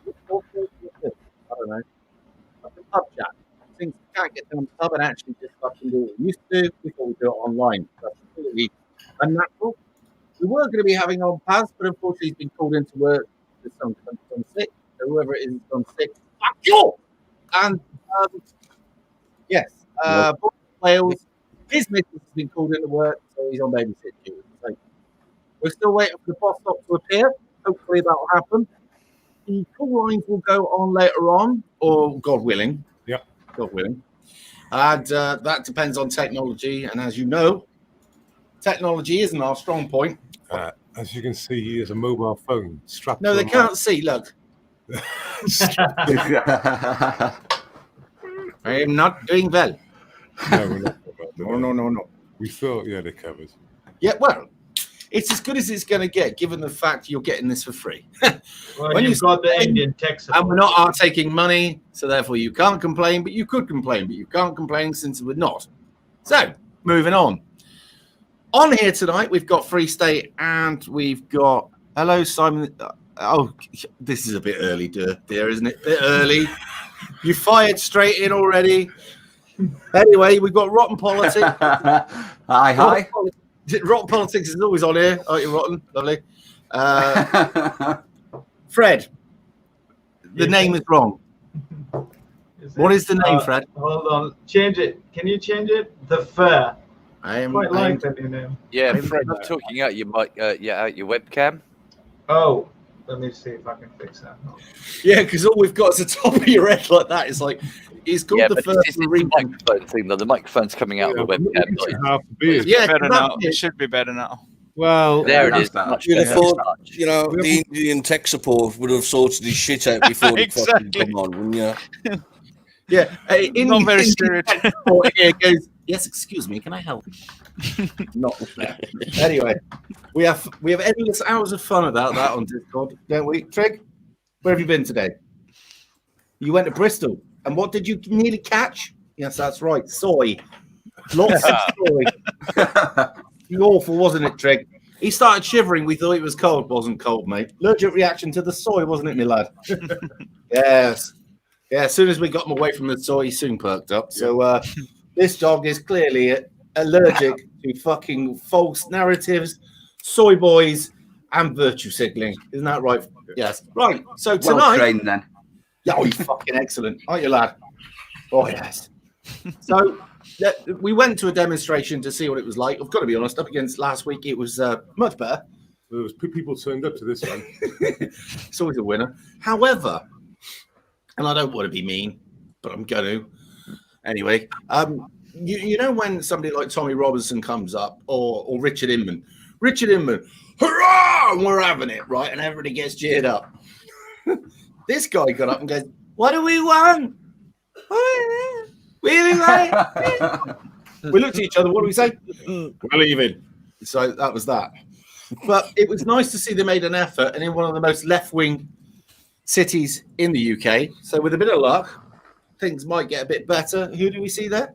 I don't know. Like a pub chat. Things can't get down the pub and actually just fucking do what we used to do before we do it online. That's completely unnatural. We were going to be having on Paz, but unfortunately he's been called into work with some gone sick. So whoever it is has gone sick. Fuck you! And yes, Wales, his missus has been called into work, so he's on babysit duty. So we're still waiting for the boss stop to appear. Hopefully that will happen. The call lines will go on later on, or God willing. Yeah. God willing. And that depends on technology. And as you know, technology isn't our strong point. As you can see, he has a mobile phone strapped. No, they can't see. Look. I am not doing well. No, we're not. No. We thought, yeah, they're covered. Yeah, well, it's as good as it's going to get, given the fact you're getting this for free. Well, when you've got the Indian tech support. And we're not taking money, so therefore you can't complain, but you could complain, but you can't complain since we're not. So, moving on. On here tonight, we've got Free State and we've got... Hello, Simon. Oh, this is a bit early, dear, isn't it? A bit early. You fired straight in already. Anyway, we've got Rotten Politics. Hi. Rotten Politics is always on here. Oh, you're rotten. Lovely. Fred, the name is wrong. What is the name, Fred? Hold on. Change it. Can you change it? The Fair. I am quite like that new name. Yeah, Fred, I'm talking out your mic, out your webcam. Oh, let me see if I can fix that. Yeah, because all we've got is the top of your head like that. It's like it's called the first it's the microphone thing, though. The microphone's coming out of the webcam. Yeah, better now. It should be better now. Well, there it is. You'd have thought, the Indian tech support would have sorted his shit out before it fucking come on, wouldn't you? Yeah, not very stereotypical. Here goes. Yes, excuse me. Can I help? Not fair. Anyway, we have endless hours of fun about that on Discord, don't we, Trig? Where have you been today? You went to Bristol, and what did you nearly catch? Yes, that's right, soy. Lots of soy. Awful, wasn't it, Trig? He started shivering. We thought it was cold. Wasn't cold, mate. Allergic reaction to the soy, wasn't it, my lad? Yes. Yeah, as soon as we got him away from the soy, he soon perked up. So this dog is clearly allergic to fucking false narratives, soy boys, and virtue signaling. Isn't that right? Yes. Right. So tonight... Well trained, then. Yeah, oh, he's fucking excellent. Aren't you, lad? Oh, yes. So we went to a demonstration to see what it was like. I've got to be honest, up against last week, it was much better. There was people turned up to this one. It's always a winner. However, and I don't want to be mean, but I'm going to. Anyway, you know when somebody like Tommy Robinson comes up or Richard Inman, hurrah, and we're having it, right? And everybody gets cheered up. This guy got up and goes, what do we want? We looked at each other. What do we say? We're leaving. So that was that. But it was nice to see they made an effort, and in one of the most left-wing cities in the UK. So with a bit of luck, things might get a bit better. Who do we see there?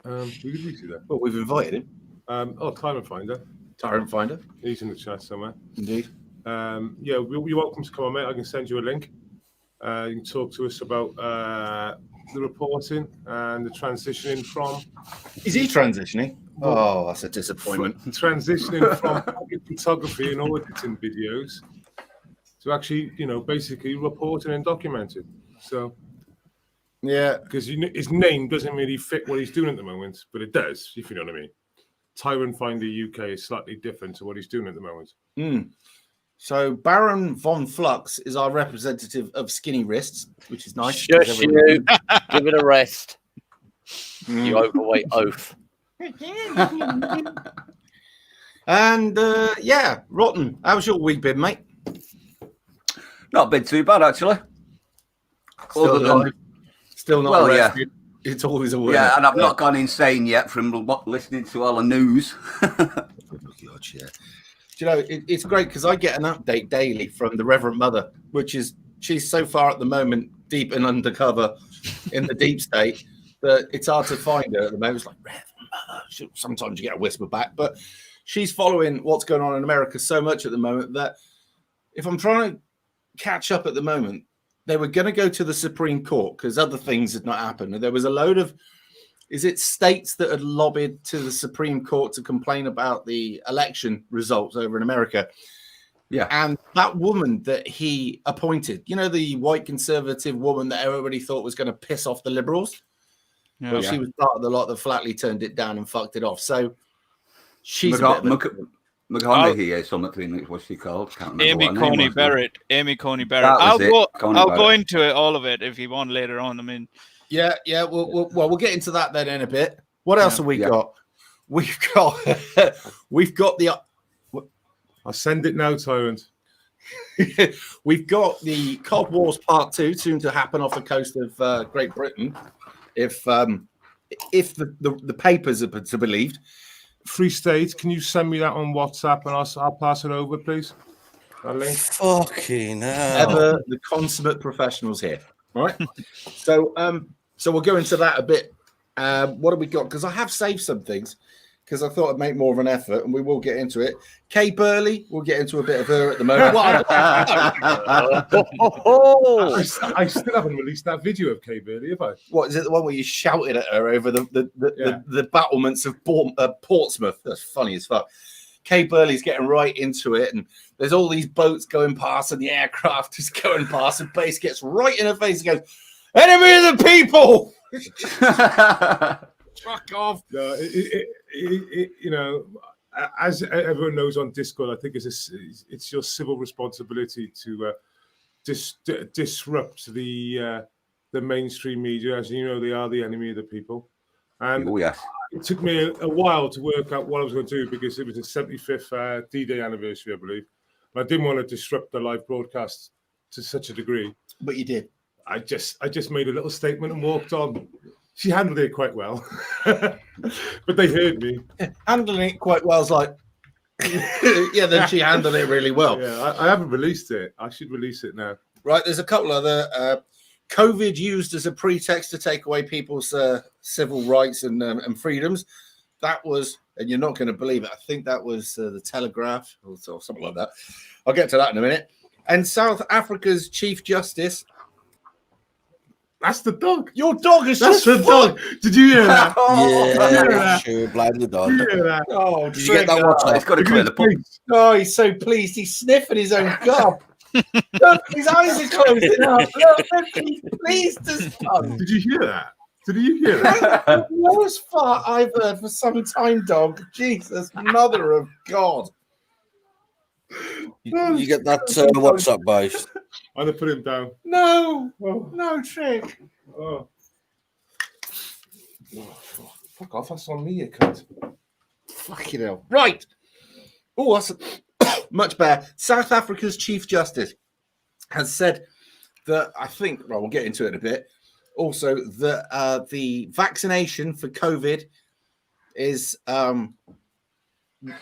Who did we see there? Well, we've invited him. Tyrant Finder. Tyrant Finder. He's in the chat somewhere. Indeed. Yeah, you're welcome to come on, mate. I can send you a link. You can talk to us about the reporting and the transitioning from... Is he transitioning? Oh, that's a disappointment. Transitioning from photography and auditing videos to actually, basically reporting and documenting. So, yeah. Because his name doesn't really fit what he's doing at the moment, but it does, if you know what I mean. Tyrant Finder UK is slightly different to what he's doing at the moment. So Baron von Flux is our representative of Skinny Wrists, which is nice. Shush you. Give it a rest. You overweight oaf. And yeah, Rotten. How's your week been, mate? Not been too bad, actually. Still not well, arrested. Yeah. It's always a word. Yeah, and I've not gone insane yet from listening to all the news. God, yeah. Do you know, it's great because I get an update daily from the Reverend Mother, which is, she's so far at the moment deep and undercover in the deep state that it's hard to find her at the moment. It's like, Reverend Mother. Sometimes you get a whisper back, but she's following what's going on in America so much at the moment that if I'm trying to catch up at the moment. They were going to go to the Supreme Court because other things had not happened. And there was a load of, is it states that had lobbied to the Supreme Court to complain about the election results over in America. Yeah. And that woman that he appointed, you know, the white conservative woman that everybody thought was going to piss off the liberals. Yeah. Well, she was part of the lot that flatly turned it down and fucked it off. So she's a bit of a... McConaughey or something. What's she called? Can't remember Amy what her name Coney was. Barrett. Amy Coney Barrett. That was it. Coney I'll Barrett. go into it, all of it, if you want later on. I mean, Yeah. We'll get into that then in a bit. What else have we got? We've got the... I'll send it now, Tyrant. We've got the Cold Wars Part 2 soon to happen off the coast of Great Britain, if the papers are to believed. Free State, can you send me that on WhatsApp and I'll pass it over, please? That link. Fucking hell. Ever the consummate professionals here, right? So we'll go into that a bit. What have we got? Because I have saved some things because I thought I'd make more of an effort, and we will get into it. Kay Burley, we'll get into a bit of her at the moment. I still haven't released that video of Kay Burley, have I? What is it? The one where you shouted at her over the battlements of Portsmouth? That's funny as fuck. Kay Burley's getting right into it, and there's all these boats going past, and the aircraft is going past, and Bass gets right in her face and goes, "Enemy of the people!" Fuck off. No, you know, as everyone knows on Discord, I think it's your civil responsibility to disrupt the mainstream media. As you know, they are the enemy of the people. And yes. It took me a while to work out what I was going to do because it was the 75th D-Day anniversary, I believe. And I didn't want to disrupt the live broadcast to such a degree. But you did. I just made a little statement and walked on. She handled it quite well, but they heard me. Handling it quite well is like, yeah, then she handled it really well. Yeah, I haven't released it. I should release it now. Right, there's a couple other COVID used as a pretext to take away people's civil rights and freedoms. That was, and you're not going to believe it, I think that was the Telegraph or something like that. I'll get to that in a minute. And South Africa's Chief Justice. That's the dog. Your dog is That's so the dog. Did you hear that? Yeah, sure, blind the dog. Did you hear that? Oh, Did you get that one? It's got to clear the pub. Oh, he's so pleased. He's sniffing his own gob. Look, his eyes are closing up. Look, he's pleased as fuck. Did you hear that? Did you hear that? The worst fart I've heard for some time, dog. Jesus, mother of God. You get that WhatsApp, boys. I'm going to put him down. No, no trick. Oh. Fuck off. That's on me, you cunt. Fucking hell. Right. Oh, that's much better. South Africa's Chief Justice has said that, I think, well, we'll get into it in a bit, also that the vaccination for COVID is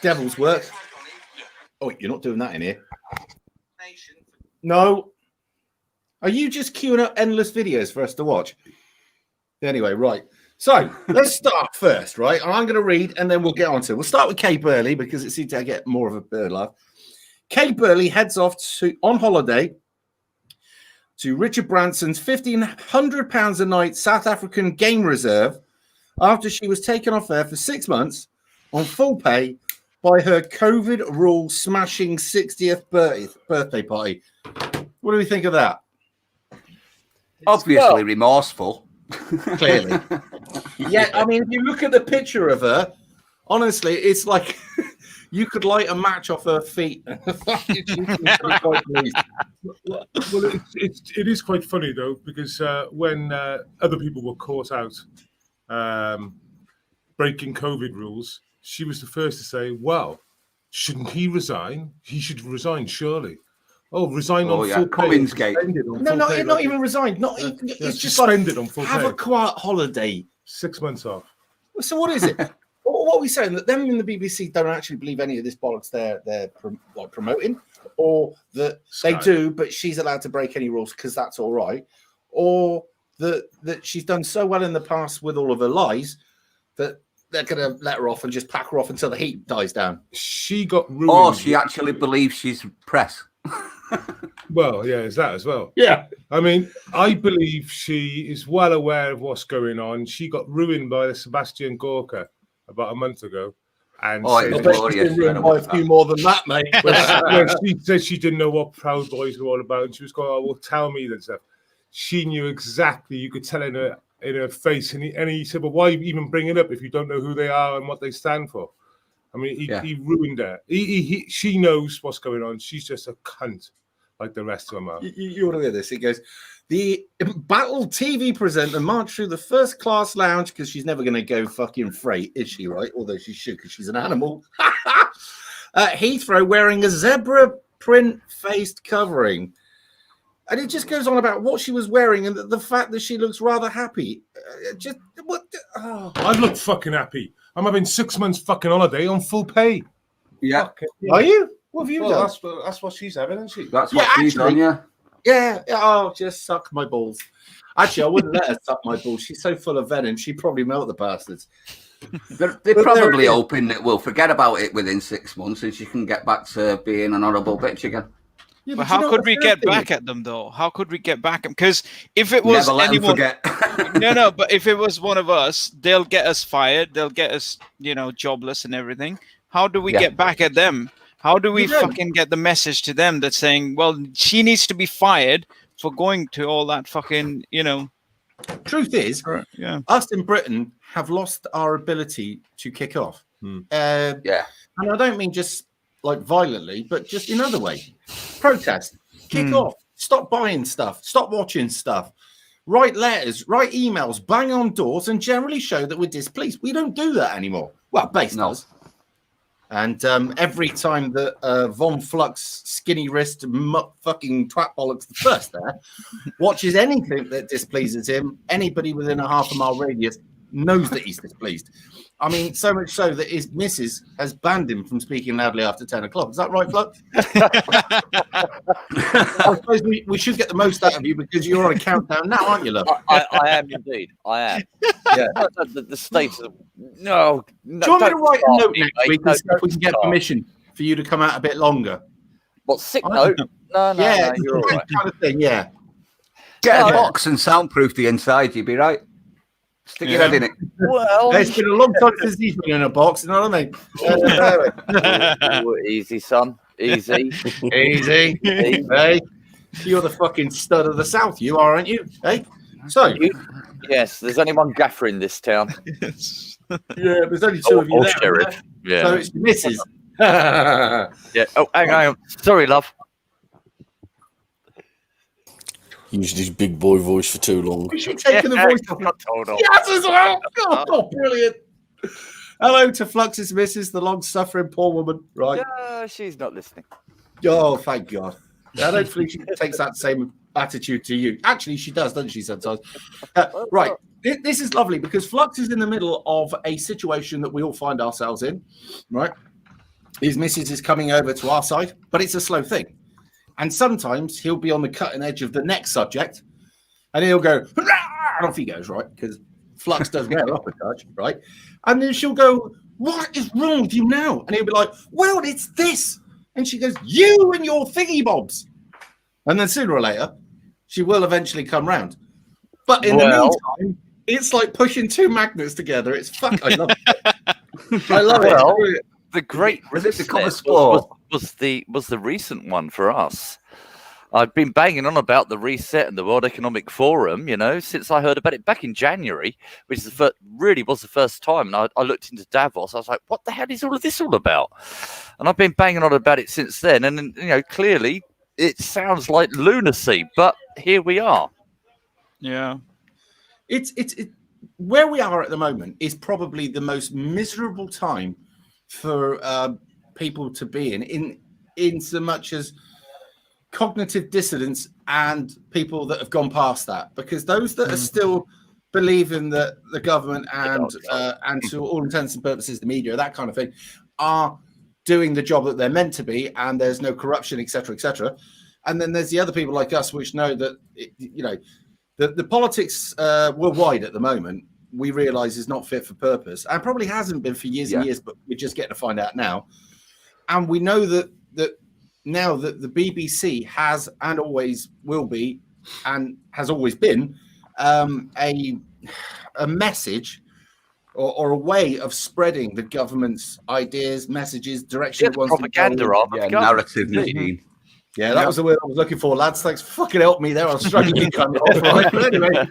devil's work. Oh, you're not doing that in here. No. Are you just queuing up endless videos for us to watch? Anyway, right. So let's start first, right? I'm going to read and then we'll get on to it. We'll start with Kay Burley because it seems to get more of a bird laugh. Kay Burley heads off on holiday to Richard Branson's £1,500 a night South African game reserve after she was taken off there for 6 months on full pay by her COVID rule smashing 60th birthday party. What do we think of that? Obviously remorseful. Clearly. Yeah, I mean, if you look at the picture of her, honestly, it's like you could light a match off her feet. Well, it is quite funny, though, because when other people were caught out breaking COVID rules, she was the first to say, well, shouldn't he resign? He should resign, surely. Oh, resign on full pay. No, not even resigned. Not even. It's just suspended on full have pay. a quiet holiday. 6 months off. So what is it? What are we saying? That them in the BBC don't actually believe any of this bollocks they're promoting, or that they do, but she's allowed to break any rules because that's all right, or that she's done so well in the past with all of her lies that they're going to let her off and just pack her off until the heat dies down. She got ruined. Or she actually believes she's press. Well, yeah, is that as well. Yeah. I mean, I believe she is well aware of what's going on. She got ruined by the Sebastian Gorka about a month ago. And Oh, said I it's bet that she's glorious. been ruined by a few more than that, mate. when she said she didn't know what Proud Boys were all about, and she was going, "Oh, well, tell me that stuff." She knew exactly. You could tell in her face, and he said, "Well, why even bring it up if you don't know who they are and what they stand for?" I mean, he ruined her. She knows what's going on. She's just a cunt, like the rest of them are. You want to hear this? It goes, the battle TV presenter marched through the first class lounge because she's never going to go fucking freight, is she, right? Although she should because she's an animal. Heathrow wearing a zebra print faced covering. And it just goes on about what she was wearing and the fact that she looks rather happy. I look fucking happy. I'm having 6 months fucking holiday on full pay. Yeah. Are you? What have you done? That's what she's having, isn't she? That's what she's done, yeah. Yeah. Oh, just suck my balls. Actually, I wouldn't let her suck my balls. She's so full of venom. She'd probably melt the bastards. They're probably hoping that we'll forget about it within 6 months and she can get back to being an honourable bitch again. Yeah, But how could we get back at them, though? How could we get back? Because if it was Never let them anyone, forget. no, but if it was one of us, they'll get us fired. They'll get us, jobless and everything. How do we get back at them? How do we fucking get the message to them that's saying, well, she needs to be fired for going to all that fucking, Truth is, us in Britain have lost our ability to kick off. And I don't mean just like violently, but just in other ways. Protest, kick off, stop buying stuff, stop watching stuff, write letters, write emails, bang on doors, and generally show that we're displeased. We don't do that anymore. Well, base does. And every time that Von Flux, skinny wrist, fucking twat bollocks the first there, watches anything that displeases him, anybody within a half a mile radius knows that he's displeased. I mean, so much so that his missus has banned him from speaking loudly after 10 o'clock. Is that right, Flux? I suppose we should get the most out of you because you're on a countdown now, aren't you, love? I am indeed. I am. Yeah. The state of no. Do you want me to write a note next week No, and see if we can get permission for you to come out a bit longer? What, sick note? No, yeah, you're all right. kind of thing, yeah. Get a box and soundproof the inside, you'd be right. Stick your head in it. Well, It's been a long time since he's been in a box, you know what I mean? Easy, son. Easy. Easy. Hey, you're the fucking stud of the South, you are, aren't you? Hey, so Yes, there's only one gaffer in this town. yeah, there's only two of you there. Sheriff. Yeah. So it's Mrs. Yeah. Oh, hang on. Sorry, love. Used his big boy voice for too long. We should take the voice off. Got told off. Yes, as well. Oh, brilliant. Hello to Flux's Mrs., the long-suffering poor woman. Right. She's not listening. Oh, thank God. And hopefully she takes that same attitude to you. Actually, she does, doesn't she, sometimes? Right. This is lovely because Flux is in the middle of a situation that we all find ourselves in, right? His missus is coming over to our side, but it's a slow thing. And sometimes he'll be on the cutting edge of the next subject and he'll go, hurrah! And off he goes, right? Because Flux does get her up a touch, right? And then she'll go, what is wrong with you now? And he'll be like, well, it's this. And she goes, you and your thingy bobs. And then sooner or later, she will eventually come round. But in the meantime, it's like pushing two magnets together. It's fuck. I love it. I love it. The great Was it become a recess sport? was the recent one for us. I've been banging on about the reset and the World Economic Forum, since I heard about it back in January, which is really was the first time. And I looked into Davos. I was like, what the hell is all of this all about? And I've been banging on about it since then. And, clearly it sounds like lunacy, but here we are. Yeah. It's where we are at the moment is probably the most miserable time for people to be in so much as cognitive dissidence and people that have gone past that, because those that are still believing that the government and to all intents and purposes the media, that kind of thing, are doing the job that they're meant to be and there's no corruption, etc. And then there's the other people like us which know that the politics worldwide at the moment, we realize is not fit for purpose and probably hasn't been for years and years, but we're just getting to find out now. And we know that now that the BBC has and always will be and has always been a message or a way of spreading the government's ideas, messages, direction. It's propaganda, narrative machine. Yeah, that was the word I was looking for, lads. Thanks for fucking help me there. I was struggling to come off right. But anyway,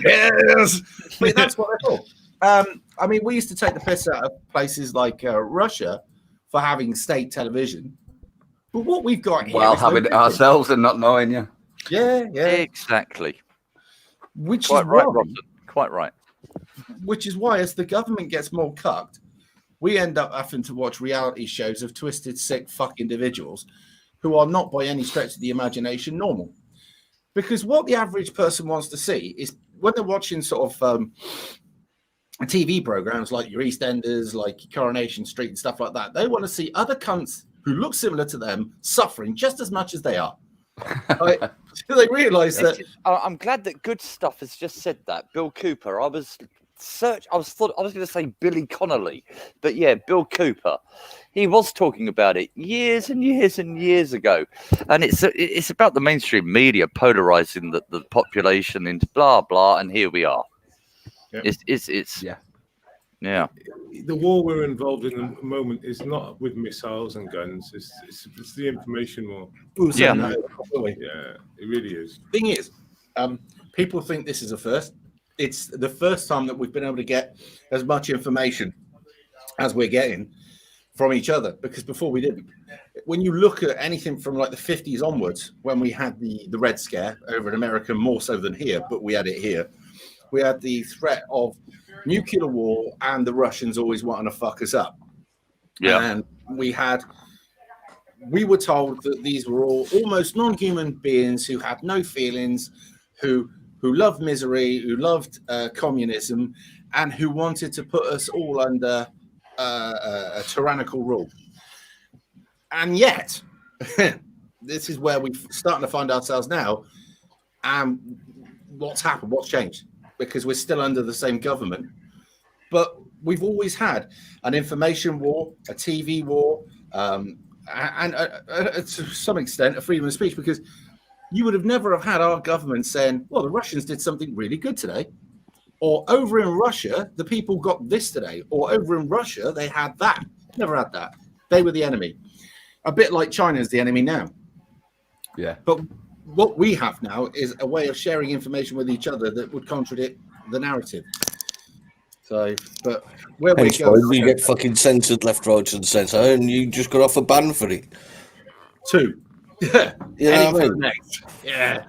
yes. But that's what I thought. I mean, we used to take the piss out of places like Russia for having state television. But what we've got here, while having it ourselves and not knowing, yeah, exactly. Which quite is right, why, Robson. Quite right. Which is why, as the government gets more cucked, we end up having to watch reality shows of twisted, sick, fuck individuals who are not, by any stretch of the imagination, normal. Because what the average person wants to see is when they're watching sort of TV programs like your EastEnders, like Coronation Street and stuff like that, they want to see other cunts who look similar to them suffering just as much as they are. Right? So they realise that. I'm glad that Good Stuff has just said that. Bill Cooper. I was going to say Billy Connolly, but yeah, Bill Cooper. He was talking about it years and years and years ago, and it's about the mainstream media polarizing the population into blah blah, and here we are. Yeah. It's yeah. The war we're involved in at the moment is not with missiles and guns. It's the information war. Yeah, it really is. Thing is, people think this is a first. It's the first time that we've been able to get as much information as we're getting from each other, because before we didn't. When you look at anything from like the 50s onwards, when we had the Red Scare over in America, more so than here, but we had it here. We had the threat of nuclear war and the Russians always wanting to fuck us up. Yeah. And we were told that these were all almost non-human beings who had no feelings, who loved misery, who loved communism, and who wanted to put us all under a tyrannical rule. And yet, this is where we're starting to find ourselves now. And what's happened? What's changed? Because we're still under the same government. But we've always had an information war, a TV war, and to some extent, a freedom of speech, because you would have never have had our government saying, well, the Russians did something really good today. Or over in Russia, the people got this today. Or over in Russia, they had that. Never had that. They were the enemy. A bit like China's the enemy now. Yeah. But what we have now is a way of sharing information with each other that would contradict the narrative. So, but where we go, you get fucking censored left, right, and centre, and you just got off a ban for it. 2. Yeah. You know what I mean? Next. Yeah.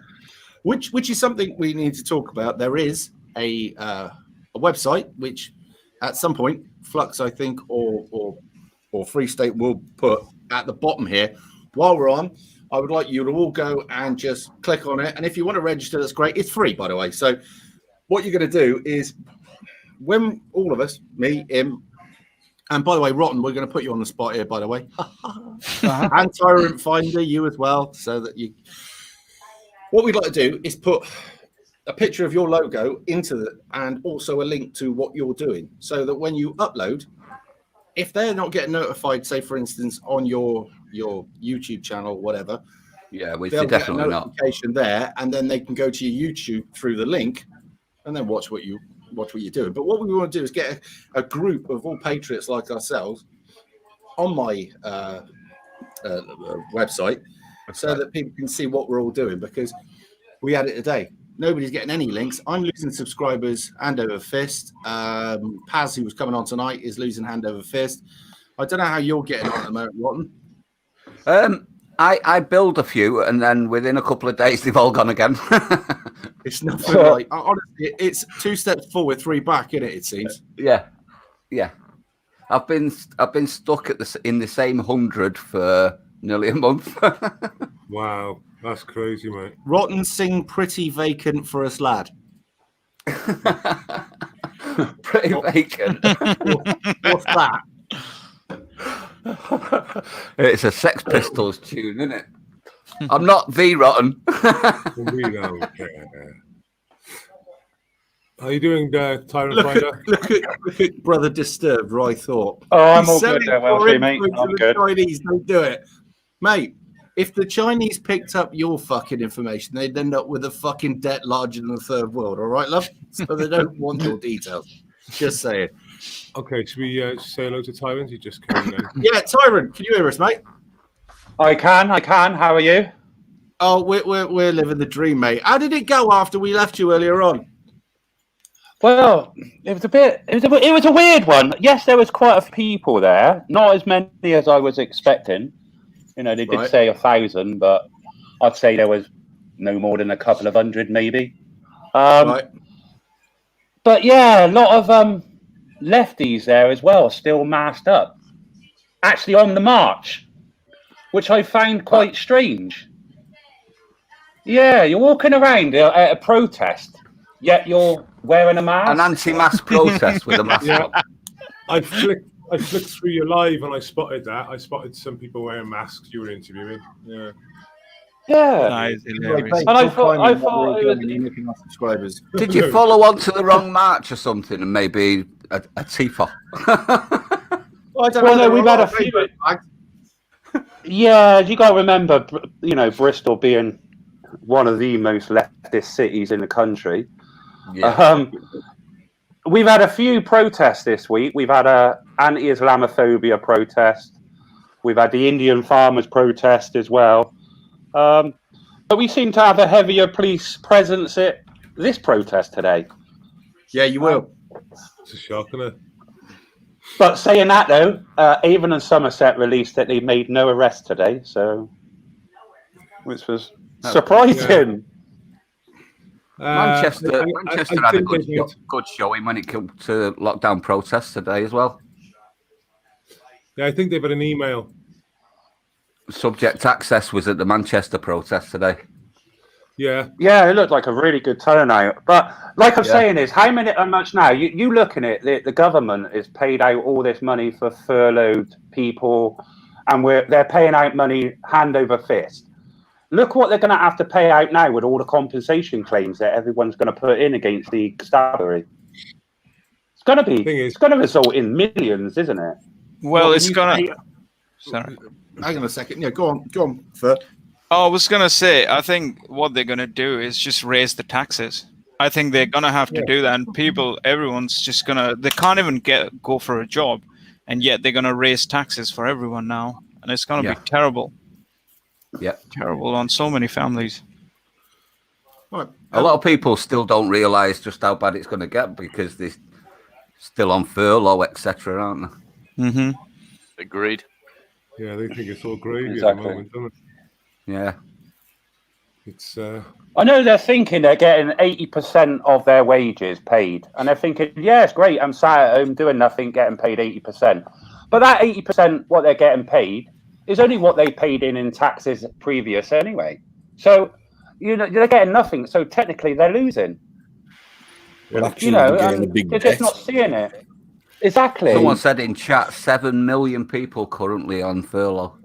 Which is something we need to talk about. There is a website which, at some point, Flux, I think, or Free State will put at the bottom here. While we're on, I would like you to all go and just click on it. And if you want to register, that's great. It's free, by the way. So what you're going to do is, when all of us, me, him, and by the way, Rotten, we're going to put you on the spot here, by the way. And Tyrant Finder, you as well, so that you... What we'd like to do is put a picture of your logo into the, and also a link to what you're doing, so that when you upload, if they're not getting notified, say, for instance, on your YouTube channel, whatever, we they'll definitely get a notification there, and then they can go to your YouTube through the link and then watch what you're doing. But what we want to do is get a group of all patriots like ourselves on my website, so that people can see what we're all doing, because we had it today. Nobody's getting any links. I'm losing subscribers hand over fist. Paz, who was coming on tonight, is losing hand over fist. I don't know how you're getting on at the moment, Rotten. I build a few, and then within a couple of days, they've all gone again. It's nothing like, honestly, it's 2 steps forward, 3 back, isn't it? It seems. Yeah. I've been stuck in the same 100 for nearly a month. Wow, that's crazy, mate. Rotten, sing "Pretty Vacant" for us, lad. Pretty vacant. What's that? It's a Sex Pistols tune, isn't it? I'm not the Rotten. We don't care. How are you doing, Tyrant Finder? Look at Brother Disturbed, right thought. Oh, I'm all good there, Welshie, mate. I'm good. Chinese don't do it. Mate, if the Chinese picked up your fucking information, they'd end up with a fucking debt larger than the third world. All right, love. So they don't want your details. Just saying. Okay, should we say hello to Tyrant? He just came in. Yeah, Tyrant, can you hear us, mate? I can. How are you? Oh, we're living the dream, mate. How did it go after we left you earlier on? Well, it was a weird one. Yes, there was quite a few people there. Not as many as I was expecting. You know, they did say 1,000, but I'd say there was no more than a couple of hundred, maybe. But yeah, a lot of lefties there as well, still masked up. Actually on the march, which I found quite strange. Yeah, you're walking around at a protest, yet you're wearing a mask. An anti-mask protest with a mask on. I flicked through your live and I spotted that. I spotted some people wearing masks you were interviewing. Yeah. Yeah. Nice, And I thought it was... subscribers. Did you follow on to the wrong march or something and maybe a Tifa? Well, I don't know. No, we've had a few. Yeah, you got to remember, you know, Bristol being one of the most leftist cities in the country. Yeah. We've had a few protests this week. We've had a anti-Islamophobia protest. We've had the Indian farmers protest as well. But we seem to have a heavier police presence at this protest today. Yeah, you will. It's a shock, isn't it? But saying that, though, Avon and Somerset released that they made no arrest today, so which was surprising. Manchester had a good showing when it came to lockdown protests today as well. Yeah, I think they've had an email. Subject access was at the Manchester protest today. Yeah, it looked like a really good turnout. But like I'm saying, is how much now? You looking at the government has paid out all this money for furloughed people, and they're paying out money hand over fist. Look what they're going to have to pay out now with all the compensation claims that everyone's going to put in against the constabulary. It's going to result in millions, isn't it? Well, it's going to. Sorry. Hang on a second. Yeah, go on, Fur. Oh, I was going to say, I think what they're going to do is just raise the taxes. I think they're going to have to do that. And everyone's just going to, they can't even go for a job. And yet they're going to raise taxes for everyone now. And it's going to be terrible. Yeah. Terrible on so many families. Right. A lot of people still don't realise just how bad it's going to get because they're still on furlough, etc., aren't they? Mm-hmm. Agreed. Yeah, they think it's all gravy Exactly. at the moment, don't they? Yeah. It's. I know they're thinking they're getting 80% of their wages paid, and they're thinking, yeah, it's great. I'm sat at home doing nothing, getting paid 80%. But that 80%, what they're getting paid, is only what they paid in taxes previous anyway. So, you know, they're getting nothing. So technically, they're losing. Well, actually, they're getting a big they're debt. just not seeing it. Exactly. Someone said in chat, 7 million people currently on furlough.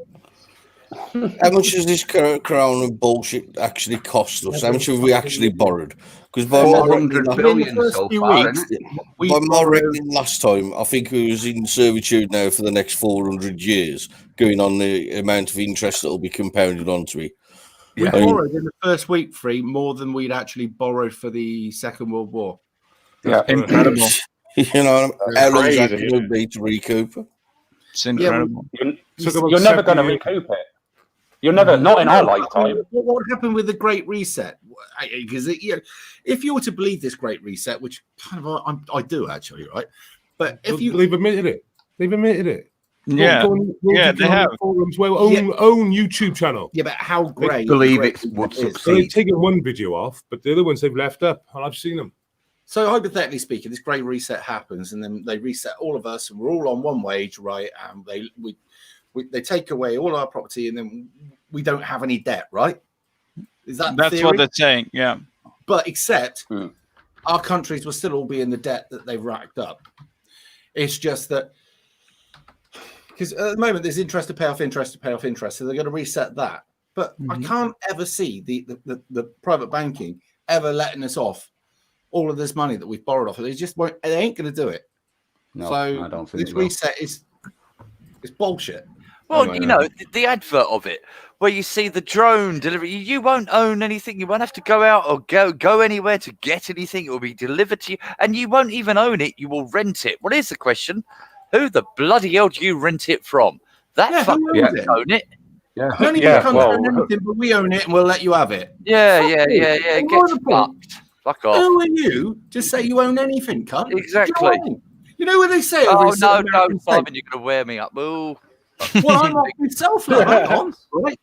How much does this crown of bullshit actually cost us? How much have we actually borrowed? Because by my 400 billion so far, isn't it? By my reckoning last time, I think it was in servitude now for the next 400 years, going on the amount of interest that will be compounded onto it. We borrowed in the first week, more than we'd actually borrowed for the Second World War. Yeah, incredible. You know, how long is that going to be to recoup? It's incredible. You're never going to recoup it. You're never, not in our lifetime. What happened with the Great Reset? Because if you were to believe this Great Reset, which kind of I do actually, right? But if they've admitted it, Yeah, they have. Forums, own YouTube channel. Yeah, but how great? Believe it would So they've succeed. taken one video off, but the other ones they've left up, and I've seen them. So hypothetically speaking, this Great Reset happens, and then they reset all of us, and we're all on one wage, right? And they take away all our property, and then we don't have any debt, right? That's theory? What they're saying, yeah. But except our countries will still all be in the debt that they've racked up. It's just that because at the moment there's interest to pay off interest to pay off interest, so they're going to reset that. But I can't ever see the private banking ever letting us off all of this money that we've borrowed off. They just won't. They ain't going to do it. No, so I don't think this reset is bullshit. Well, you know, the advert of it where you see the drone delivery. You won't own anything. You won't have to go out or go anywhere to get anything. It will be delivered to you, and you won't even own it. You will rent it. Well, here's the question: who the bloody hell do you rent it from? That fucker own it. Yeah. None of you can't own anything, but we own it, and we'll let you have it. Yeah. Get fucked. Fuck off. Who are you to say you own anything, cunt? Exactly. You know what they say? Oh, over in no, American Simon, states? you're going to wear me up. Ooh. Well, I'm off myself now. Hang on, right?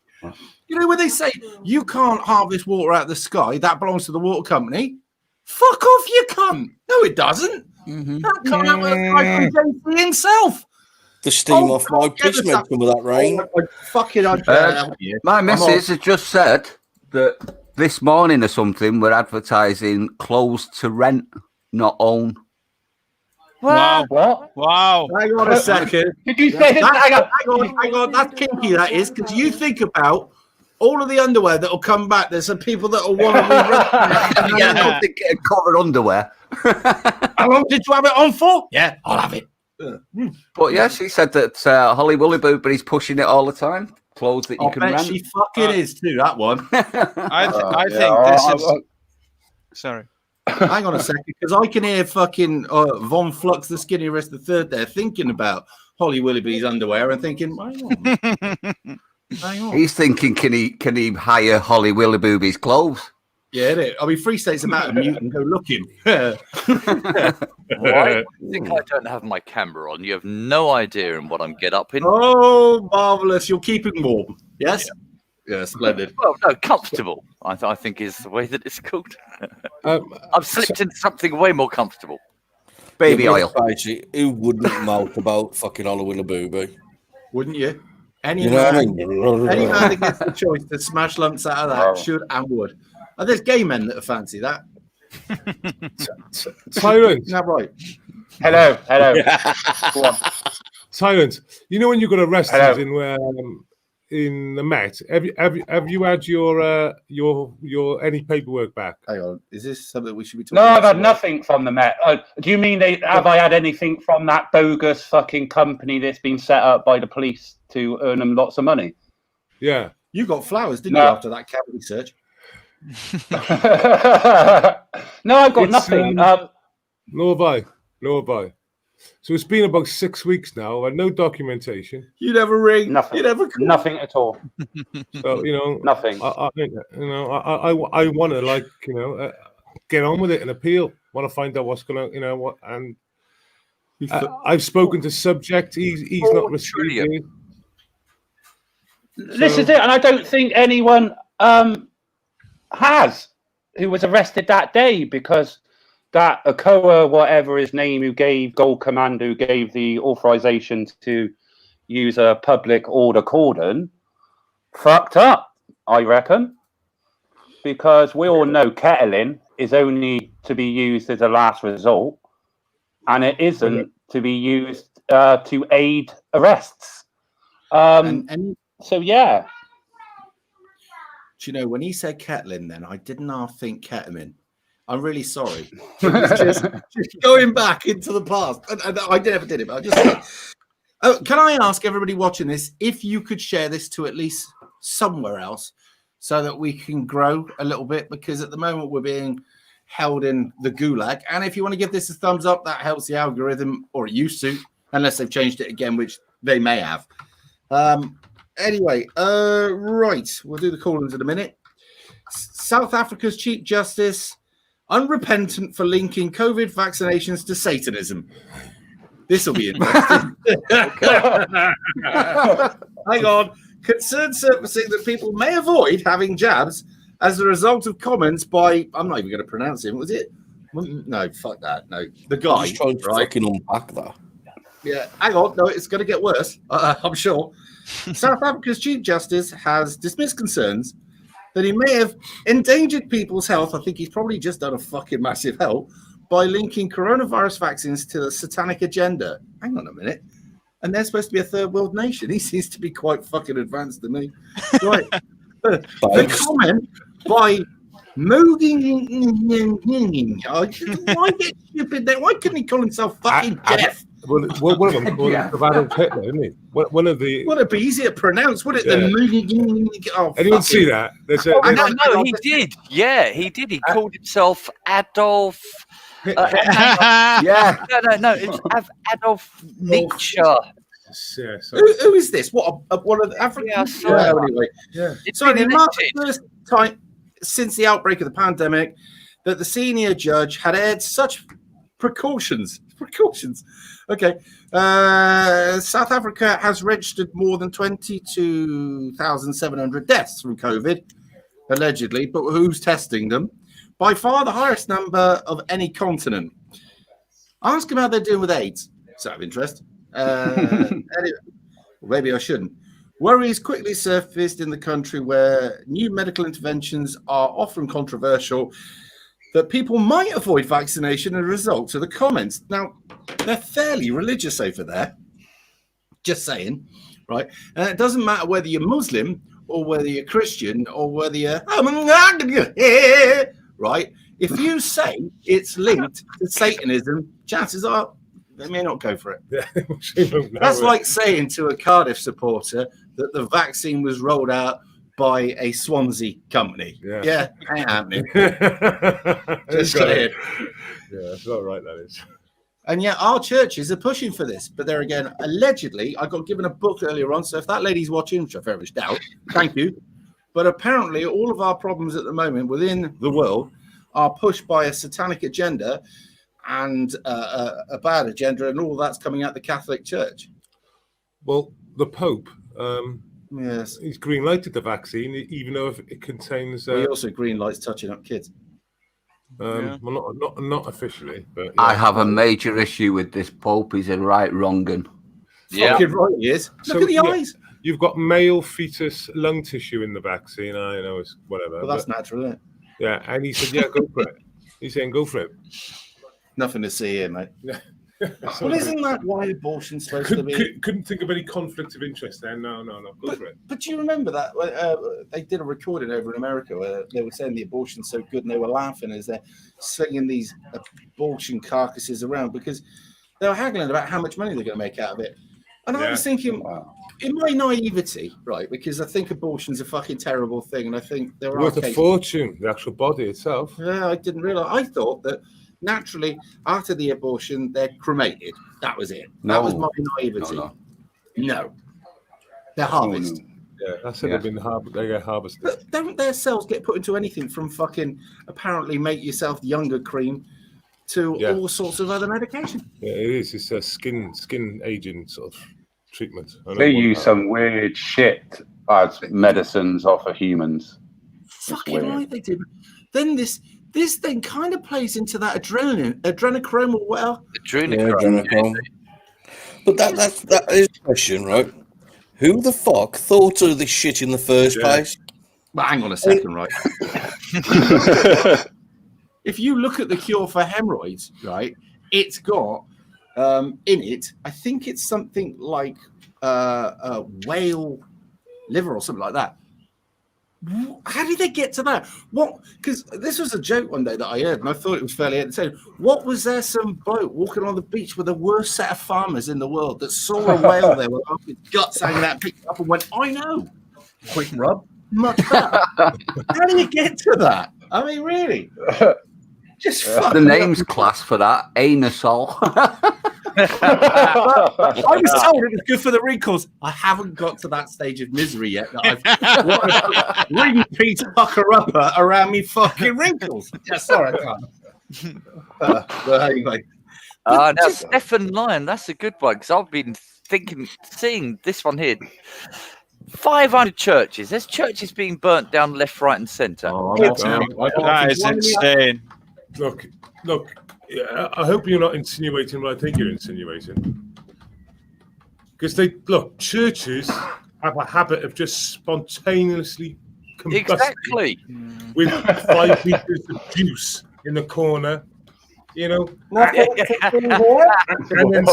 You know where they say you can't harvest water out of the sky? That belongs to the water company. Fuck off, you cunt. No, it doesn't. That can't happen with the guy from JC himself. The steam off my piss meant some of that rain. My missus has just said that this morning or something we're advertising closed to rent, not own. Wow. What? Wow. Hang on a second. Did you say that? Hang on. That's kinky, that is, because you think about all of the underwear that will come back. There's some people that will want to re-rent it. Yeah, covered underwear. How long did you have it on for? Yeah, I'll have it. But yeah, she said that Holly Williboo, but he's pushing it all the time. Clothes that you can rent. She fucking is too, that one. I think this is. Sorry. Hang on a second, because I can hear fucking Von Flux, the skinny wrist, the third there, thinking about Holly Willoughby's underwear and thinking, hang on. He's thinking, can he hire Holly Williboo's clothes? Yeah, innit? I mean, Free State's about to mute and go looking. Why you think I don't have my camera on? You have no idea in what I'm get up in. Oh, marvellous. You're keeping warm. Yes? Yeah, splendid. Well, no, comfortable. I think is the way that it's called. I've slipped into something way more comfortable. Baby oil. Who wouldn't mouth about fucking Holly Williboo? Wouldn't you? Any You know what I man that gets the choice to smash lumps out of that should and would. And there's gay men that fancy that. Silence. Isn't that right? Hello. Go on. Silence. You know when you got arrested in the Met, have you had your any paperwork back? Hang on, is this something we should be talking No, about? I've had nothing from the Met. Do you mean have I had anything from that bogus fucking company that's been set up by the police to earn them lots of money? Yeah. You got flowers, didn't you, after that cavity search? No, I've got nothing. Nor have I. So it's been about 6 weeks now. I had no documentation. You never ring. Nothing. You never call. Nothing at all. So Nothing. I want to get on with it and appeal. Want to find out what's gonna and I've spoken to subject. He's not receiving. This is it, and I don't think anyone has who was arrested that day, because that Okoa, whatever his name, who gave Gold Command, who gave the authorization to use a public order cordon, fucked up, I reckon, because we all know kettling is only to be used as a last resort, and it isn't to be used to aid arrests. So yeah. Do you know, when he said kettling, then I didn't half think ketamine. I'm really sorry. It was just going back into the past. I never did it, but I just. Can I ask everybody watching this if you could share this to at least somewhere else, so that we can grow a little bit? Because at the moment we're being held in the gulag. And if you want to give this a thumbs up, that helps the algorithm, or it used to, unless they've changed it again, which they may have. Anyway, right, we'll do the call-ins in a minute. South Africa's Chief Justice, unrepentant for linking COVID vaccinations to Satanism. This will be interesting. Hang on. Concern surfacing that people may avoid having jabs as a result of comments by, I'm not even going to pronounce him, was it? No, fuck that. No, the guy. I'm just trying to fucking unpack that. Yeah, hang on. No, it's going to get worse, I'm sure. South Africa's Chief Justice has dismissed concerns that he may have endangered people's health. I think he's probably just done a fucking massive help by linking coronavirus vaccines to the satanic agenda. Hang on a minute. And they're supposed to be a third world nation. He seems to be quite fucking advanced to me. Right. The comment by Mooging. Why get stupid there? Why couldn't he call himself fucking Jeff? One of them called Adolf Hitler, isn't he? One of the. Would it be easy to pronounce? Would it? Oh, anyone see that? No, he did. Yeah, he did. He called himself Adolf. Yeah. No. It's Adolf Nietzsche. Yeah, who is this? What? One of the Africans? Yeah, anyway. Yeah. So it marked the first time since the outbreak of the pandemic that the senior judge had aired such precautions. Okay. South Africa has registered more than 22,700 deaths from COVID, allegedly, but who's testing them? By far the highest number of any continent. Ask them how they're doing with AIDS. It's out of interest. Anyway, maybe I shouldn't. Worries quickly surfaced in the country where new medical interventions are often controversial, that people might avoid vaccination as a result of the comments. Now, they're fairly religious over there. Just saying, right? And it doesn't matter whether you're Muslim or whether you're Christian or whether you're right. If you say it's linked to Satanism, chances are they may not go for it. That's like saying to a Cardiff supporter that the vaccine was rolled out by a Swansea company. Yeah, ain't happening. Just saying. Yeah, that's not right, that is. And yet our churches are pushing for this. But there again, allegedly, I got given a book earlier on. So if that lady's watching, which I very much doubt, thank you. But apparently all of our problems at the moment within the world are pushed by a satanic agenda and a bad agenda, and all that's coming out the Catholic Church. Well, the Pope... yes, he's green lighted the vaccine, even though it contains. He also green lights touching up kids. Well, not officially, but yeah. I have a major issue with this Pope. He's a right wrong-un. Fucking right, he is. Look at the eyes. You've got male fetus lung tissue in the vaccine. I know it's whatever. Well, that's natural, isn't it? Yeah, and he said, "Yeah, go for it." He's saying, "Go for it." Nothing to see here, mate. Well, isn't that why abortion's supposed to be? Couldn't think of any conflict of interest there. No. Go for it. But do you remember that they did a recording over in America where they were saying the abortion's so good, and they were laughing as they're swinging these abortion carcasses around because they were haggling about how much money they're going to make out of it. And I was thinking, in my naivety, right, because I think abortion's a fucking terrible thing, and I think there are worth a fortune, the actual body itself. Yeah, I didn't realize. I thought that naturally after the abortion they're cremated. That was it. That was my naivety. No. They're harvested. Yeah, that's it. They get harvested. But don't their cells get put into anything from fucking apparently make yourself younger cream to all sorts of other medication? Yeah, it is. It's a skin aging sort of treatment. They use some weird shit as medicines off of humans. Fucking right they do. Then this thing kind of plays into that adrenochrome or whatever. Adrenochrome. But that is a question, right? Who the fuck thought of this shit in the first place? Well, hang on a second, right? If you look at the cure for hemorrhoids, right, it's got in it, I think it's something like whale liver or something like that. How did they get to that? What? Because this was a joke one day that I heard, and I thought it was fairly entertaining. What was there? Some bloke walking on the beach with the worst set of farmers in the world that saw a whale there with guts hanging out, picked it up, and went, "I know." Quick rub, much better. How do you get to that? I mean, really? Just the name's class for that. Anusol. I was told it was good for the wrinkles. I haven't got to that stage of misery yet. That I've ring Peter Pucker upper around me fucking wrinkles. Yeah, sorry, I can't. But anyway. Now Stefan Lyon, that's a good one because I've been seeing this one here. 500 churches. There's churches being burnt down left, right, and centre. That is insane. Look. Yeah, I hope you're not insinuating what I think you're insinuating. Because churches have a habit of just spontaneously combusting with 5 liters of juice in the corner, you know. And then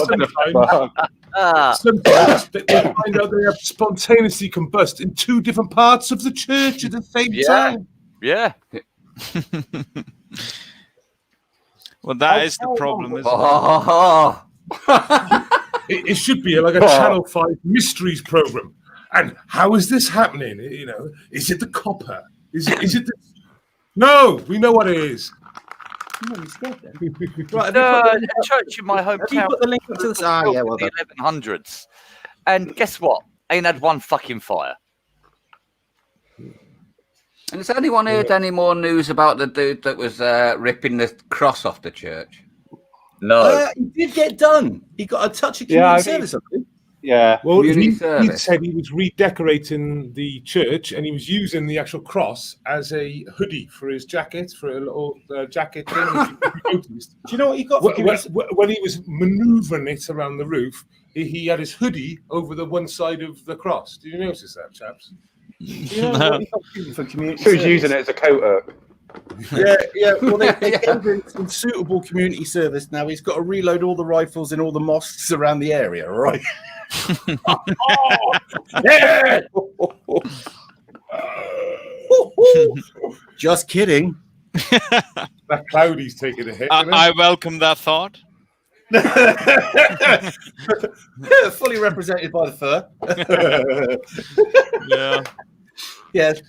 sometimes they find out they have spontaneously combust in 2 different parts of the church at the same time. Yeah. Well, that is the problem, isn't it? It should be like a Channel 5 mysteries program. And how is this happening? You know, is it the copper? Is it the... No, we know what it is. Right, The church in my hometown. Have you put the link up to the built yeah, in well the done. 1100s, and guess what? Ain't had one fucking fire. And has anyone heard any more news about the dude that was ripping the cross off the church? No. He did get done. He got a touch of community service. Yeah. Well, Community he service. said he was redecorating the church and he was using the actual cross as a hoodie for his jacket, for a little jacket thing. If you noticed. Do you know what he got? For When he was manoeuvring it around the roof, he had his hoodie over the one side of the cross. Did you notice that, chaps? Do you know what he got for community Who's service? using it as a coat hook? Yeah. Well, they gave him some suitable community service. Now he's got to reload all the rifles in all the mosques around the area, right? Yeah! Just kidding. That Cloudy's taking a hit. I welcome that thought. Fully represented by the fur. Yeah. Yes,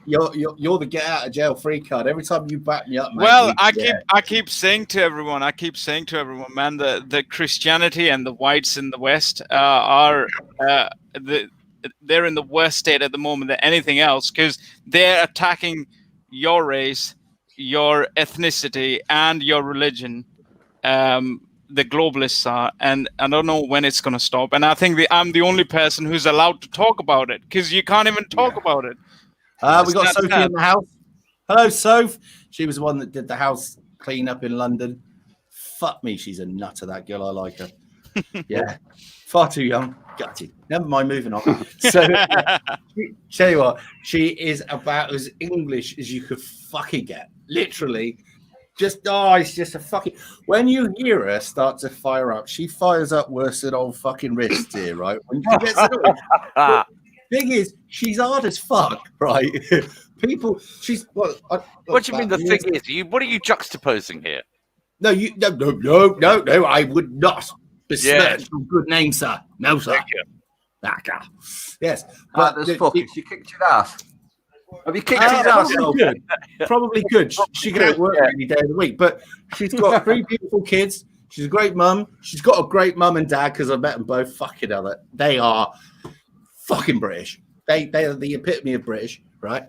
you're the get out of jail free card. Every time you back me up, mate, Well, I keep saying to everyone, man, the Christianity and the whites in the West they're in the worst state at the moment than anything else, because they're attacking your race, your ethnicity, and your religion. The globalists are, and I don't know when it's going to stop. And I think I'm the only person who's allowed to talk about it, because you can't even talk about it. We got Sophie in the house. Hello, Soph. She was the one that did the house clean up in London. Fuck me, she's a nutter, that girl. I like her. Yeah, far too young. Gutted. Never mind, moving on. So, tell you what, she is about as English as you could fucking get. Literally. It's just a fucking... When you hear her start to fire up, she fires up worse than old fucking wrists here, right? When she gets annoyed. The thing is, she's hard as fuck, right? She's... What do you mean the thing is? What are you juxtaposing here? No, I would not besmirch your good name, sir. No, sir. Thank you. Yes. But this fucking, she kicked your ass. Have you kicked his ass? Probably good. She can work any day of the week, but she's got 3 beautiful kids. She's a great mum. She's got a great mum and dad, because I met them both. Fucking hell, they are fucking British. They are the epitome of British, right?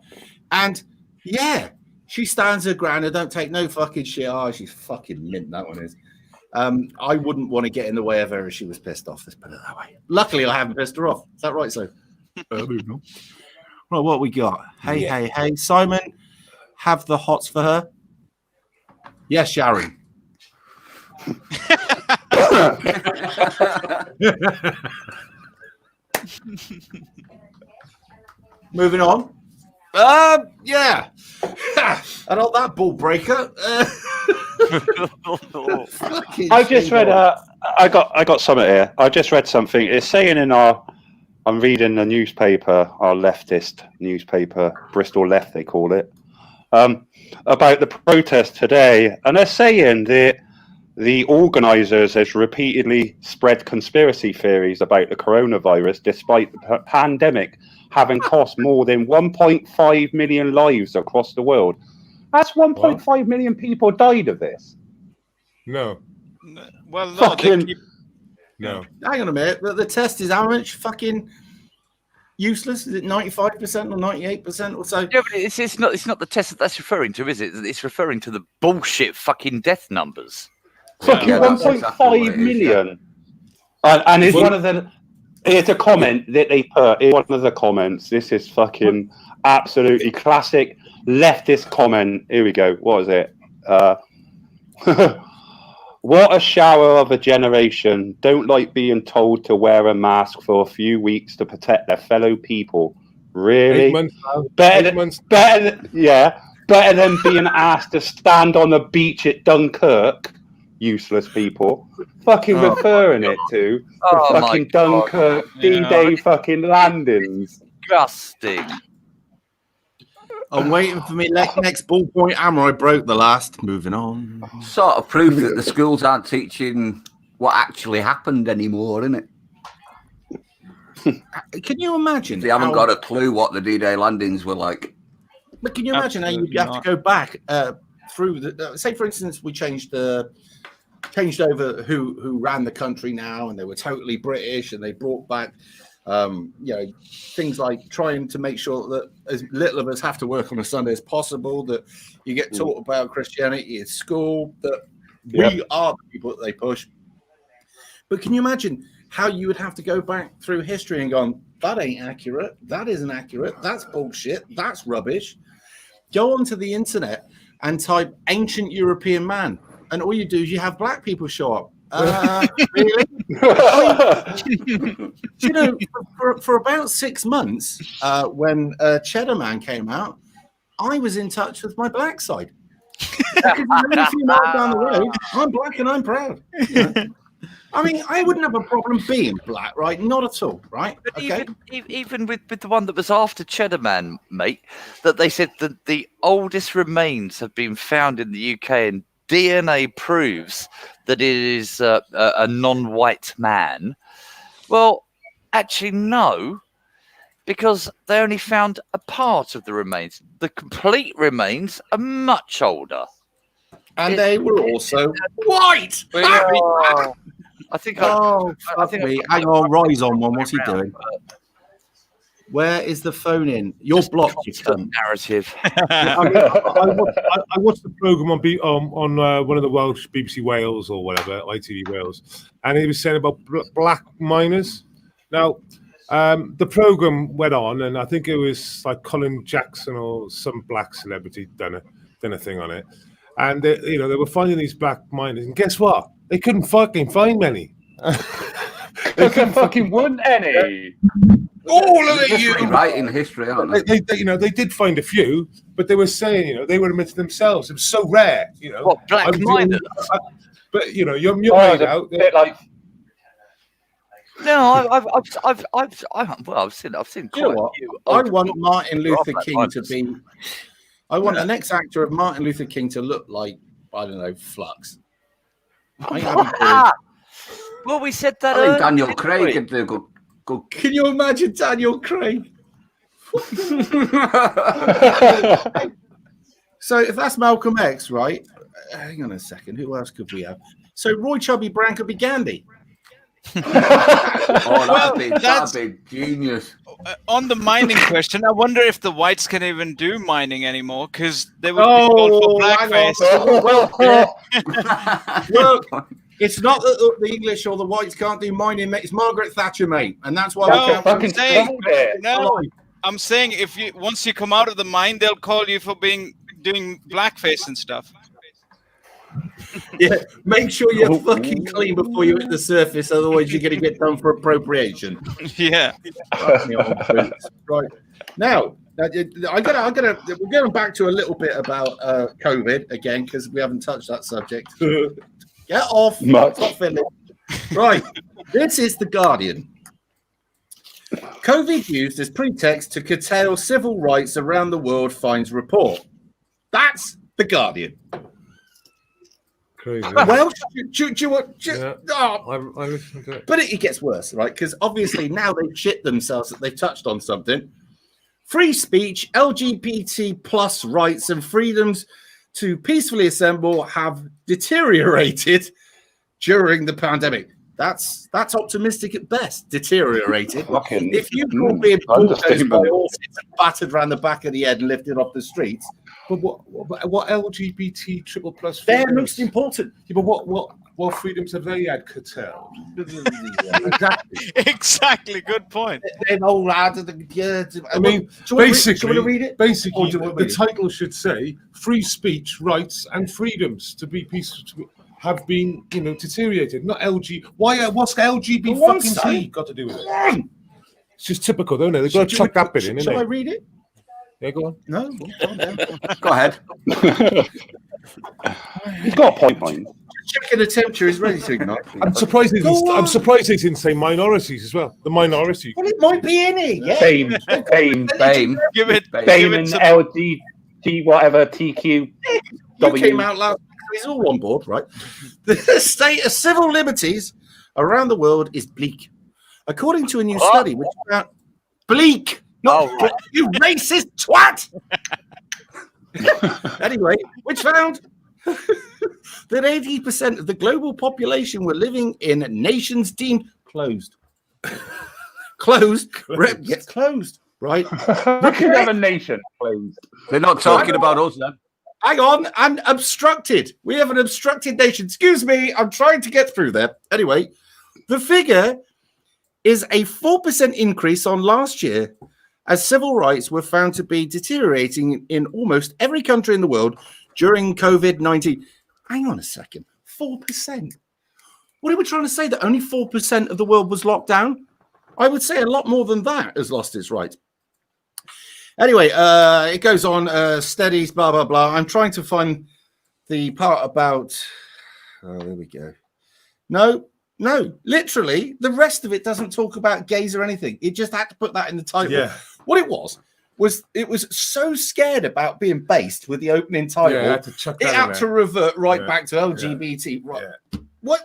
And yeah, she stands her ground and don't take no fucking shit. Oh, she's fucking mint, that one is. I wouldn't want to get in the way of her if she was pissed off. Let's put it that way. Luckily, I haven't pissed her off. Is that right, so? Moving on. Right, what we got? Hey, Simon, have the hots for her? Yes, Sharon. Moving on. Yeah. And all that ball breaker. I just read. I got something here. I just read something. It's saying in our. I'm reading a newspaper, our leftist newspaper, Bristol Left, they call it, about the protest today. And they're saying that the organisers has repeatedly spread conspiracy theories about the coronavirus, despite the pandemic having cost more than 1.5 million lives across the world. That's 1.5 million people died of this. No. Well, no, fucking... No. Hang on a minute. The test is how much? Fucking useless? Is it 95% or 98% or so? Yeah, but it's not the test that's referring to, is it? It's referring to the bullshit fucking death numbers. Fucking 1.5 million. And it's one of the... It's a comment that they put. It's one of the comments. This is fucking absolutely classic leftist comment. Here we go. What is it? What a shower of a generation. Don't like being told to wear a mask for a few weeks to protect their fellow people. Really? 8 months now. Better than being asked to stand on the beach at Dunkirk. Useless people. Fucking referring it to the fucking Dunkirk D-Day fucking landings. Disgusting. I'm waiting for me next ballpoint hammer. I broke the last. Moving on. Sort of proof that the schools aren't teaching what actually happened anymore, isn't it? Can you imagine? They haven't got a clue what the D-Day landings were like. But can you imagine how you have to go back through the? Say, for instance, we changed over who ran the country now, and they were totally British, and they brought back, things like trying to make sure that as little of us have to work on a Sunday as possible. That you get taught about Christianity at school. That we are the people that they push. But can you imagine how you would have to go back through history and go, that ain't accurate, that isn't accurate, that's bullshit, that's rubbish. Go onto the internet and type ancient European man, and all you do is you have black people show up. Really? For about 6 months, when Cheddar Man came out, I was in touch with my black side. Because a few miles down the road, I'm black and I'm proud. I mean, I wouldn't have a problem being black, right? Not at all, right? But okay. even with the one that was after Cheddar Man, mate, that they said that the oldest remains have been found in the UK, and DNA proves that it is a non-white man. Well, actually, no, because they only found a part of the remains. The complete remains are much older. And they were also white! I think. Hang on, Roy's on one. What's he doing? Where is the phone in? You're blocked, you cunt. Narrative. I watched the program on one of the Welsh BBC Wales or whatever, ITV Wales, and he was saying about black miners. Now, the program went on, and I think it was like Colin Jackson or some black celebrity done a thing on it, and they were finding these black miners, and guess what? They couldn't fucking find many. They couldn't fucking want any. All of it, right in history, aren't they? They did find a few, but they were saying, they were admitting themselves. It was so rare, What, black miners? But you're made out. Like... No, I've seen quite a few. I want Martin Luther King to be. I want the next actor of Martin Luther King to look like, I don't know, Flux. Well, we said that. I think Daniel Craig could do good. Can you imagine Daniel Craig? So if that's Malcolm X, right? Hang on a second. Who else could we have? So Roy Chubby Brown could be Gandhi. That'd be genius. On the mining question, I wonder if the whites can even do mining anymore, because they would be called for blackface. Look, it's not that the English or the whites can't do mining, mate. It's Margaret Thatcher, mate, and that's why I'm saying if once you come out of the mine, they'll call you for doing blackface and stuff. Yeah, make sure you're fucking clean before you hit the surface, otherwise you're going to get done for appropriation. Yeah. Right now, we're going back to a little bit about COVID again, because we haven't touched that subject. Get off. Stop fiddling. Right. This is The Guardian. COVID used as pretext to curtail civil rights around the world, finds report. That's The Guardian. Crazy. Well, but it gets worse, right? Because obviously now they've shit themselves that they've touched on something. Free speech, LGBT plus rights and freedoms to peacefully assemble have deteriorated during the pandemic. That's optimistic at best. Deteriorated. If you call being bulldozed by horses and battered around the back of the head and lifted off the streets. But what LGBT triple plus? They're most important. Yeah, but what freedoms have they had curtailed? Exactly. Good point. I mean, basically, the title should say "Free Speech, Rights, and Freedoms to be peaceful." Have been, deteriorated. Not LG. What's LGBT fucking C got to do with it? It's just typical, don't it? They've got to chuck that bit in. Shall I read it? Yeah, go on. No, go ahead. He's got a point, mate. Checking the temperature is ready to ignite. I'm surprised they didn't say minorities as well. The minority. Well, it might be in it. Yeah. BAME. Give it. BAME and LGBT whatever TQ. You came out last week he's all on board, right? The state of civil liberties around the world is bleak. According to a new study, which found bleak, not you racist twat. Anyway, which found that 80% of the global population were living in nations deemed closed. Closed. Right? We could have a nation closed. They're not talking about us then. Hang on, and obstructed. We have an obstructed nation. Excuse me, I'm trying to get through there. Anyway, the figure is a 4% increase on last year, as civil rights were found to be deteriorating in almost every country in the world during COVID-19. Hang on a second, 4%. What are we trying to say, that only 4% of the world was locked down? I would say a lot more than that has lost its rights. Anyway, it goes on, studies, blah, blah, blah. I'm trying to find the part about... Oh, there we go. No, literally, the rest of it doesn't talk about gays or anything. It just had to put that in the title. Yeah. What it was so scared about being based with the opening title, it had to revert back to LGBT. Right. Yeah. What?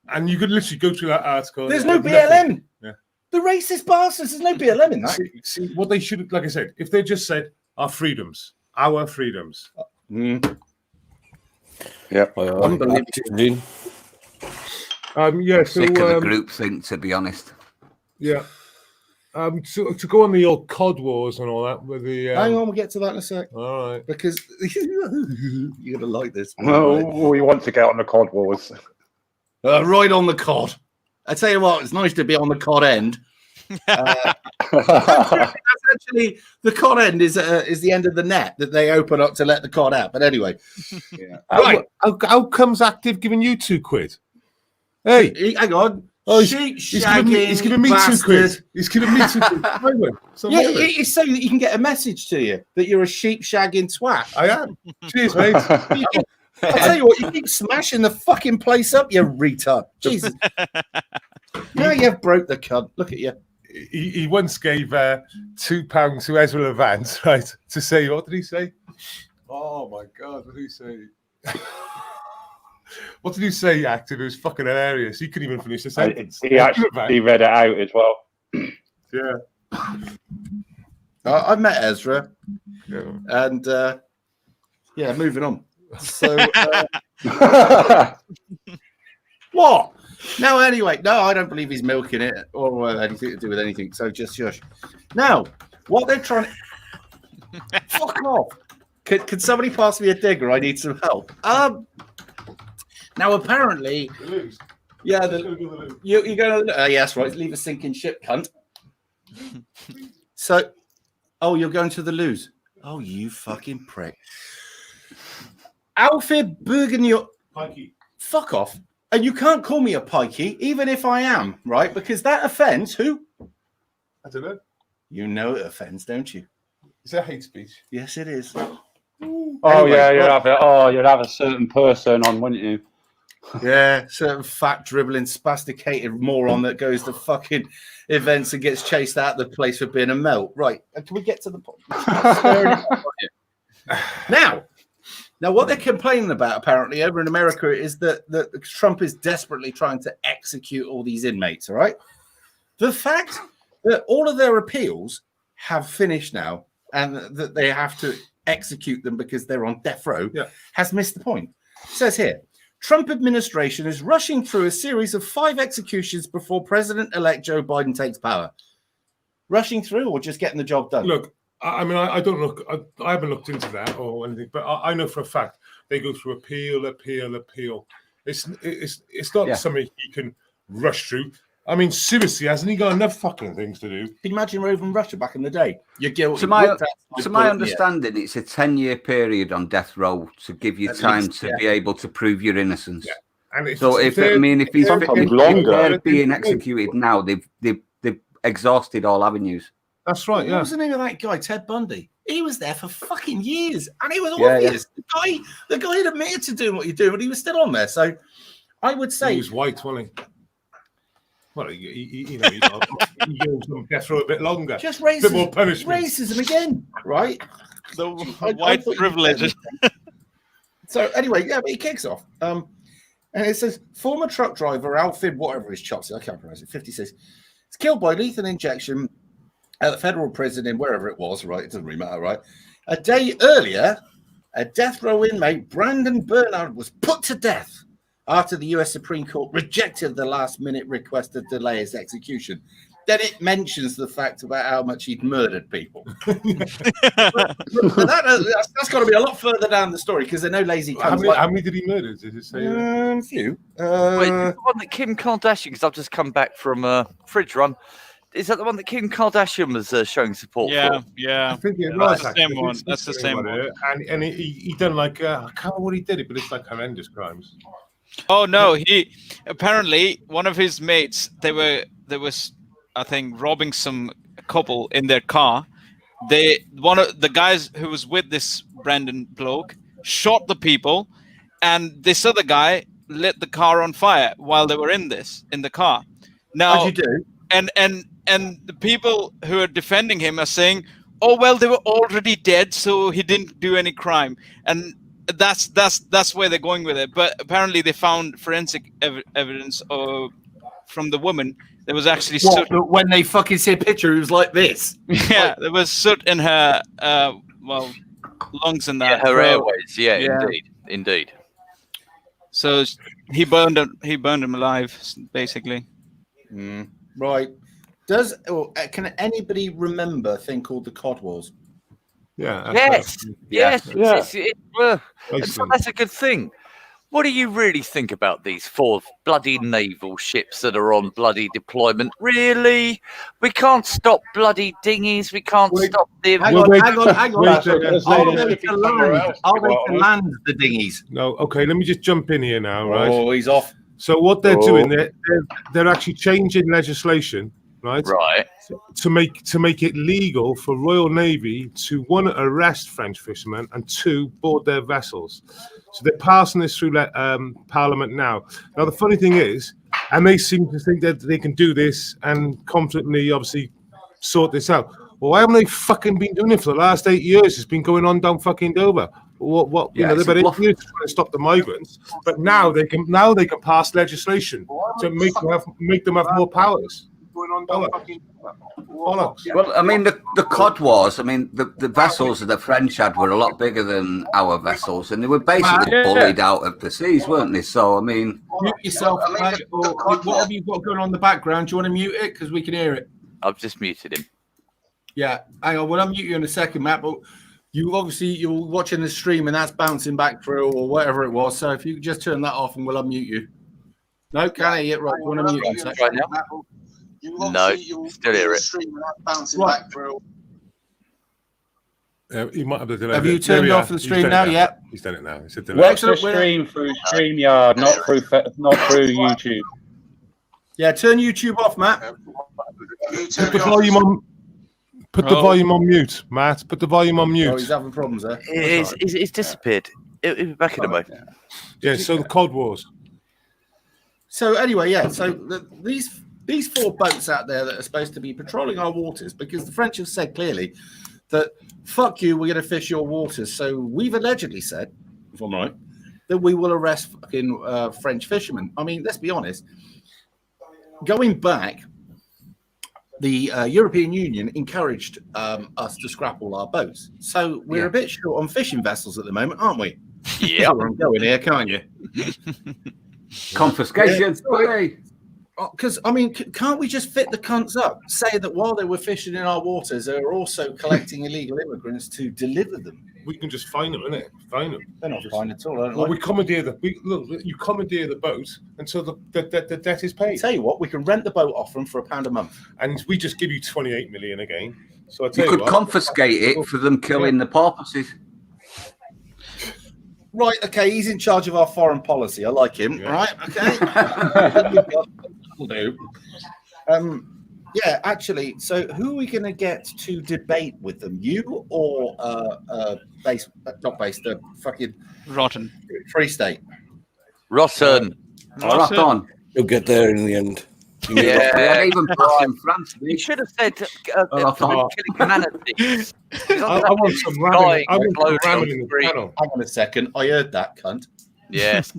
And you could literally go through that article. There's no BLM. Yeah. The racist bastards. There's no BLM in that. See, what they should, like I said, if they just said our freedoms. Yeah. Unbelievable. Sick of the group think, to be honest. Yeah. To go on the old COD wars and all that with the. Hang on, we'll get to that in a sec. All right. Because you're gonna like this. Oh, we want to get on the COD wars. Right on the COD. I tell you what, it's nice to be on the COD end. That's actually, the COD end is the end of the net that they open up to let the COD out. But anyway, right. How comes Active giving you £2? Hey, hang on. He's giving me £2. He's giving me £2. It's so that you can get a message to you that you're a sheep shagging twat. I am. Cheers, mate. I tell you what, you keep smashing the fucking place up, you retard. Jesus. Now you've broke the cunt. Look at you. He once gave £2 to Ezra Levant, right? To say, what did he say? Oh my God, what did he say? What did he say, Active? It was fucking hilarious. He couldn't even finish the sentence. He actually read it out as well. Yeah. I met Ezra. Yeah. And moving on. So what? No, anyway, I don't believe he's milking it or anything to do with anything. So just shush. Now, what they're trying to fuck off. Could somebody pass me a digger? I need some help. Now apparently, you're going to. Yes, right. Leave a sinking ship, cunt. So, you're going to the loos. Oh, you fucking prick. Alfred Burgenio. Pikey. Fuck off. And you can't call me a pikey, even if I am, right? Because that offends who? I don't know. You know it offends, don't you? Is that hate speech? Yes, it is. Anyway, you'd have a certain person on, wouldn't you? Yeah, certain fat, dribbling, spasticated moron that goes to fucking events and gets chased out of the place for being a melt. Right, can we get to the point? Now, what they're complaining about, apparently, over in America, is that Trump is desperately trying to execute all these inmates, all right? The fact that all of their appeals have finished now and that they have to execute them because they're on death row has missed the point. It says here, Trump administration is rushing through a series of 5 executions before President-elect Joe Biden takes power. Rushing through or just getting the job done? Look, I mean, I don't look. I haven't looked into that or anything, but I know for a fact they go through appeal. It's not something he can rush through. I mean, seriously, hasn't he got enough fucking things to do? Can you imagine Rovan Russia back in the day? You're guilty. To my understanding, it's a 10-year period on death row to give you time to be able to prove your innocence. Yeah. And if he's being executed now, they've exhausted all avenues. That's right. What was the name of that guy? Ted Bundy. He was there for fucking years, and he was obvious. Yeah. The guy had admitted to doing what you're doing, but he was still on there. So, I would say he was white, wasn't he? Well, he goes on death row a bit longer. Just racism, a bit more punishment. Racism again, right? The white privilege. So anyway, yeah, but he kicks off. And it says, former truck driver Alfred, whatever his chops, I can't pronounce it, 56, is killed by lethal injection at the federal prison in wherever it was, right? It doesn't really matter, right? A day earlier, a death row inmate, Brandon Bernard, was put to death after the US Supreme Court rejected the last-minute request to delay his execution. Then it mentions the fact about how much he'd murdered people. That's got to be a lot further down the story because there are no lazy cunts. How many did he murder? Did it say? A few. Wait, the one that Kim Kardashian, because I've just come back from a fridge run. Is that the one that Kim Kardashian was showing support for? I think it was. That's the same one. That's the same one. And he done like, I can't remember what he did, but it's like horrendous crimes. Oh no, he apparently one of his mates, there was I think robbing some couple in their car. One of the guys who was with this Brandon bloke shot the people, and this other guy lit the car on fire while they were in the car. Now, as you do. And the people who are defending him are saying, "Oh well, they were already dead, so he didn't do any crime." And that's where they're going with it. But apparently, they found forensic evidence from the woman. There was actually soot. When they fucking see a picture, it was like this. Yeah, there was soot in her, lungs and that. Yeah, her airways. Yeah, indeed. So he burned him alive, basically. Right. Can anybody remember a thing called the Cod Wars? Yeah. Yes. So that's a good thing. What do you really think about these 4 bloody naval ships that are on bloody deployment? Really? We can't stop bloody dinghies. We can't stop them. Hang on. Are they to land the dinghies? No. Okay. Let me just jump in here now. Right. Oh, he's off. So what they're doing, they're actually changing legislation, right? Right. To make it legal for Royal Navy to 1, arrest French fishermen, and 2, board their vessels. So they're passing this through Parliament now. Now the funny thing is, and they seem to think that they can do this and confidently, obviously, sort this out. Well, why haven't they fucking been doing it for the last 8 years? It's been going on down fucking Dover. What? You know, they've been 8 years trying to stop the migrants, but now they can pass legislation to make them have more powers. Well, I mean, the Cod Wars, I mean, the vessels that the French had were a lot bigger than our vessels, and they were basically bullied out of the seas, weren't they? So, I mean... Mute yourself, mate. What have you got going on in the background? Do you want to mute it? Because we can hear it. I've just muted him. Yeah, hang on. We'll unmute you in a second, Matt, but you're watching the stream and that's bouncing back through or whatever it was. So if you could just turn that off and we'll unmute you. No, can't hear it. Right, you want to mute you right now? No, still hear it. Right. You might have you turned off the stream now? Yeah, he's done it now. Watch the stream through StreamYard, not through YouTube. Yeah, turn YouTube off, Matt. Put the volume on. Put the volume on mute, Matt. Put the volume on mute. Oh, he's having problems there. It's disappeared. It'll be back in a moment. Yeah. So the Cod Wars. So anyway, yeah. So these 4 boats out there that are supposed to be patrolling our waters, because the French have said clearly that fuck you, we're going to fish your waters. So we've allegedly said, if I'm right, that we will arrest fucking French fishermen. I mean, let's be honest. Going back, the European Union encouraged us to scrap all our boats. So we're a bit short on fishing vessels at the moment, aren't we? Yeah. I'm going here, can't you? Confiscation. Because, I mean, can't we just fit the cunts up? Say that while they were fishing in our waters, they were also collecting illegal immigrants to deliver them. We can just fine them, innit? Fine them. They're not fine at all, aren't Well, they? you commandeer the boat until the debt is paid. Tell you what, we can rent the boat off them for £1 a month. And we just give you 28 million again. So you could confiscate it for them killing the porpoises. Right, okay, he's in charge of our foreign policy. I like him, right? Okay. Will do. Yeah, actually, so who are we going to get to debate with them? You or the fucking Rotten. Free State? Rotten. Rotten. You'll get there in the end. Yeah, even pass in France. You should have said killing humanities. I want some ramming. I want some ramming in the panel. Hang on a second. I heard that, cunt. Yes.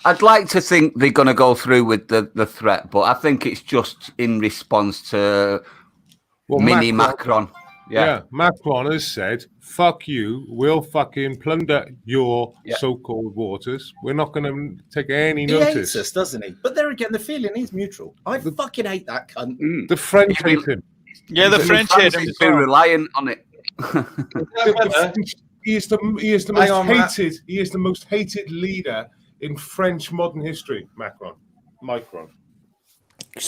I'd like to think they're going to go through with the threat, but I think it's just in response to mini Macron. Yeah, Macron has said, fuck you, we'll fucking plunder your so-called waters. We're not going to take any notice. He hates us, doesn't he? But there again, the feeling is mutual. I fucking hate that cunt. The French hate him. Yeah, the French hate him. Be reliant on it. He is the most hated leader in French modern history, Macron. Is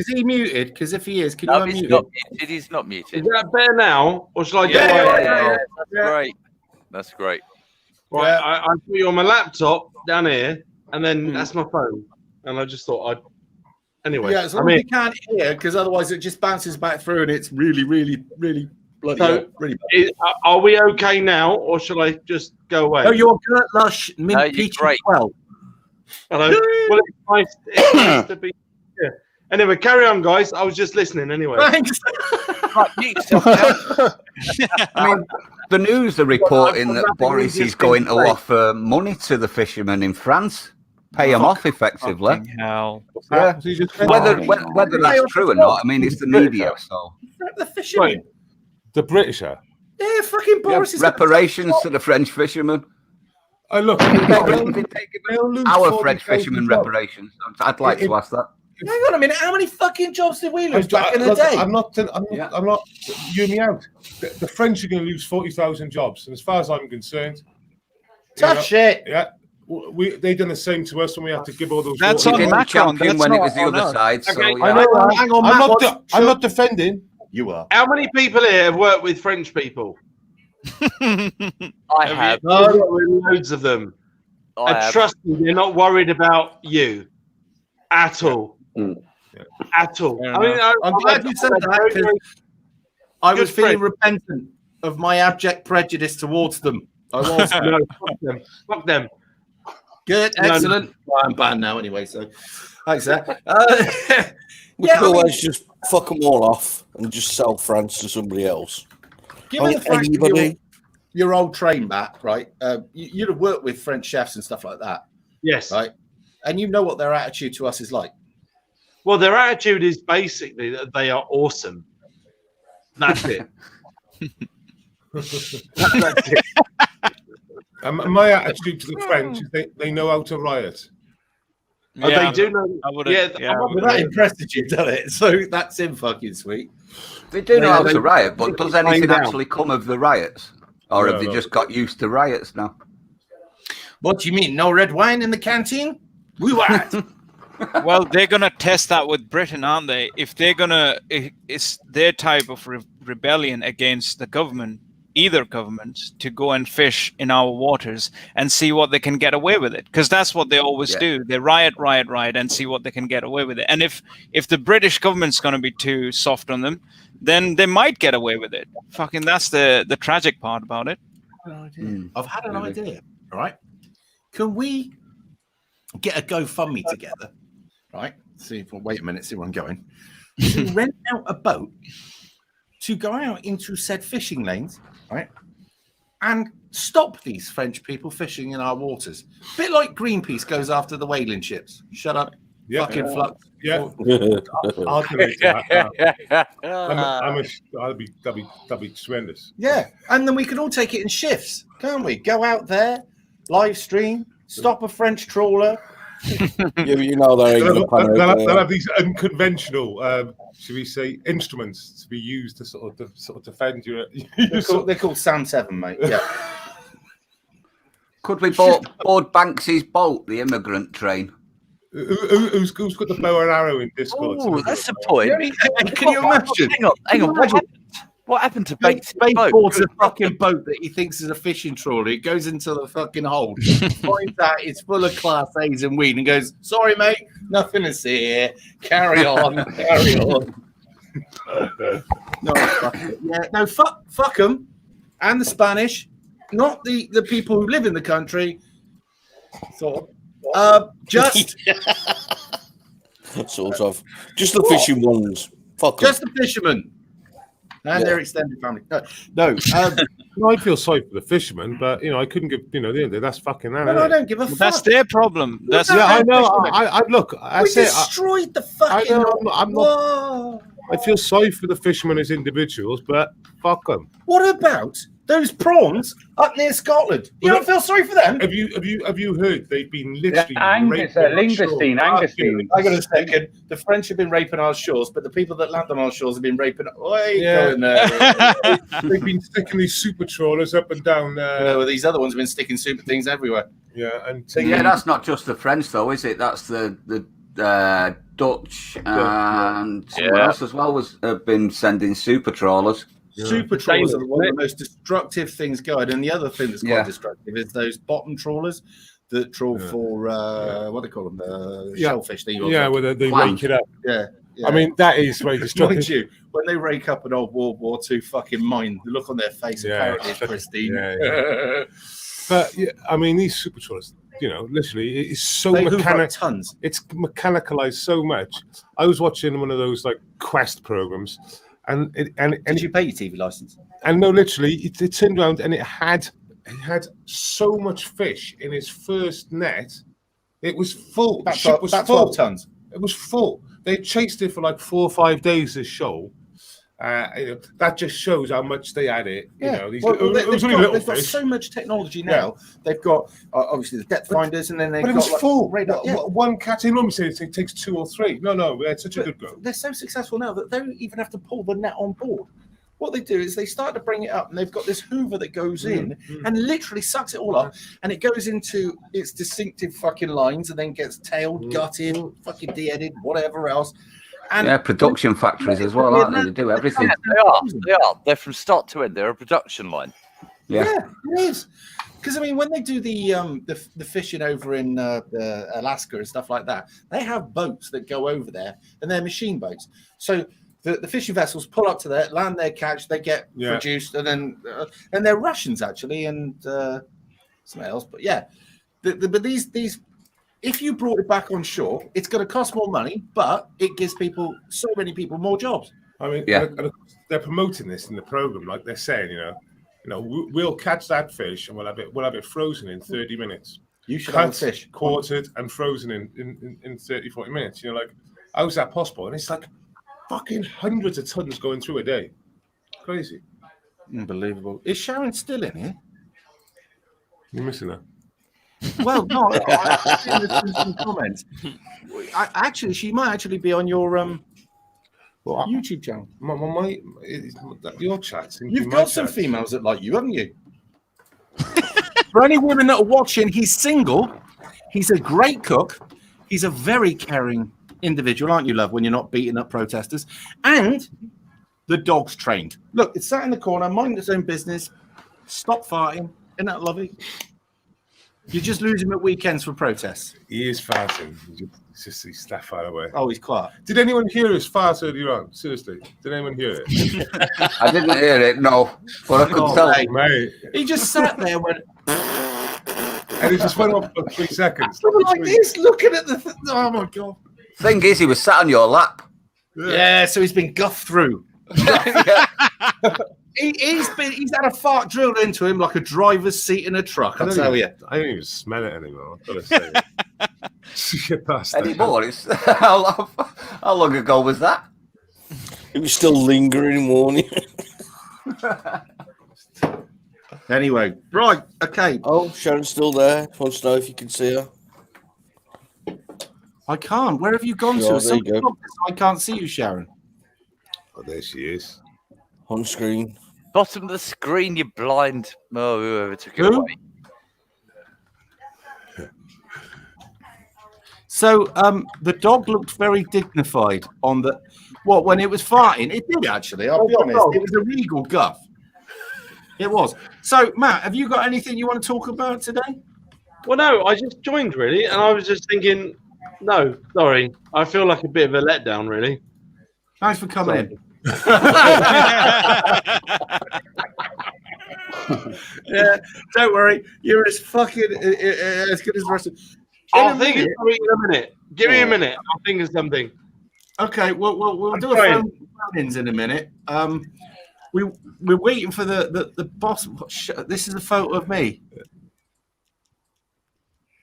he muted? Because if he is, can you unmute him? He's not muted. Is that better now, or shall I go away? That's great. That's great. Right, I put you on my laptop down here, and then that's my phone. And I just thought I'd... Anyway. Yeah, as long as you can't hear, because otherwise it just bounces back through and it's really, really, really bloody really bad. Are we okay now, or shall I just go away? No, you're Gert Lush, Mint Peach as well. Hello. Well, it's nice to be here. Anyway, carry on, guys. I was just listening anyway. Thanks. I mean, the news are reporting that Boris is going to offer money to the fishermen in France, pay them off effectively. Hell. Yeah. Whether that's true or not, I mean, it's the media, so. The fishermen. Right. The British are. Yeah, fucking Boris is reparations to the French fishermen. Look, our French fishermen reparations. I'd like to ask that. Hang on a minute. How many fucking jobs did we lose back in the day? I'm not. You me out. The French are going to lose 40,000 jobs, and as far as I'm concerned, tough shit. Yeah, they done the same to us when we had to give all those. That's on Macron. When it was the other side. So, Okay, I know. Hang on, I'm not defending. You are. How many people here have worked with French people? I have. Loads of them. And trust me, they're not worried about you at all. At all. I mean, I'm glad you said that because I was feeling repentant of my abject prejudice towards them. I was. No, fuck them. Fuck them. Good, excellent. Well, I'm banned now anyway, so thanks, sir. We could always just fuck them all off and just sell France to somebody else. Given the fact that your old train back, right? You'd have worked with French chefs and stuff like that. Yes. Right? And you know what their attitude to us is like. Well, their attitude is basically that they are awesome. That's it. That's it. My attitude to the French is they know how to riot. They do know. That impressed you, doesn't it? So that's him fucking sweet. They do know how to riot, but does anything actually come of the riots? Or have they just got used to riots now? What do you mean? No red wine in the canteen? We want. Well, they're going to test that with Britain, aren't they? If they're going to, it's their type of rebellion against the government, either government, to go and fish in our waters and see what they can get away with it. Because that's what they always do. They riot, and see what they can get away with it. And if the British government's going to be too soft on them, then they might get away with it. Fucking, that's the tragic part about it. I've had an idea, all right? Can we get a GoFundMe together, right? Wait a minute, see where I'm going. To rent out a boat to go out into said fishing lanes, right? And stop these French people fishing in our waters. A bit like Greenpeace goes after the whaling ships. Shut up. Fucking flux. Yeah. I'll donate to that. That'd be tremendous. Yeah. And then we can all take it in shifts, can't we? Go out there, live stream, stop a French trawler. You know they'll have these unconventional, should we say, instruments to be used to sort of defend you. They're called Sam 7, mate. Yeah. Could we board Banksy's boat, the immigrant train? Who's got the bow and arrow in Discord? Oh, that's the point. Can you imagine? Hang on. What happened to Bates' boat? Boards a fucking boat that he thinks is a fishing trawler. It goes into the fucking hold, finds out it's full of Class A's and weed, and goes, "Sorry, mate, nothing to see here. Carry on, carry on." No, fuck it. Yeah, no, fuck them, and the Spanish, not the people who live in the country. Sort of. Just Sort of. Just the fishing ones. Fuck 'em. Just the fishermen. And their extended family. No. I feel sorry for the fishermen, but I couldn't give. The end of the day, that's fucking. I don't give a fuck. That's their problem. That's I know. I look. We destroyed the fucking. I know. I'm not. I feel sorry for the fishermen as individuals, but fuck them. What about those prawns up near Scotland? You don't feel sorry for them? Have you heard they've been literally Angus, Lingerstein. I got a second. The French have been raping our shores, but the people that land on our shores have been raping. They've been sticking these super trawlers up and down. Well, these other ones have been sticking super things everywhere. Yeah, and that's not just the French though, is it? That's the Dutch and someone else as well have been sending super trawlers. Super trawlers are one of the most destructive things going. And the other thing that's quite destructive is those bottom trawlers that trawl for what they call them, shellfish. Where they rake it up. Yeah. I mean, that is very destructive. When they rake up an old World War II fucking mine, the look on their face apparently is pristine. But I mean, these super trawlers, literally, it is so tons. It's mechanicalized so much. I was watching one of those like quest programs, and did you pay your TV license? And no, literally, it turned around and it had so much fish in its first net. It was full. The ship was full. 12 tons. It was full. They chased it for like 4 or 5 days. This show. That just shows how much they had it. They've got so much technology now. They've got obviously the depth finders, and then they've got it was full. Radar. One cat in. Let me say it takes 2 or 3. No, we had such a good go. They're so successful now that they don't even have to pull the net on board. What they do is they start to bring it up, and they've got this hoover that goes in and literally sucks it all up, and it goes into its distinctive fucking lines, and then gets tailed, gutted, fucking de-headed, whatever else. And production factories as well, aren't they? They do everything. They are. They're from start to end. They're a production line. Yeah, it is. Because I mean, when they do the fishing over in Alaska and stuff like that, they have boats that go over there, and they're machine boats. So the fishing vessels pull up to there, land their catch, they get produced, and then and they're Russians actually, and something else. But yeah, but these. If you brought it back on shore, it's going to cost more money, but it gives so many people more jobs. I mean, they're promoting this in the program, like they're saying, we'll catch that fish and we'll have it frozen in 30 minutes. You should have fish quartered and frozen in 30, 40 minutes. How's that possible? And it's like fucking hundreds of tons going through a day. Crazy. Unbelievable. Is Sharon still in here? You're missing her. Well, no, I've some comments. Actually, she might actually be on your YouTube channel. Your chat. You've got some females that like you, haven't you? For any women that are watching, he's single. He's a great cook. He's a very caring individual, aren't you, love, when you're not beating up protesters? And the dog's trained. Look, it's sat in the corner, minding its own business. Stop farting. Isn't that lovely? You just lose him at weekends for protests. He is farting. He's that far away. Oh, he's quiet. Did anyone hear his fart earlier on? Seriously, did anyone hear it? I didn't hear it. No, but I could tell. Mate. He just sat there and went, and he just went off for 3 seconds. Like this, looking at the. Oh my god! Thing is, he was sat on your lap. Yeah, so he's been guffed through. He's had a fart drilled into him like a driver's seat in a truck. I'll tell you. I don't even smell it anymore. I've got to say. Anymore? How long ago was that? It was still lingering warning. Anyway, right, okay. Oh, Sharon's still there. Wants to know if you can see her. I can't. Where have you gone to? There you go. I can't see you, Sharon. Oh, there she is. On screen. Bottom of the screen, you blind. Oh, whoever took it away. So the dog looked very dignified on the when it was farting. It did actually, I'll be honest. It was a regal guff. It was. So Matt, have you got anything you want to talk about today? Well, no, I just joined really, and I was just thinking, no, sorry. I feel like a bit of a letdown, really. Thanks for coming in. Yeah, don't worry. You're as fucking as good as the rest of. I'll think of something in a minute. Give me a minute. I'll think of something. Okay, we'll do a phone-ins in a minute. We're waiting for the boss. This is a photo of me.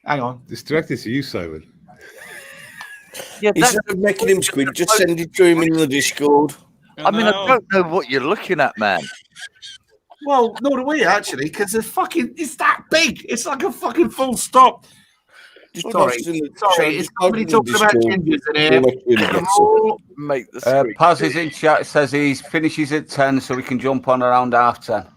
Hang on. It's directed to you, Simon. Yeah, instead of making him squid, just send it to him in the Discord. I mean, I don't know what you're looking at, man. Well, nor do we actually, because it's that big. It's like a fucking full stop. Sorry, it's somebody talking about gingers in here. Paz is in chat, says he finishes at 10, so we can jump on around 10:30.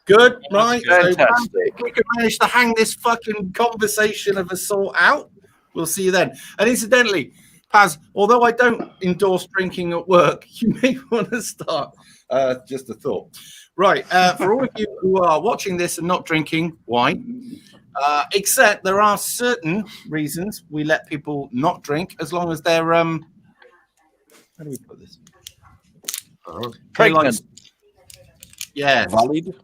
Good, right. So if we can manage to hang this fucking conversation of assault out, we'll see you then. And incidentally, Paz, although I don't endorse drinking at work, you may want to start. Just a thought. Right, for all of you who are watching this and not drinking wine, except there are certain reasons we let people not drink as long as they're how do we put this? Pregnant. Yeah. Valid.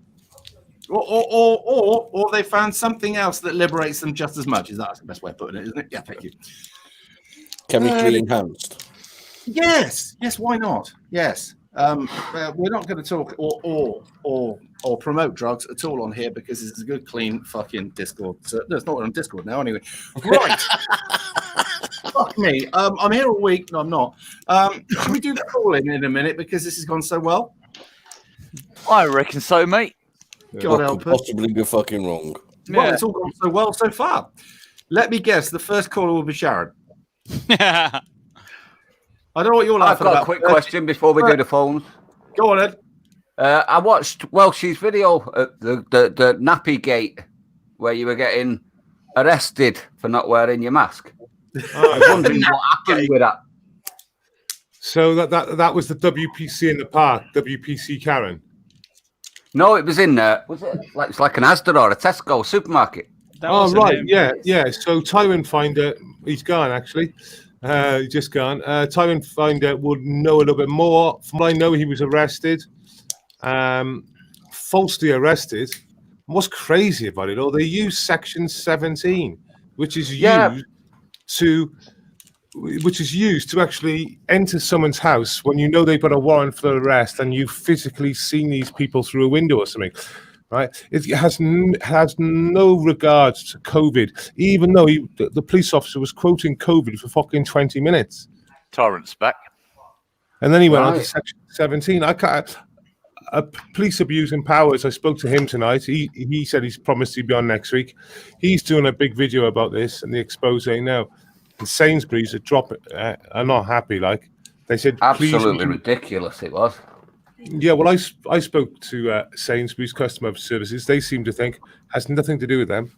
Or they found something else that liberates them just as much. Is that the best way of putting it, isn't it? Yeah, thank you. Chemically enhanced. Yes, why not? Yes. We're not going to talk or promote drugs at all on here because it's a good, clean fucking Discord. So, no, it's not on Discord now, anyway. Right. Fuck me. I'm here all week. No, I'm not. Should we do the call in a minute because this has gone so well? I reckon so, mate. God help us. Possibly go fucking wrong. Well, it's all gone so well so far. Let me guess. The first caller will be Sharon. I don't know what you're laughing about. I've got a quick question before we do the phones. Go on, Ed. I watched Welsh's video at the Nappy Gate where you were getting arrested for not wearing your mask. I was wondering what happened with that. So that was the WPC in the park, WPC Karen. No, it was in was it like it's like an Asda or a Tesco supermarket? Oh right, yeah. So Tywin Finder, he's gone actually. He's just gone. Tywin Finder would know a little bit more. From what I know, he was arrested, falsely arrested. What's crazy about it all? They use Section 17, which is used to actually enter someone's house when you know they've got a warrant for arrest and you've physically seen these people through a window or something, right? It has no regard to COVID, even though the police officer was quoting COVID for fucking 20 minutes. Tyrant's back. And then he went on to Section 17. Police abusing powers. I spoke to him tonight. He said he's promised he'd be on next week. He's doing a big video about this and the expose now. And Sainsbury's are not happy. Like they said, absolutely ridiculous. It was. Yeah, well, I spoke to Sainsbury's customer services. They seem to think has nothing to do with them.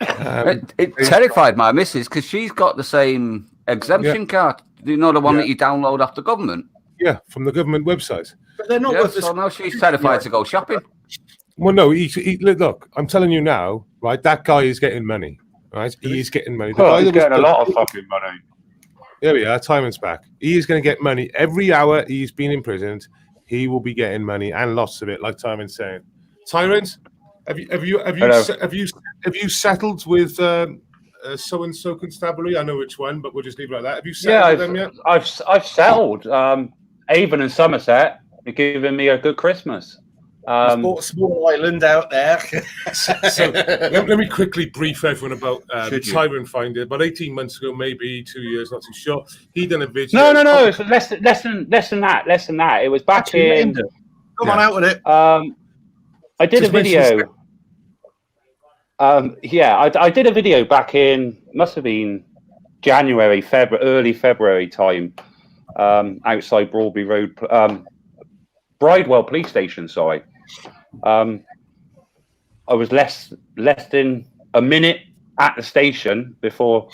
It terrified my missus because she's got the same exemption card. You know, the one that you download off the government. Yeah, from the government website. But they're not. So now she's terrified to go shopping. Well, no, look, I'm telling you now, right? That guy is getting money. Right, he is getting money. He's getting a lot of fucking money. There we are. Tymon's back. He is going to get money every hour he's been imprisoned. He will be getting money and lots of it, like Tymon's saying. Tyrant, have you settled with so and so constabulary? I know which one, but we'll just leave it like that. Have you settled with them yet? I've settled. Avon and Somerset are giving me a good Christmas. Small island out there. So let me quickly brief everyone about Tywin Finder. About 18 months ago, maybe 2 years, not too sure. He done a video. No. It's less than that. It was back in. Come on out with it. I did a video. I did a video back in. Must have been January, early February time. Outside Broadby Road, Bridewell Police Station. Sorry. I was less than a minute at the station before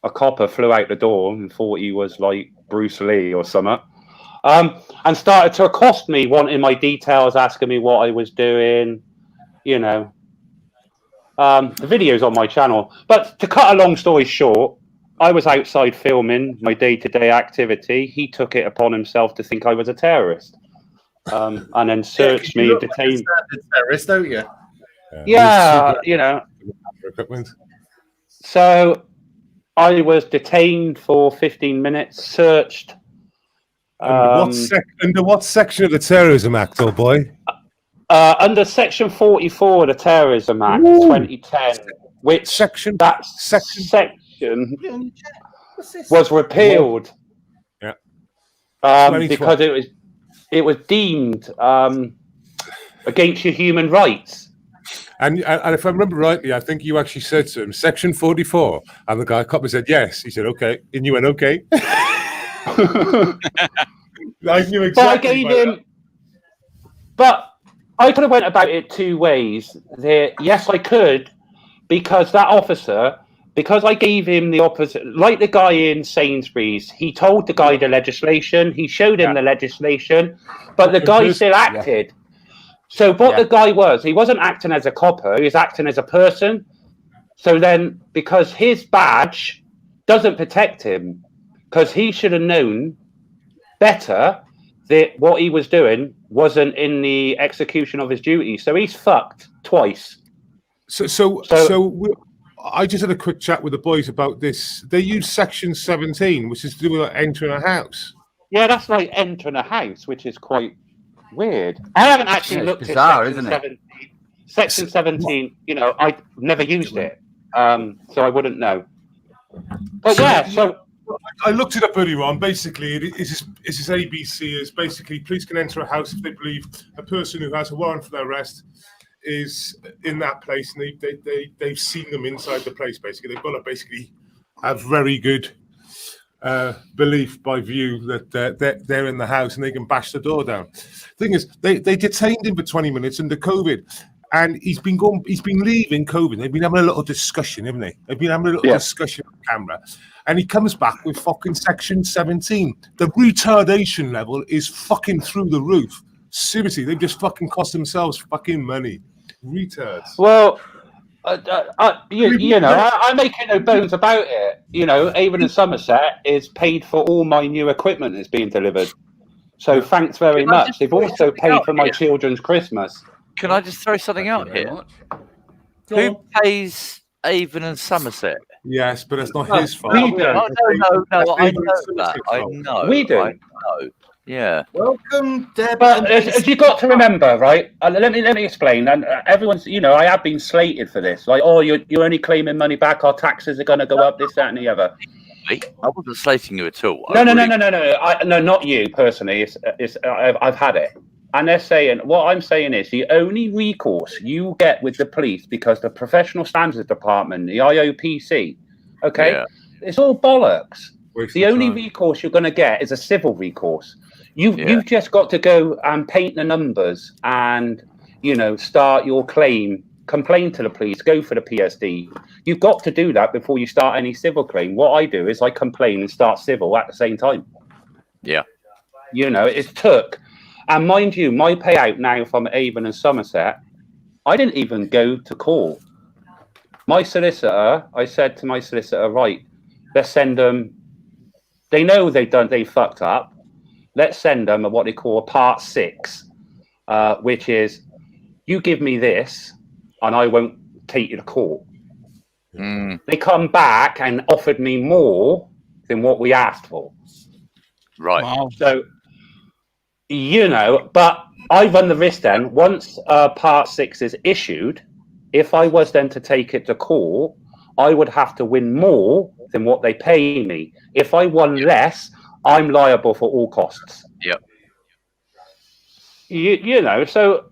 a copper flew out the door and thought he was like Bruce Lee or something, and started to accost me, wanting my details, asking me what I was doing. You know, the video's on my channel. But to cut a long story short, I was outside filming my day-to-day activity. He took it upon himself to think I was a terrorist. And then searched me, detained. Terrorist, don't you? Yeah, you know. So I was detained for 15 minutes, searched. Under what section of the Terrorism Act, old boy? Under Section 44 of the Terrorism Act, 2010, which section was repealed. Yeah. Because it was deemed against your human rights. And if I remember rightly, I think you actually said to him, Section 44. And the guy cop said, yes. He said, okay. And you went, okay. I knew exactly. But I gave him... But I could have went about it two ways. Yes, I could, because that officer... Because I gave him the opposite, like the guy in Sainsbury's, he told the guy the legislation, he showed him the legislation, but the guy still acted. Yeah. So what the guy was, he wasn't acting as a copper, he was acting as a person. So then, because his badge doesn't protect him, because he should have known better that what he was doing wasn't in the execution of his duty. So he's fucked twice. So I just had a quick chat with the boys about this. They use Section 17, which is to do with entering a house. Yeah, that's like entering a house, which is quite weird. I haven't actually looked bizarre, at Section 17. Section 17, I've never used it, so I wouldn't know. But so I looked it up earlier on. Basically, it's this ABC is basically police can enter a house if they believe a person who has a warrant for their arrest is in that place, and they've seen them inside the place. Basically, they've got to basically have very good belief by view that they're in the house and they can bash the door down. Thing is, they detained him for 20 minutes under COVID, and he's been leaving COVID. They've been having a little discussion, haven't they? They've been having a little discussion on camera, and he comes back with fucking Section 17. The retardation level is fucking through the roof. Seriously, they've just fucking cost themselves fucking money. Retards. Well, I'm making no bones about it. Avon and Somerset is paid for all my new equipment that's being delivered. So thanks very much. They've also paid for my children's Christmas. Can I just throw something out here? Who pays Avon and Somerset? Yes, but it's not his fault. We do. No, I know that. I know. We do. I know. Yeah. Welcome, Deb. But as you've got to remember, right? Let me explain. And everyone's, I have been slated for this. Like, you're only claiming money back. Our taxes are going to go up. This, that, and the other. I wasn't slating you at all. No, not you personally. I've had it, and they're saying what I'm saying is the only recourse you get with the police, because the Professional Standards Department, the IOPC, it's all bollocks. The only recourse you're going to get is a civil recourse. You've just got to go and paint the numbers and, start your claim, complain to the police, go for the PSD. You've got to do that before you start any civil claim. What I do is I complain and start civil at the same time. Yeah. It's took. And mind you, my payout now from Avon and Somerset, I didn't even go to court. My solicitor, I said to my solicitor, right, let's send them. They know they fucked up. Let's send them what they call a Part 6, which is, you give me this, and I won't take you to court. They come back and offered me more than what we asked for. Right. Wow. So, but I run the risk then, once Part 6 is issued, if I was then to take it to court, I would have to win more than what they pay me. If I won less, I'm liable for all costs. Yep. So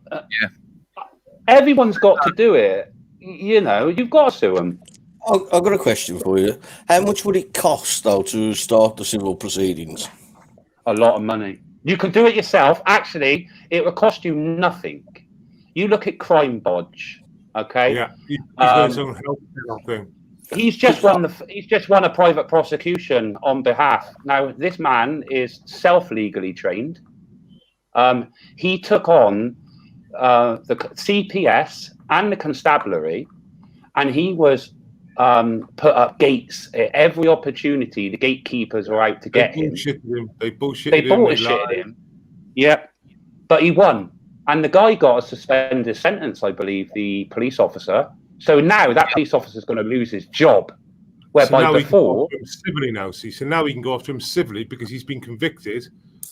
everyone's got to do it. You've got to sue them. I've got a question for you. How much would it cost, though, to start the civil proceedings? A lot of money. You can do it yourself. Actually, it will cost you nothing. You look at Crime Bodge, okay? Yeah, he's got his own health thing. He's just won a private prosecution on behalf. Now, this man is self-legally trained. He took on the CPS and the constabulary, and he was put up gates at every opportunity. The gatekeepers were out to get him. They bullshitted him. Yeah, but he won, and the guy got a suspended sentence, I believe, the police officer. So now that police officer is going to lose his job. Whereby now before, he can go after him civilly now. See, so now he can go after him civilly because he's been convicted.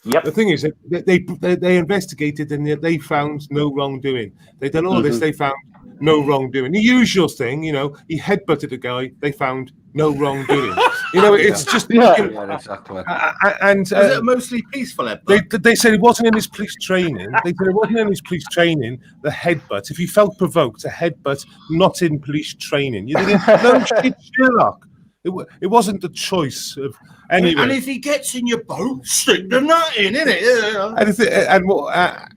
Yep. The thing is that they investigated and they found no wrongdoing. They done all this. They found no wrongdoing. The usual thing, you know, he headbutted a guy. They found no wrongdoing. You know, it's just exactly. And was it mostly peaceful headbutt? They said it wasn't in his police training. They said it wasn't in his police training. The headbutt. If he felt provoked, a headbutt, not in police training. You think, no shit, Sherlock. It wasn't the choice of anyone. And if he gets in your boat, stick the nut in, innit?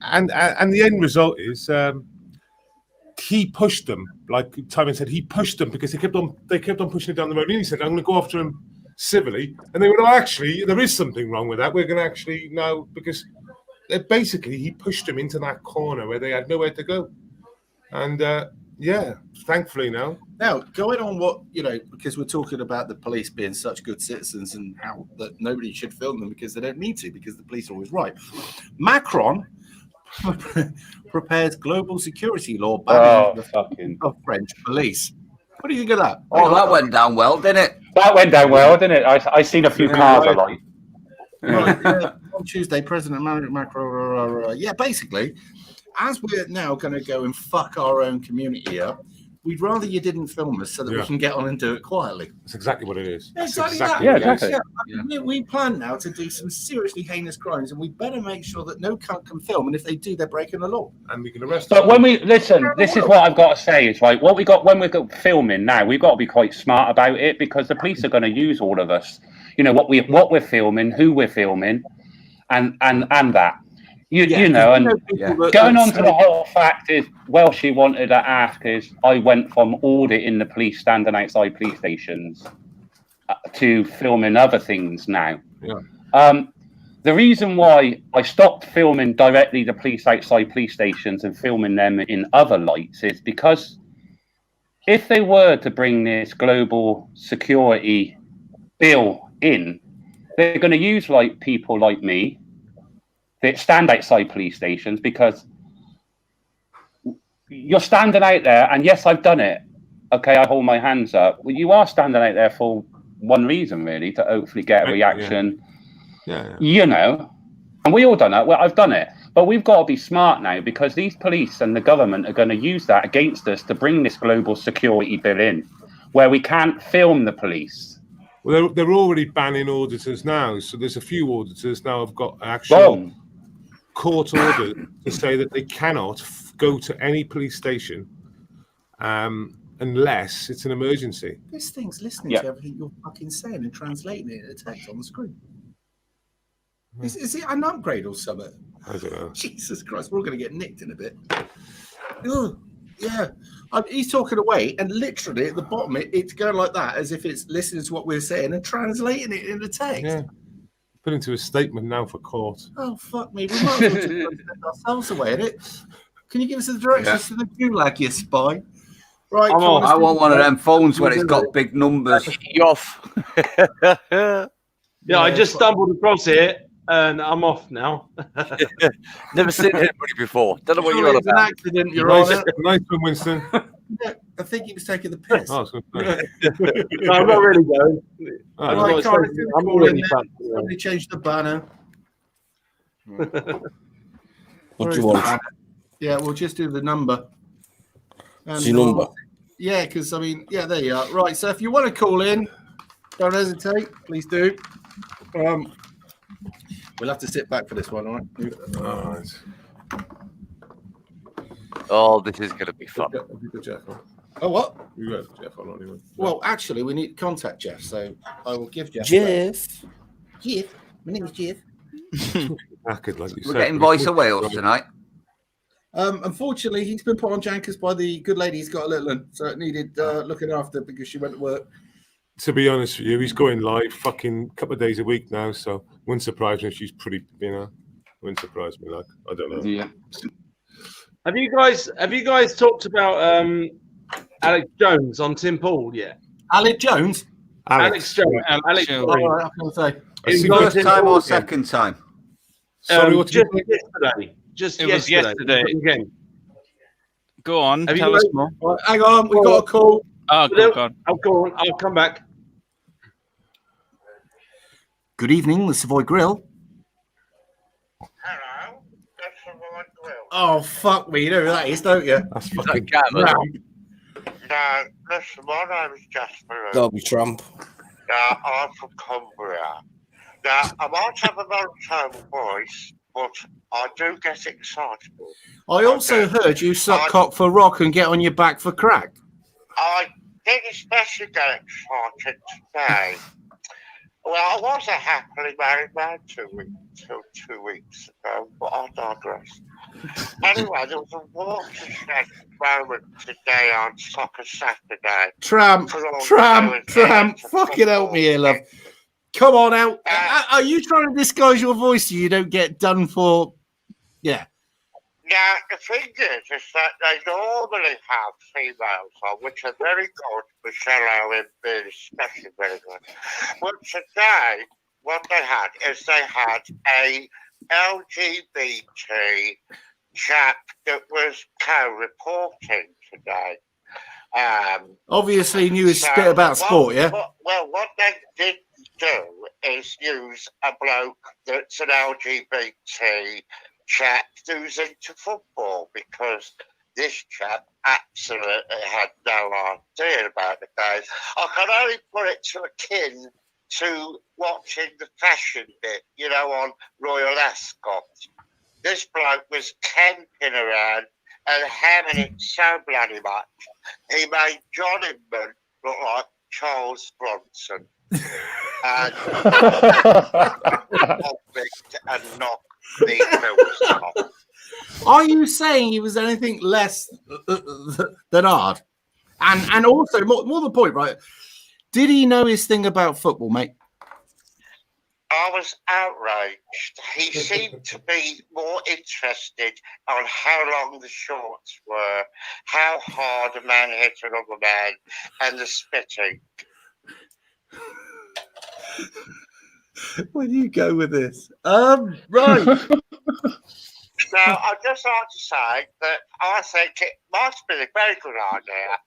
And the end result is he pushed them. Like Tywin said, he pushed them because they kept on pushing it down the road. And he said, "I'm going to go after him civilly." And they went, "Oh, actually, there is something wrong with that. We're going to actually now because basically he pushed them into that corner where they had nowhere to go." And yeah, thankfully now. Now, going on what, you know, because we're talking about the police being such good citizens and how that nobody should film them because they don't need to, because the police are always right. Macron prepares global security law banning the French police. What do you think of that? Oh, that went down well, didn't it? That went down well, didn't it? I seen a few cars alight. On Tuesday, President Macron, basically, as we're now going to go and fuck our own community up, we'd rather you didn't film us so that we can get on and do it quietly. That's exactly what it is. Exactly. We plan now to do some seriously heinous crimes, and we better make sure that no cunt can film, and if they do, they're breaking the law. And we can arrest them. But when we listen, this is what I've got to say. Is like what we got when we're filming now. We've got to be quite smart about it because the police are going to use all of us. You know what we're filming, who we're filming, and that. You know, and going on to the whole fact is, well, she wanted to ask is, I went from auditing the police standing outside police stations to filming other things now. Yeah. The reason why I stopped filming directly the police outside police stations and filming them in other lights is because if they were to bring this global security bill in, they're going to use like people like me that stand outside police stations because you're standing out there, and yes, I've done it. Okay, I hold my hands up. Well, you are standing out there for one reason, really, to hopefully get a reaction. Yeah. You know, and we all done that. Well, I've done it, but we've got to be smart now because these police and the government are going to use that against us to bring this global security bill in, where we can't film the police. Well, they're already banning auditors now, so there's a few auditors now have got actual court order to say that they cannot go to any police station unless it's an emergency. This thing's listening to everything you're fucking saying and translating it in a text on the screen. Is it an upgrade or something? I don't know. Jesus Christ, we're all going to get nicked in a bit. Ugh, yeah. He's talking away, and literally at the bottom, it's going like that, as if it's listening to what we're saying and translating it in the text. Yeah. Put into a statement now for court. Oh, fuck me. We might as well just send ourselves away, innit? Can you give us the directions to the gulag, you spy? Right. I want one of them phones where it's got big numbers. You off. Yeah, I just stumbled across it and I'm off now. Never seen anybody before. Don't know what you're on about. An accident, you're nice, on it. nice one, Winston. Yeah, I think he was taking the piss. Oh, No, I'm not really going. Right, I'm already back. Somebody changed the banner. What do you want? Yeah, we'll just do the number. It's your number. Yeah, because I mean, yeah, there you are. Right, so if you want to call in, don't hesitate. Please do. We'll have to sit back for this one, all right? All right. Oh, this is going to be fun. Oh, what? You got Jeff on anyway. Well, actually, we need to contact Jeff, so I will give Jeff. Jeff. Jeff. My name is Jeff. We're getting Voice of Wales tonight. Unfortunately, he's been put on Jankers by the good lady. He's got a little one, so it needed looking after because she went to work. To be honest with you, he's going live fucking couple of days a week now, so wouldn't surprise me if she's pretty, wouldn't surprise me. Like, I don't know. Yeah. Have you guys talked about Alex Jones on Tim Paul yet? Alex Jones? Alex Jones. Alex Jones. Oh, I was going to say. First time or second time? Sorry, just yesterday. It was yesterday. Again. Go on, tell us more. Hang on, we got a call. Oh, go on. I'll come back. Good evening, the Savoy Grill. Hello, the Savoy Grill. Oh, fuck me. You know who that is, don't you? That's fucking Cameron. No, listen, my name is Jasper. Derby Trump. I'm from Cumbria. Now, I might have a monotone voice, but I do get excited. I also heard you suck cock for rock and get on your back for crack. I did especially get excited today. Well, I was a happily married man 2 weeks ago, but I digress. Anyway, there was a watershed moment today on Soccer Saturday. Tramp, fucking help me here, love. Come on out. Are you trying to disguise your voice so you don't get done for? Yeah. Now, the thing is that they normally have females on, which are very good. Miscellaneous being especially very good. But today, what they had is they had a LGBT chap that was co-reporting today. Obviously knew his bit about sport, yeah? Well, what they did do is use a bloke that's an LGBT chap who's into football, because this chap absolutely had no idea about the game. I can only put it to akin to watching the fashion bit, you know, on Royal Ascot. This bloke was camping around and hamming it so bloody much, he made John Inman look like Charles Bronson. And and knock the films off. Are you saying he was anything less than hard? And also, more the point, right? Did he know his thing about football, mate? I was outraged. He seemed to be more interested on how long the shorts were, how hard a man hit another man, and the spitting. Where do you go with this? Right. Now, I'd just like to say that I think it might be a very good idea,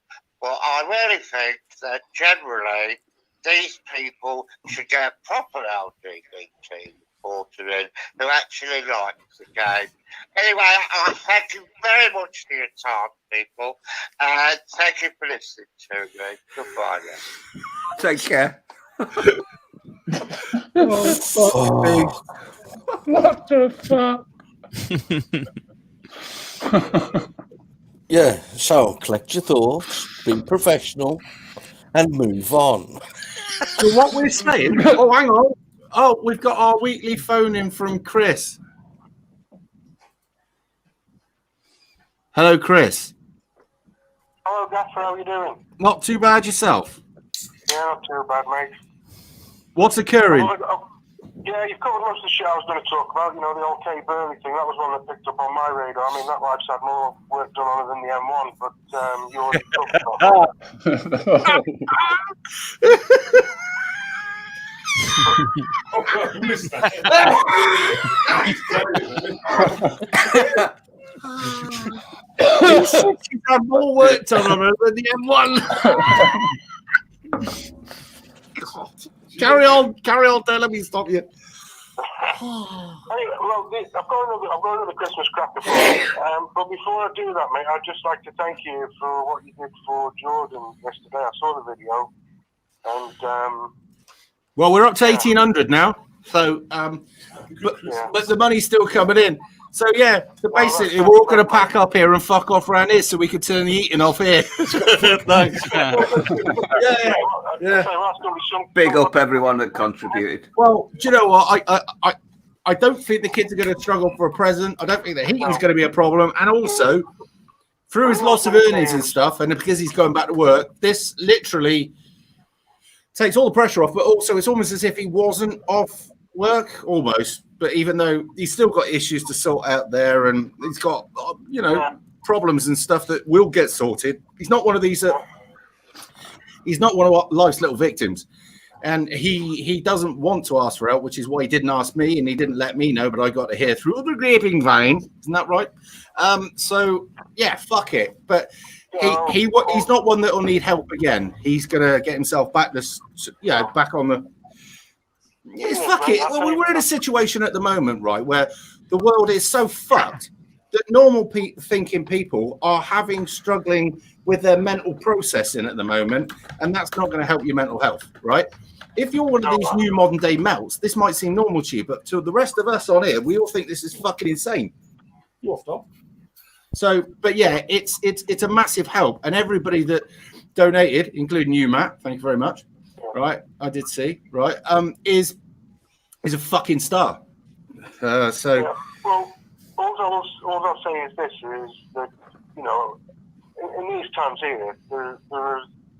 but I really think that generally these people should get proper LGBT reported in who actually like the game. Anyway, I thank you very much for your time, people, and thank you for listening to me. Goodbye now. Take care. Oh, fuck me. What the fuck? Yeah, so collect your thoughts, be professional, and move on. So what we're saying, oh, hang on. Oh, we've got our weekly phone in from Chris. Hello, Chris. Hello, Gaffer, how are you doing? Not too bad yourself? Yeah, not too bad, mate. What's occurring? Yeah, you've covered most of the shit I was going to talk about. You know, the old Kay Burley thing. That was one that picked up on my radar. I mean, that wife's had more work done on her than the M1, but you already She's had more work done on her than the M1. God. Carry on, don't let me stop you. Anyway, well, I've got another Christmas cracker for you. But before I do that, mate, I'd just like to thank you for what you did for Jordan yesterday. I saw the video, and well, we're up to 1,800 now, so but the money's still coming in. So yeah, so basically we're all going to pack up here and fuck off around here so we can turn the eating off here. Thanks. Yeah. Big up everyone that contributed. Well, do you know what? I don't think the kids are going to struggle for a present. I don't think the heating's going to be a problem. And also, through his loss of earnings and stuff, and because he's going back to work, this literally takes all the pressure off. But also, it's almost as if he wasn't off work, almost. But even though he's still got issues to sort out there, and he's got, you know, problems and stuff that will get sorted. He's not one of these. He's not one of life's little victims, and he doesn't want to ask for help, which is why he didn't ask me, and he didn't let me know. But I got to hear through the grapevine. Isn't that right? So yeah, fuck it. But he's not one that will need help again. He's gonna get himself back back on the. Yes, fuck it. Well, we're in a situation at the moment, right, where the world is so fucked that normal thinking people are struggling with their mental processing at the moment, and that's not going to help your mental health, right? If you're one of these new modern day melts, this might seem normal to you, but to the rest of us on here, we all think this is fucking insane. You're stop. So, but yeah, it's a massive help, and everybody that donated, including you, Matt, thank you very much. Right, I did see. Right, is a fucking star. So. Yeah, well, all I'll say is this: is that in these times here, there's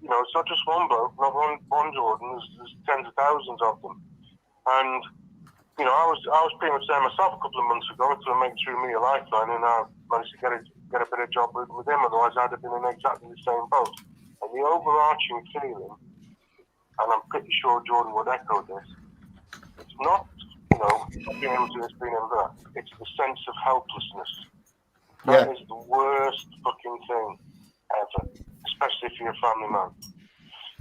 it's not just one bloke, not one Jordan. There's tens of thousands of them, and I was pretty much there myself a couple of months ago until I made through me a lifeline, and I managed to get a bit of job with him. Otherwise, I'd have been in exactly the same boat. And the overarching feeling, and I'm pretty sure Jordan would echo this, it's not being able to being able to. It's the sense of helplessness. That is the worst fucking thing ever, especially if you're a family man.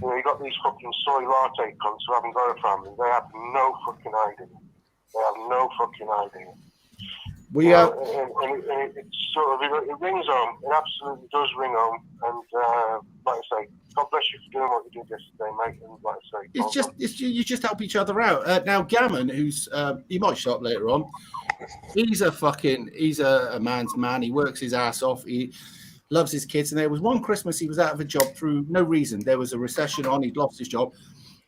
You got these fucking soy latte cunts who haven't got a family. They have no fucking idea. They have no fucking idea. It sort of it rings home. It absolutely does ring home. And like I say, God bless you for doing what you did yesterday, mate. And like I say, you just help each other out. Now, Gammon, who's he might show up later on. He's a man's man. He works his ass off. He loves his kids. And there was one Christmas he was out of a job through no reason. There was a recession on. He'd lost his job.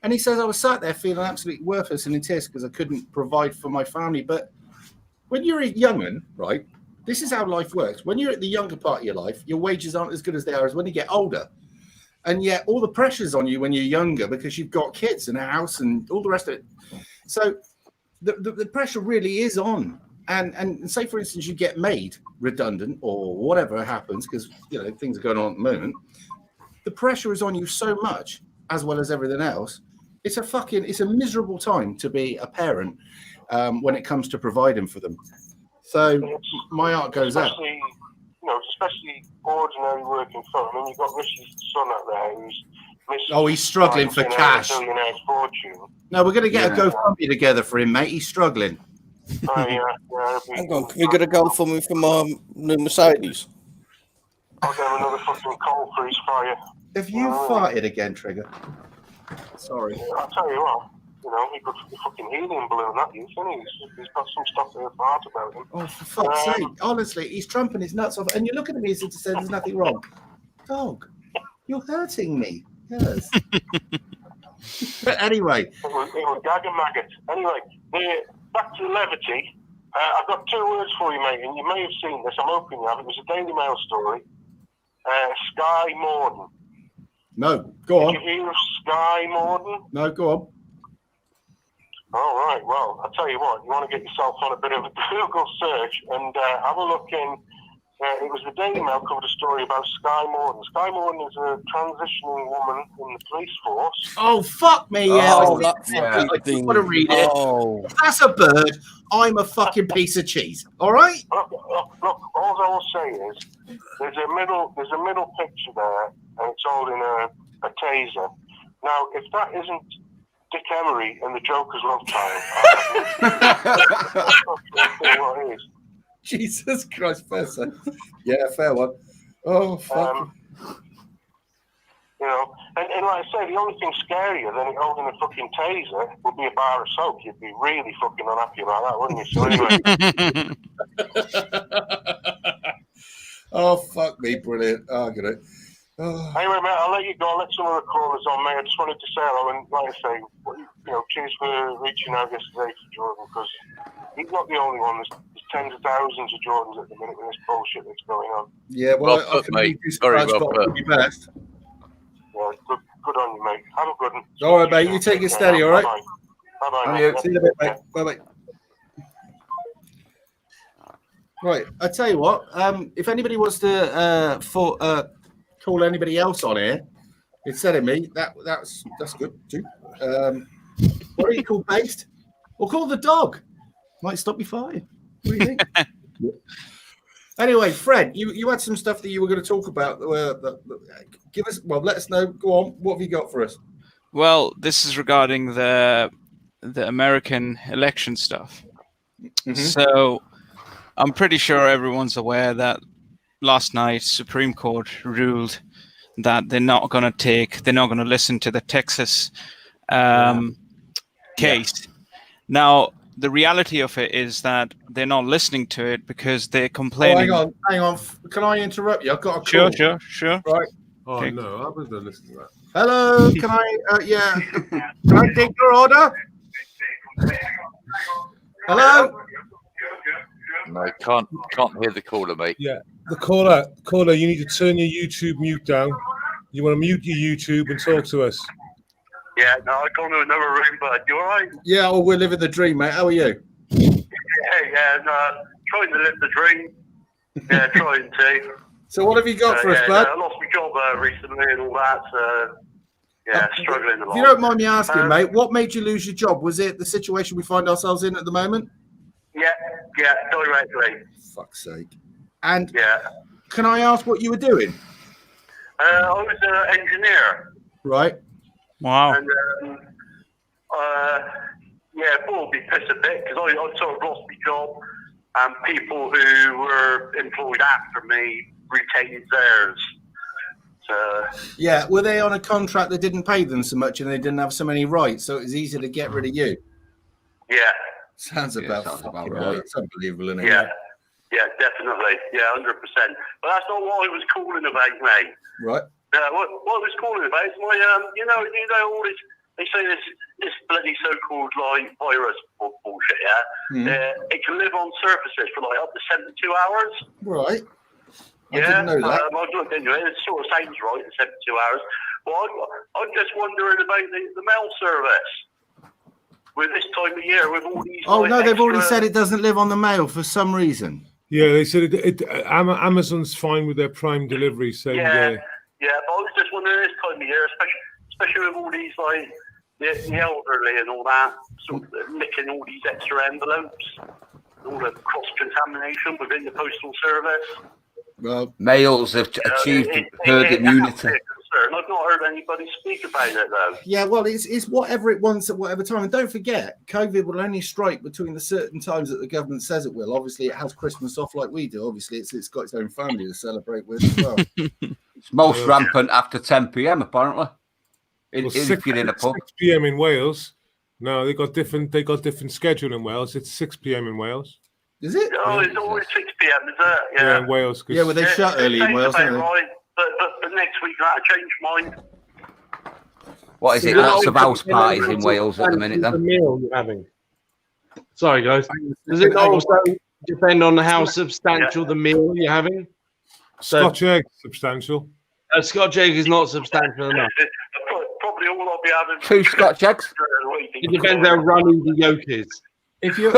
And he says, I was sat there feeling absolutely worthless and in tears because I couldn't provide for my family. But when you're a young'un, right, this is how life works. When you're at the younger part of your life, your wages aren't as good as they are as when you get older. And yet all the pressure's on you when you're younger because you've got kids and a house and all the rest of it. So the pressure really is on. And say, for instance, you get made redundant or whatever happens because, things are going on at the moment. The pressure is on you so much, as well as everything else. It's a miserable time to be a parent when it comes to providing for them. So my heart goes out. Especially ordinary working folk. I mean, you've got Richie's son out there who's he's struggling for cash. No, we're going to get a GoFundMe together for him, mate. He's struggling. Hang on, can we get a GoFundMe for my new Mercedes? I'll get him another fucking coal freeze fire. Have you farted again, Trigger? Sorry. I'll tell you what. He could fucking helium balloon that use, isn't he? He's got some stuff to fart about him. Oh, for fuck's sake. Honestly, he's trumping his nuts off. And you're looking at me as if to say there's nothing wrong. Dog, you're hurting me. Yes. But anyway. It was gag and maggot. Anyway, back to levity. I've got two words for you, mate, and you may have seen this. I'm hoping you have. It was a Daily Mail story. Sky Morden. No, go on. Did you hear of Sky Morden? No, go on. All right. Well, I'll tell you what. You want to get yourself on a bit of a Google search and have a look in. It was the Daily Mail covered a story about Sky Morden. Sky Morden is a transitioning woman in the police force. Oh, fuck me. Yeah. I want to read it. Oh. If that's a bird, I'm a fucking piece of cheese. All right? Look, all I will say is there's a middle picture there, and it's holding a taser. Now, if that isn't Dick Emery and the Joker's love child, what is? Jesus Christ, fair. Yeah, fair one. Oh, fuck. And like I say, the only thing scarier than it holding a fucking taser would be a bar of soap. You'd be really fucking unhappy about that, wouldn't you? So anyway. Oh, fuck me, brilliant. Oh, get it. Oh. Anyway, mate, I'll let you go. I'll let some of the callers on, mate. I just wanted to say hello and, like I say, cheers for reaching out yesterday for Jordan, because he's not the only one. There's tens of thousands of Jordans at the minute with this bullshit that's going on. Yeah, well I can mate. Very well put. Best. Yeah, good on you, mate. Have a good one. All right, mate. You take it steady, all right? Bye-bye. See you in a bit, mate. Bye-bye. Right, I tell you what. If anybody wants to call anybody else on here, instead of me, that's good too. What are you called, based? Or call the dog. Might stop you fine. What do you think? Anyway, Fred, you had some stuff that you were going to talk about. Let us know. Go on. What have you got for us? Well, this is regarding the the American election stuff. So I'm pretty sure everyone's aware that last night Supreme Court ruled that they're not going to listen to the Texas case. Now, the reality of it is that they're not listening to it because they're complaining. Oh, hang on. Can I interrupt you? I've got a call. Sure. Right. Oh, okay. No, I wasn't listening to that. Hello, can I, can I take your order? Hello? No, can't hear the caller, mate. Yeah, the caller, you need to turn your YouTube mute down. You want to mute your YouTube and talk to us. Yeah, no, I've gone to another room, bud. You all right? Yeah, well, we're living the dream, mate. How are you? Yeah, no, trying to live the dream. Yeah, trying to. So what have you got for us, bud? I lost my job recently and all that, so yeah, struggling a lot. If you don't mind me asking, mate, what made you lose your job? Was it the situation we find ourselves in at the moment? Yeah, directly. Fuck's sake. And can I ask what you were doing? I was an engineer. Right. Wow. And it bored me piss a bit because I sort of lost my job, and people who were employed after me retained theirs. So yeah, were they on a contract that didn't pay them so much and they didn't have so many rights, so it was easy to get rid of you? Yeah. Sounds about right. It's unbelievable, isn't it? Yeah, definitely. Yeah, 100%. But that's not what I was calling about, mate. Right. What I was calling about is my, you know all this. They say this bloody so-called like virus bullshit. Yeah. It can live on surfaces for like up to 72 hours. Right. I didn't know that. I've looked into it. It sort of sounds right in 72 hours. Well, I'm just wondering about the mail service. With this time of year, with all these. Oh no, they've already said it doesn't live on the mail for some reason. Yeah, they said Amazon's fine with their Prime delivery. So yeah, but I was just wondering this time of year, especially with all these like the elderly and all that, sort of licking all these extra envelopes, all the cross contamination within the postal service. Well, males have achieved herd immunity. I've not heard anybody speak about it though. Yeah, well, it's whatever it wants at whatever time. And don't forget, COVID will only strike between the certain times that the government says it will. Obviously, it has Christmas off like we do. Obviously, it's got its own family to celebrate with as well. It's most rampant after 10 p.m. apparently. If you're in a pub. 6 p.m. in Wales. No, they got different schedule in Wales. It's 6 p.m. in Wales. Is it? Oh, it's always 6 p.m. Is it? Yeah, in Wales. Yeah, well, they shut early in Wales, don't they? Right. But next week that'll change mine. What is it? Lots of house parties in Wales at the minute, then? The meal you're having. Sorry, guys. Does it also depend on how substantial the meal you're having? Scotch egg, substantial. Scotch egg is not substantial enough. Probably all I'll be having. 2 Scotch eggs. It depends how runny the yolk is. If you're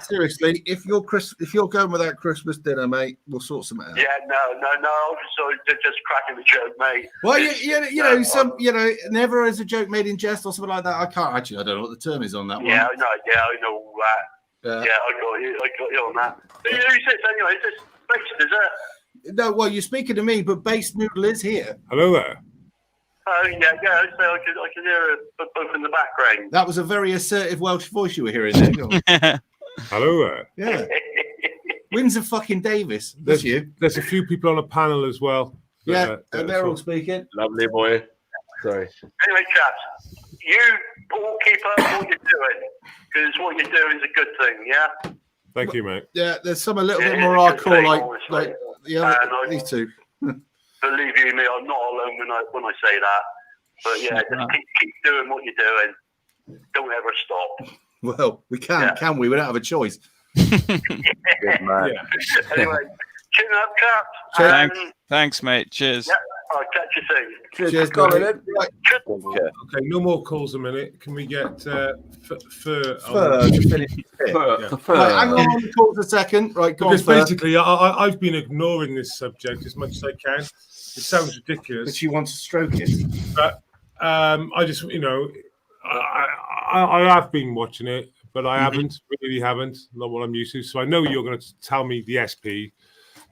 seriously, if you're going without Christmas dinner, mate, we'll sort something out. Yeah, no. I'm sorry, just cracking the joke, mate. Well, you know, never is a joke made in jest or something like that. I don't know what the term is on that one. Yeah, I know all that. Yeah, I got you on that. Who is this anyway? Is this based, is it? No, well, you're speaking to me, but Base Noodle is here. Hello there. Oh, yeah, so I can hear it both in the background. That was a very assertive Welsh voice you were hearing there. Hello there. Yeah. Windsor fucking Davis. That's you. There's a few people on a panel as well. Yeah, and they're all speaking. Lovely boy. Sorry. Anyway, chaps, you all keep up what you're doing, because what you're doing is a good thing, yeah? Thank you, mate. Yeah, there's some a little bit more hardcore, like the other, these two. Believe you me, I'm not alone when I say that. But yeah, just keep doing what you're doing. Don't ever stop. Well, we can we? We don't have a choice. Good man. Anyway, chin up, chaps. Thanks, mate. Cheers. Yeah, I'll catch you soon. Cheers, Colin. Right. Okay, no more calls a minute. Can we get Fur to finish? Right, hang on the call for a second. Right, go on, basically, I've been ignoring this subject as much as I can. It sounds ridiculous. But you want to stroke it. But I just, I have been watching it, but I really haven't. Not what I'm used to. So I know you're going to tell me the SP.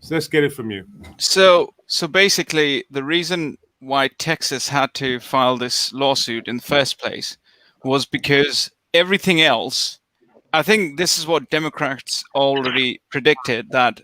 So let's get it from you. So basically, the reason why Texas had to file this lawsuit in the first place was because everything else, I think this is what Democrats already predicted, that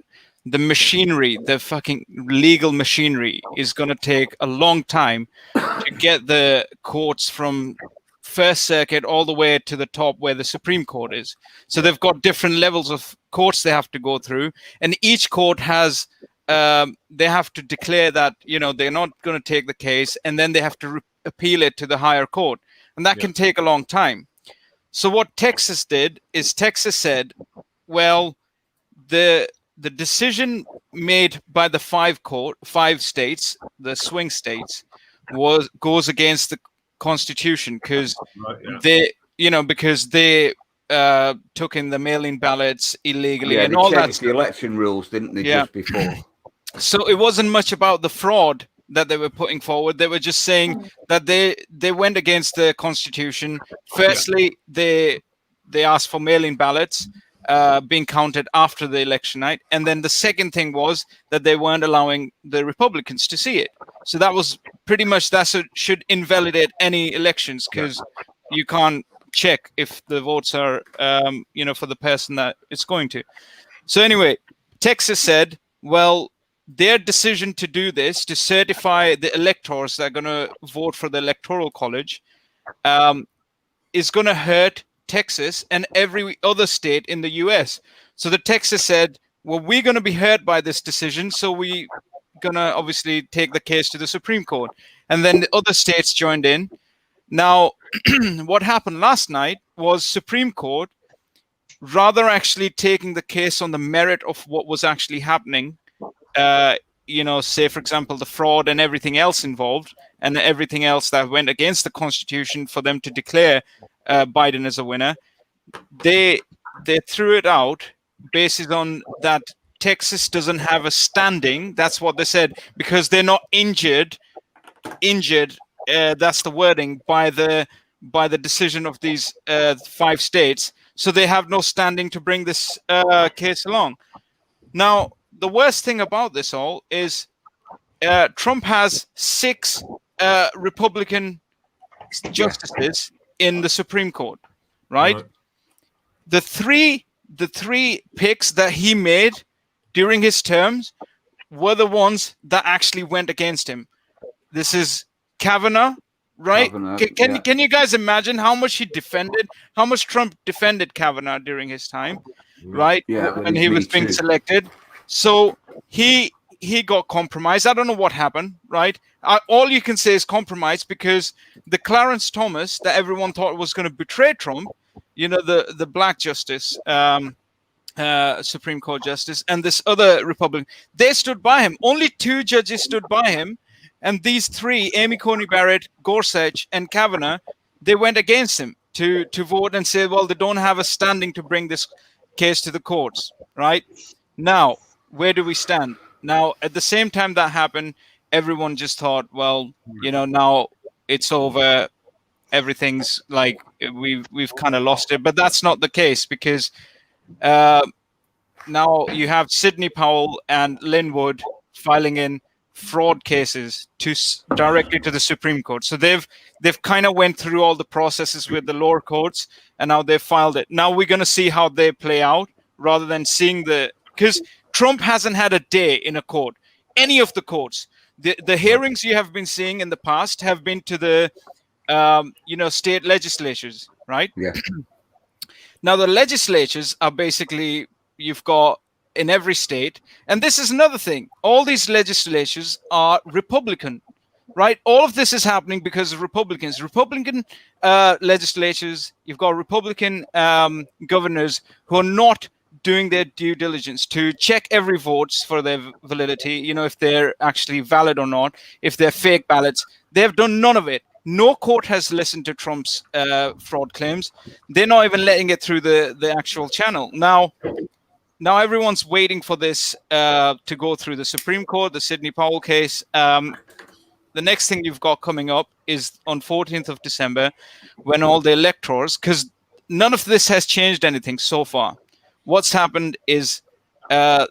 the machinery, the fucking legal machinery, is going to take a long time to get the courts from First Circuit all the way to the top where the Supreme Court is. So they've got different levels of courts they have to go through, and each court has they have to declare that, you know, they're not going to take the case, and then they have to appeal it to the higher court, and that can take a long time. So what Texas did is Texas said, well, the decision made by the five states, the swing states, goes against the Constitution because they took in the mail-in ballots illegally and all that. The election rules, didn't they, just before? So it wasn't much about the fraud that they were putting forward. They were just saying that they went against the Constitution. Firstly, they asked for mail-in ballots being counted after the election night, and then the second thing was that they weren't allowing the Republicans to see it. So that was pretty much should invalidate any elections, because you can't check if the votes are for the person that it's going to. So anyway, Texas said, well, their decision to do this, to certify the electors that are going to vote for the Electoral College, is going to hurt Texas and every other state in the US. So the Texas said, well, we're going to be hurt by this decision, so we're going to obviously take the case to the Supreme Court. And then the other states joined in. Now, what happened last night was Supreme Court, rather actually taking the case on the merit of what was actually happening, say, for example, the fraud and everything else involved, and everything else that went against the Constitution for them to declare Biden as a winner, they threw it out based on that Texas doesn't have a standing. That's what they said, because they're not injured. That's the wording by the decision of these 5 states. So they have no standing to bring this case along. Now, the worst thing about this all is Trump has 6 Republican justices in the Supreme Court, right? The three picks that he made during his terms were the ones that actually went against him. This is Kavanaugh, right? Can you guys imagine how much Trump defended Kavanaugh during his time, right? When he was being selected. So he got compromised. I don't know what happened, right? All you can say is compromise, because the Clarence Thomas that everyone thought was going to betray Trump, the black justice, Supreme Court justice, and this other Republican, they stood by him. Only 2 judges stood by him, and these 3, Amy Coney Barrett, Gorsuch, and Kavanaugh, they went against him to vote and say, well, they don't have a standing to bring this case to the courts, right? Now, where do we stand? Now, at the same time that happened, everyone just thought, well, now it's over. Everything's like we've kind of lost it. But that's not the case, because now you have Sidney Powell and Linwood filing in fraud cases directly to the Supreme Court. So they've kind of went through all the processes with the lower courts, and now they've filed it. Now we're going to see how they play out, rather than seeing because Trump hasn't had a day in a court, any of the courts. The hearings you have been seeing in the past have been to the, state legislatures, right? Yeah. Now, the legislatures are basically, you've got in every state, and this is another thing. All these legislatures are Republican, right? All of this is happening because of Republicans. Republican legislatures, you've got Republican governors who are not doing their due diligence to check every vote for their validity, if they're actually valid or not, if they're fake ballots. They've done none of it. No court has listened to Trump's fraud claims. They're not even letting it through the actual channel. Now everyone's waiting for this to go through the Supreme Court, the Sidney Powell case. The next thing you've got coming up is on 14th of December, when all the electors, because none of this has changed anything so far. What's happened is the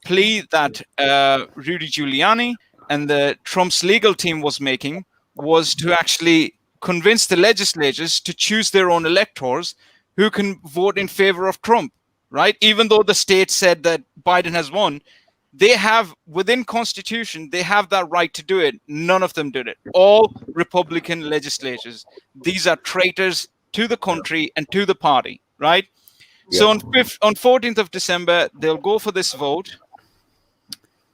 plea that Rudy Giuliani and the Trump's legal team was making was to actually convince the legislators to choose their own electors who can vote in favor of Trump, right? Even though the state said that Biden has won, they have, within Constitution, they have that right to do it. None of them did it. All Republican legislators. These are traitors to the country and to the party, right? Yeah. So on 14th of December, they'll go for this vote.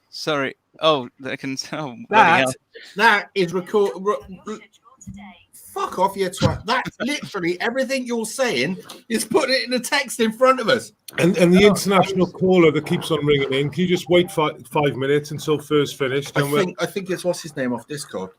Sorry. Oh, they can. Oh, that is record. Fuck off, you twat. That's literally everything you're saying is putting it in the text in front of us. And the international caller that keeps on ringing in, can you just wait 5 minutes until Fur's finished? I think it's what's his name off Discord.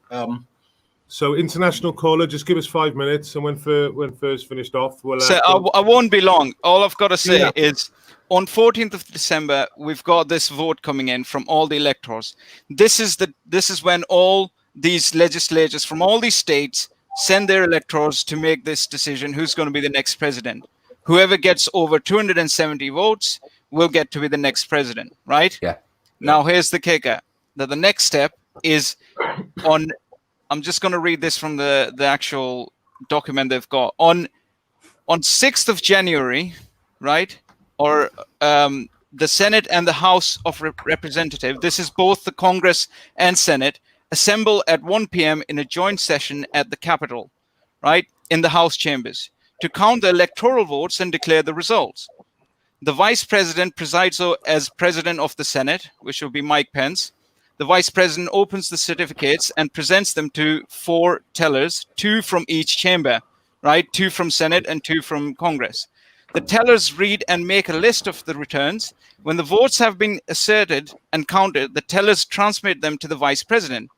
So international caller, just give us 5 minutes, and when Fur's finished off, we'll. So I won't be long. All I've got to say is, on 14th of December, we've got this vote coming in from all the electors. This is when all these legislators from all these states send their electors to make this decision who's going to be the next president. Whoever gets over 270 votes will get to be the next president, right? Yeah. Now, here's the kicker. That the next step is on, I'm just going to read this from the actual document they've got. On 6th of January, right, or the Senate and the House of Representatives, this is both the Congress and Senate, assemble at 1 p.m. in a joint session at the Capitol, right, in the House chambers, to count the electoral votes and declare the results. The Vice President presides as President of the Senate, which will be Mike Pence. The Vice President opens the certificates and presents them to 4 tellers, 2 from each chamber, right, 2 from Senate and 2 from Congress. The tellers read and make a list of the returns. When the votes have been asserted and counted, the tellers transmit them to the Vice President.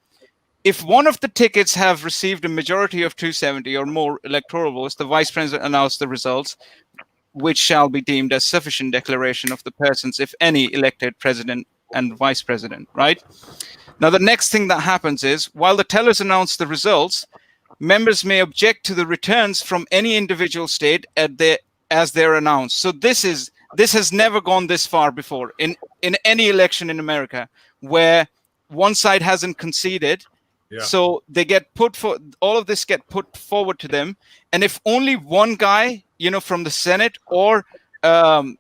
If one of the tickets have received a majority of 270 or more electoral votes, the Vice President announces the results, which shall be deemed as sufficient declaration of the persons, if any, elected President and Vice President, right? Now, the next thing that happens is, while the tellers announce the results, members may object to the returns from any individual state as they're announced. So this has never gone this far before in any election in America, where one side hasn't conceded. Yeah. So they get all of this get put forward to them, and if only one guy, from the Senate or the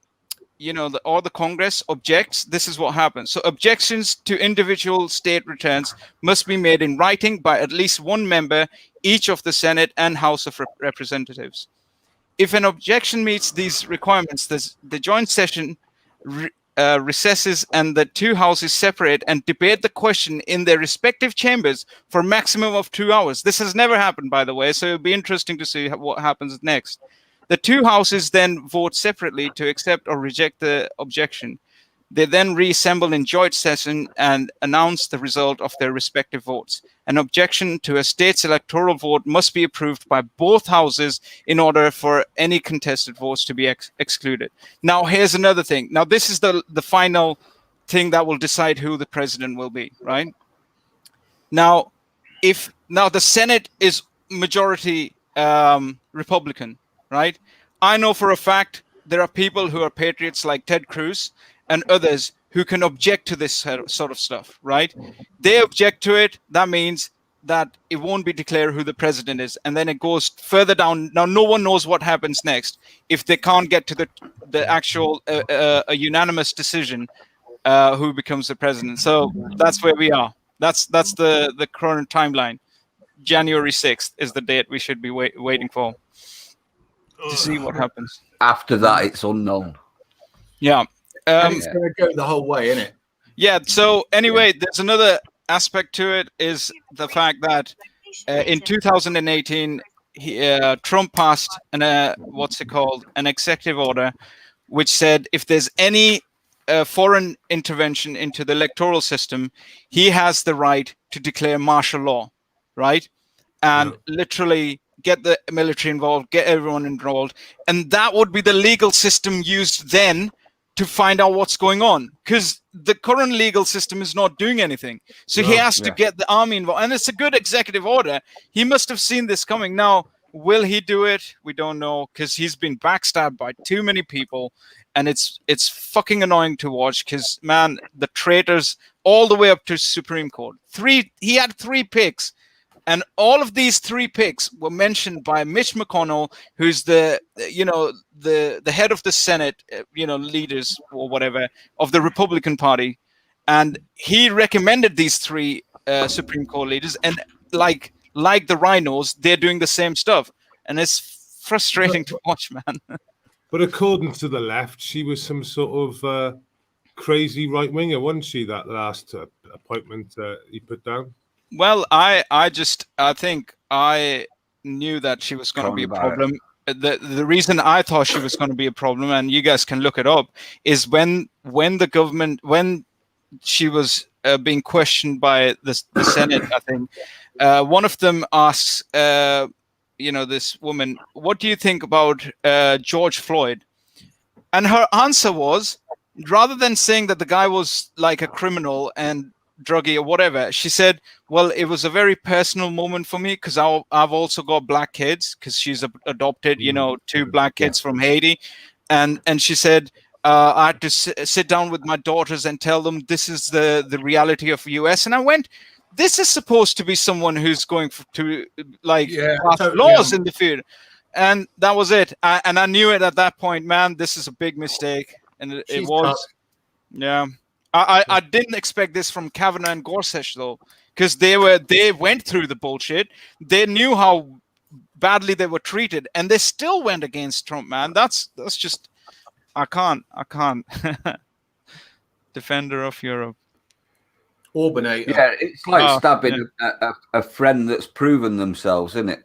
Congress objects, this is what happens. So objections to individual state returns must be made in writing by at least one member, each of the Senate and House of Representatives. If an objection meets these requirements, the joint session recesses and the 2 houses separate and debate the question in their respective chambers for a maximum of 2 hours. This has never happened, by the way, so it'll be interesting to see what happens next. The 2 houses then vote separately to accept or reject the objection. They then reassemble in joint session and announce the result of their respective votes. An objection to a state's electoral vote must be approved by both houses in order for any contested votes to be excluded. Now, here's another thing. Now, this is the final thing that will decide who the president will be, right? Now, the Senate is majority Republican, right? I know for a fact there are people who are patriots like Ted Cruz and others who can object to this sort of stuff, right? They object to it. That means that it won't be declared who the president is. And then it goes further down. Now, no one knows what happens next if they can't get to the actual a unanimous decision who becomes the president. So that's where we are. That's the current timeline. January 6th is the date we should be waiting for to see what happens. After that, it's unknown. Yeah. And it's going to go the whole way, isn't it? Yeah. So anyway, there's another aspect to it is the fact that in 2018, Trump passed an executive order, which said if there's any foreign intervention into the electoral system, he has the right to declare martial law, right? And literally get the military involved, get everyone involved. And that would be the legal system used then to find out what's going on, because the current legal system is not doing anything. So he has to get the army involved. And it's a good executive order. He must have seen this coming. Now, will he do it? We don't know, because he's been backstabbed by too many people. And it's fucking annoying to watch, because, man, the traitors all the way up to Supreme Court. He had 3 picks. And all of these 3 picks were mentioned by Mitch McConnell, who's the head of the Senate, leaders or whatever of the Republican Party, and he recommended these 3 Supreme Court leaders, and like the rhinos, they're doing the same stuff, and it's frustrating to watch, man. But according to the left, she was some sort of crazy right winger, wasn't she? That last appointment he put down. Well, I think I knew that she was going to be a problem. The reason I thought she was going to be a problem, and you guys can look it up, is when she was being questioned by the Senate. I think one of them asks, this woman, "What do you think about George Floyd?" And her answer was, rather than saying that the guy was like a criminal and druggie or whatever, she said, well, it was a very personal moment for me because I've also got black kids, because she's adopted 2 black kids from Haiti, and she said, I had to sit down with my daughters and tell them this is the reality of the US. And I went, this is supposed to be someone who's going to pass laws in the field. And that was it. And I knew it at that point, man, this is a big mistake. And it was tough. Yeah. I didn't expect this from Kavanaugh and Gorsuch, though, because they went through the bullshit. They knew how badly they were treated, and they still went against Trump, man. That's just, I can't. Defender of Europe. Orbanator. Yeah, it's like stabbing a friend that's proven themselves, isn't it?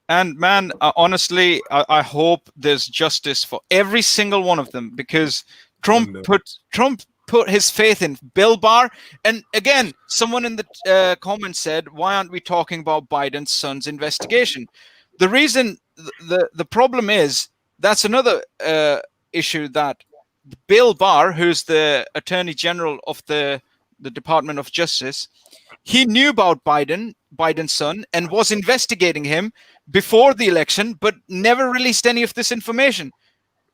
And man, honestly, I hope there's justice for every single one of them, because Trump put his faith in Bill Barr. And again, someone in the comments said, why aren't we talking about Biden's son's investigation? The reason, the problem is, that's another issue, that Bill Barr, who's the Attorney General of the Department of Justice, he knew about Biden's son, and was investigating him before the election, but never released any of this information.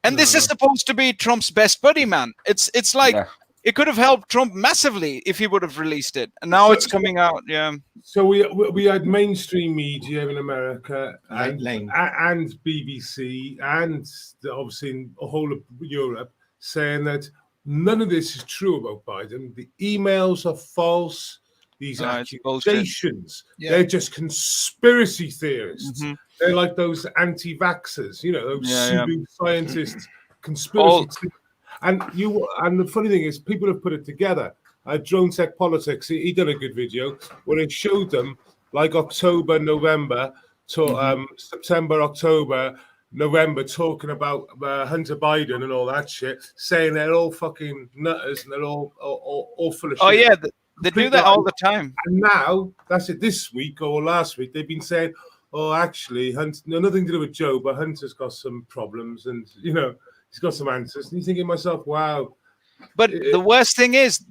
And this is supposed to be Trump's best buddy, man. It's like, it could have helped Trump massively if he would have released it. And now it's coming out. Yeah. So we had mainstream media in America and BBC and obviously in the whole of Europe saying that none of this is true about Biden. The emails are false. These accusations, they're just conspiracy theorists. Mm-hmm. They're like those anti-vaxxers, those pseudo scientists, conspiracy. And the funny thing is, people have put it together. Drone Tech Politics, he did a good video where it showed them like October, November, to September, October, November, talking about Hunter Biden and all that shit, saying they're all fucking nutters and they're all full of shit. Oh yeah, they do that all the time. And now, that's it, this week or last week, they've been saying, oh, actually, Hunter, nothing to do with Joe, but Hunter's got some problems and, he's got some answers. And you're thinking to myself, wow. But the worst thing is,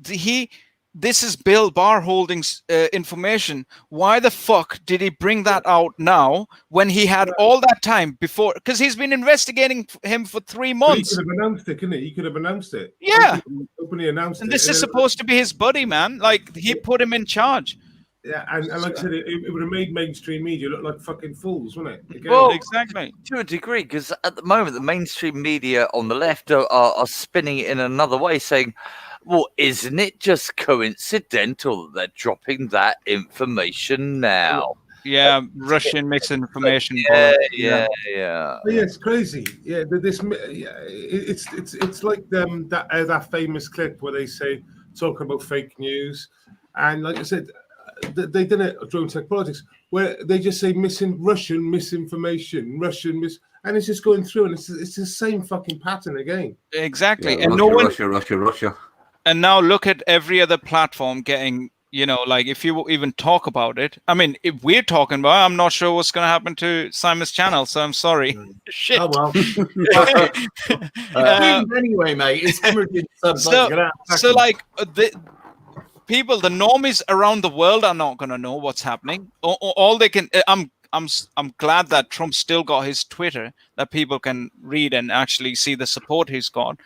this is Bill Barr Holdings information. Why the fuck did he bring that out now when he had all that time before? Because he's been investigating him for 3 months. He could have announced it, couldn't he? He could have announced it. Yeah. Openly announced it. And this is supposed to be his buddy, man. Like, he put him in charge. Yeah, and like I said, it would have made mainstream media look like fucking fools, wouldn't it? Again, well, exactly. To a degree, because at the moment, the mainstream media on the left are spinning it in another way, saying, well, isn't it just coincidental that they're dropping that information now? Yeah, Russian misinformation. Yeah. Yeah, it's crazy. Yeah, it's like that famous clip where they say, talking about fake news. And like I said, they did it, Drone Tech Politics, where they just say Russian misinformation, and it's just going through, and it's the same fucking pattern again. Exactly. Yeah, and Russia. And now look at every other platform getting, like if you even talk about it. I mean, if we're talking about it, I'm not sure what's going to happen to Simon's channel, so I'm sorry. Shit. Oh, well. Anyway, mate, it's hemorrhaging subs. So like, people, the normies around the world are not going to know what's happening. All they can, I'm glad that Trump still got his Twitter that people can read and actually see the support he's got.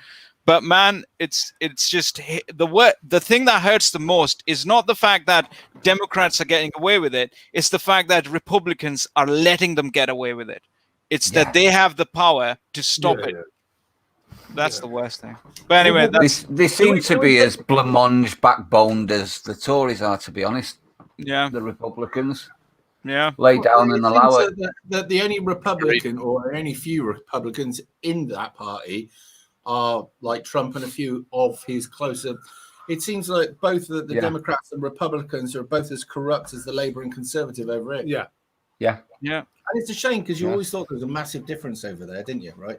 But man, it's just the thing that hurts the most is not the fact that Democrats are getting away with it. It's the fact that Republicans are letting them get away with it. It's that they have the power to stop it. That's the worst thing. But anyway, they seem to be as blancmange backboned as the Tories are, to be honest. Yeah, the Republicans. Yeah, lay down and allow it. That the only Republican or any few Republicans in that party are like Trump and a few of his closer. It seems like both the Democrats and Republicans are both as corrupt as the Labour and Conservative over it. Yeah. And it's a shame because you always thought there was a massive difference over there, didn't you? Right.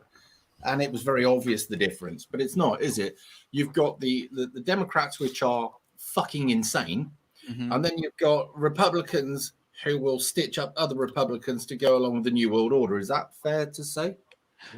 And it was very obvious the difference, but it's not, is it? You've got the Democrats, which are fucking insane, and then you've got Republicans who will stitch up other Republicans to go along with the New World Order. Is that fair to say?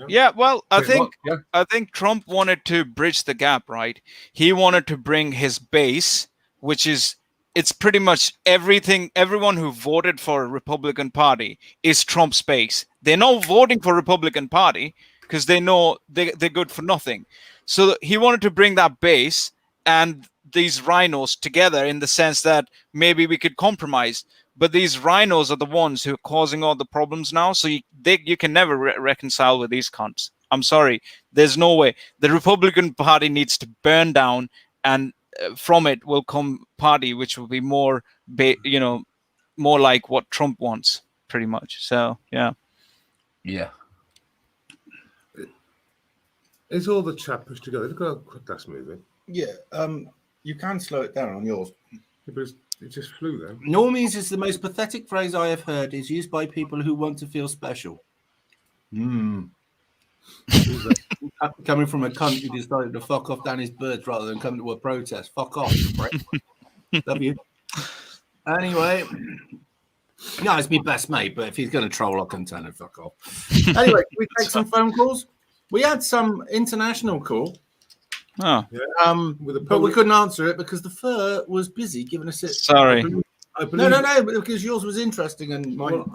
Yeah, well, I think Trump wanted to bridge the gap, right? He wanted to bring his base, which is it's pretty much everyone who voted for a Republican Party is Trump's base. They're not voting for Republican Party because they know they're good for nothing. So he wanted to bring that base and these rhinos together in the sense that maybe we could compromise. But these rhinos are the ones who are causing all the problems now. So you can never reconcile with these cunts. I'm sorry. There's no way. The Republican Party needs to burn down, and from it will come party which will be more, more like what Trump wants, pretty much. So, yeah. Yeah. Is all the chat pushed together? Look how quick that's moving. Yeah. You can slow it down on yours. It just flew then. Normies is the most pathetic phrase I have heard. Is used by people who want to feel special. Coming from a cunt who decided to fuck off down his birds rather than come to a protest. Fuck off, right? Love you. Anyway, no, it's my best mate, but if he's going to troll, I'll contend and fuck off. Anyway, can we take some phone calls? We had some international call. Oh, but we couldn't answer it because the fur was busy giving us it. Sorry. I believe, no, because yours was interesting and mine.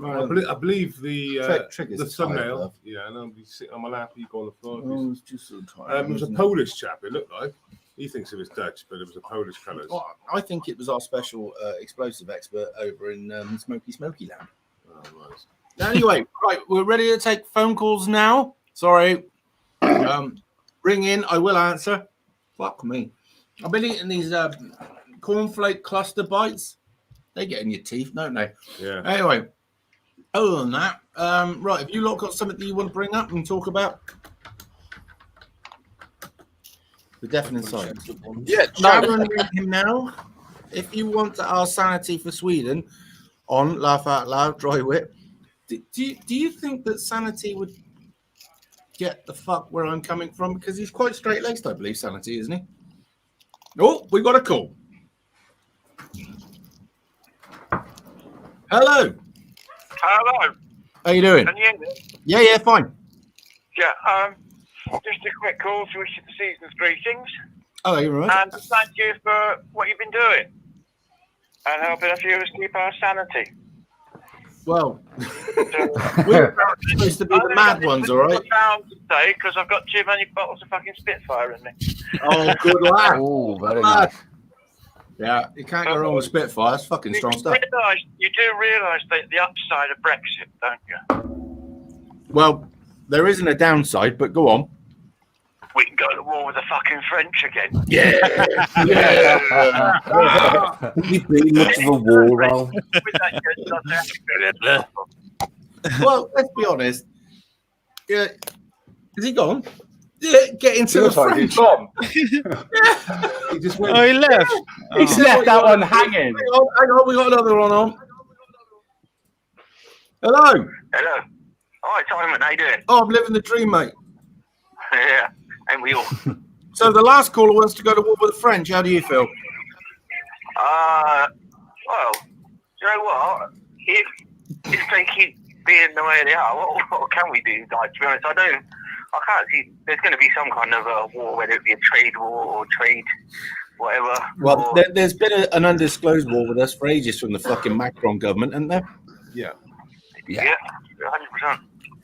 I believe the thumbnail. Tired, yeah, and I'll be sitting on my lap. You go on the floor. Oh, it's just so tired. It was a Polish chap. It looked like he thinks it was Dutch, but it was a Polish colours. Oh, I think it was our special explosive expert over in Smoky Land. Oh, nice. Anyway, right, we're ready to take phone calls now. Sorry, ring in. I will answer. Fuck me. I've been eating these cornflake cluster bites. They get in your teeth, don't they? Yeah. Anyway, other than that, right, have you lot got something that you want to bring up and talk about? The deafening silence. Yeah, Sharon, him now. If you want our sanity for Sweden on Laugh Out Loud, Dry Wit, do you think that sanity would get the fuck where I'm coming from? Because he's quite straight-laced, I believe, sanity, isn't he? Oh, we got a call. Hello. Hello. How you doing? Can you hear me? Yeah, fine. Yeah, just a quick call to wish you the season's greetings. Oh, you're right. And to thank you for what you've been doing and helping a few of us keep our sanity. Well, we're supposed to be the mad ones, all right? Today, because I've got too many bottles of fucking Spitfire in me. Oh, good lad. Oh, very nice. Yeah, you can't go wrong with Spitfire. It's fucking strong stuff. You do realise the upside of Brexit, don't you? Well, there isn't a downside, but go on. We can go to war with the fucking French again. Yeah. You've been much of a war roll. Well, let's be honest. Yeah, is he gone? Yeah, get into the French. He's gone. He just went. Oh, he left. He's left that one hanging. Hang on, we got another one on. Hello. Hello. Hi, Simon. How you doing? Oh, I'm living the dream, mate. Yeah, and we all. So the last caller wants to go to war with the French. How do you feel? Well, you know what? If they keep being the way they are, what can we do? Like, to be honest, I can't see. There's going to be some kind of a war, whether it be a trade war or trade, whatever. Well, there's been an undisclosed war with us for ages from the fucking Macron government, isn't there? Yeah. 100%.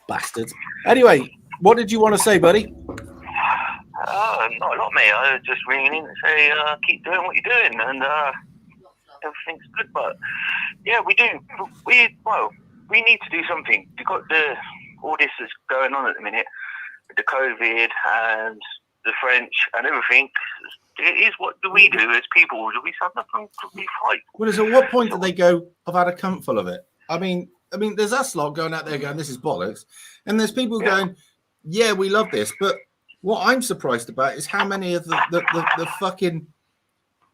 Bastards. Anyway, what did you want to say, buddy? Oh, Not a lot, mate. I was just ringing in to say, keep doing what you're doing, and everything's good. But yeah, we do. We need to do something. You've got all this that's going on at the minute, with the COVID and the French and everything. It is, what do we do as people? Do we stand up and we fight? Well, at what point do they go, I've had a cuntful of it? I mean, there's us lot going out there going, this is bollocks. And there's people going, yeah, we love this. But what I'm surprised about is how many of the fucking,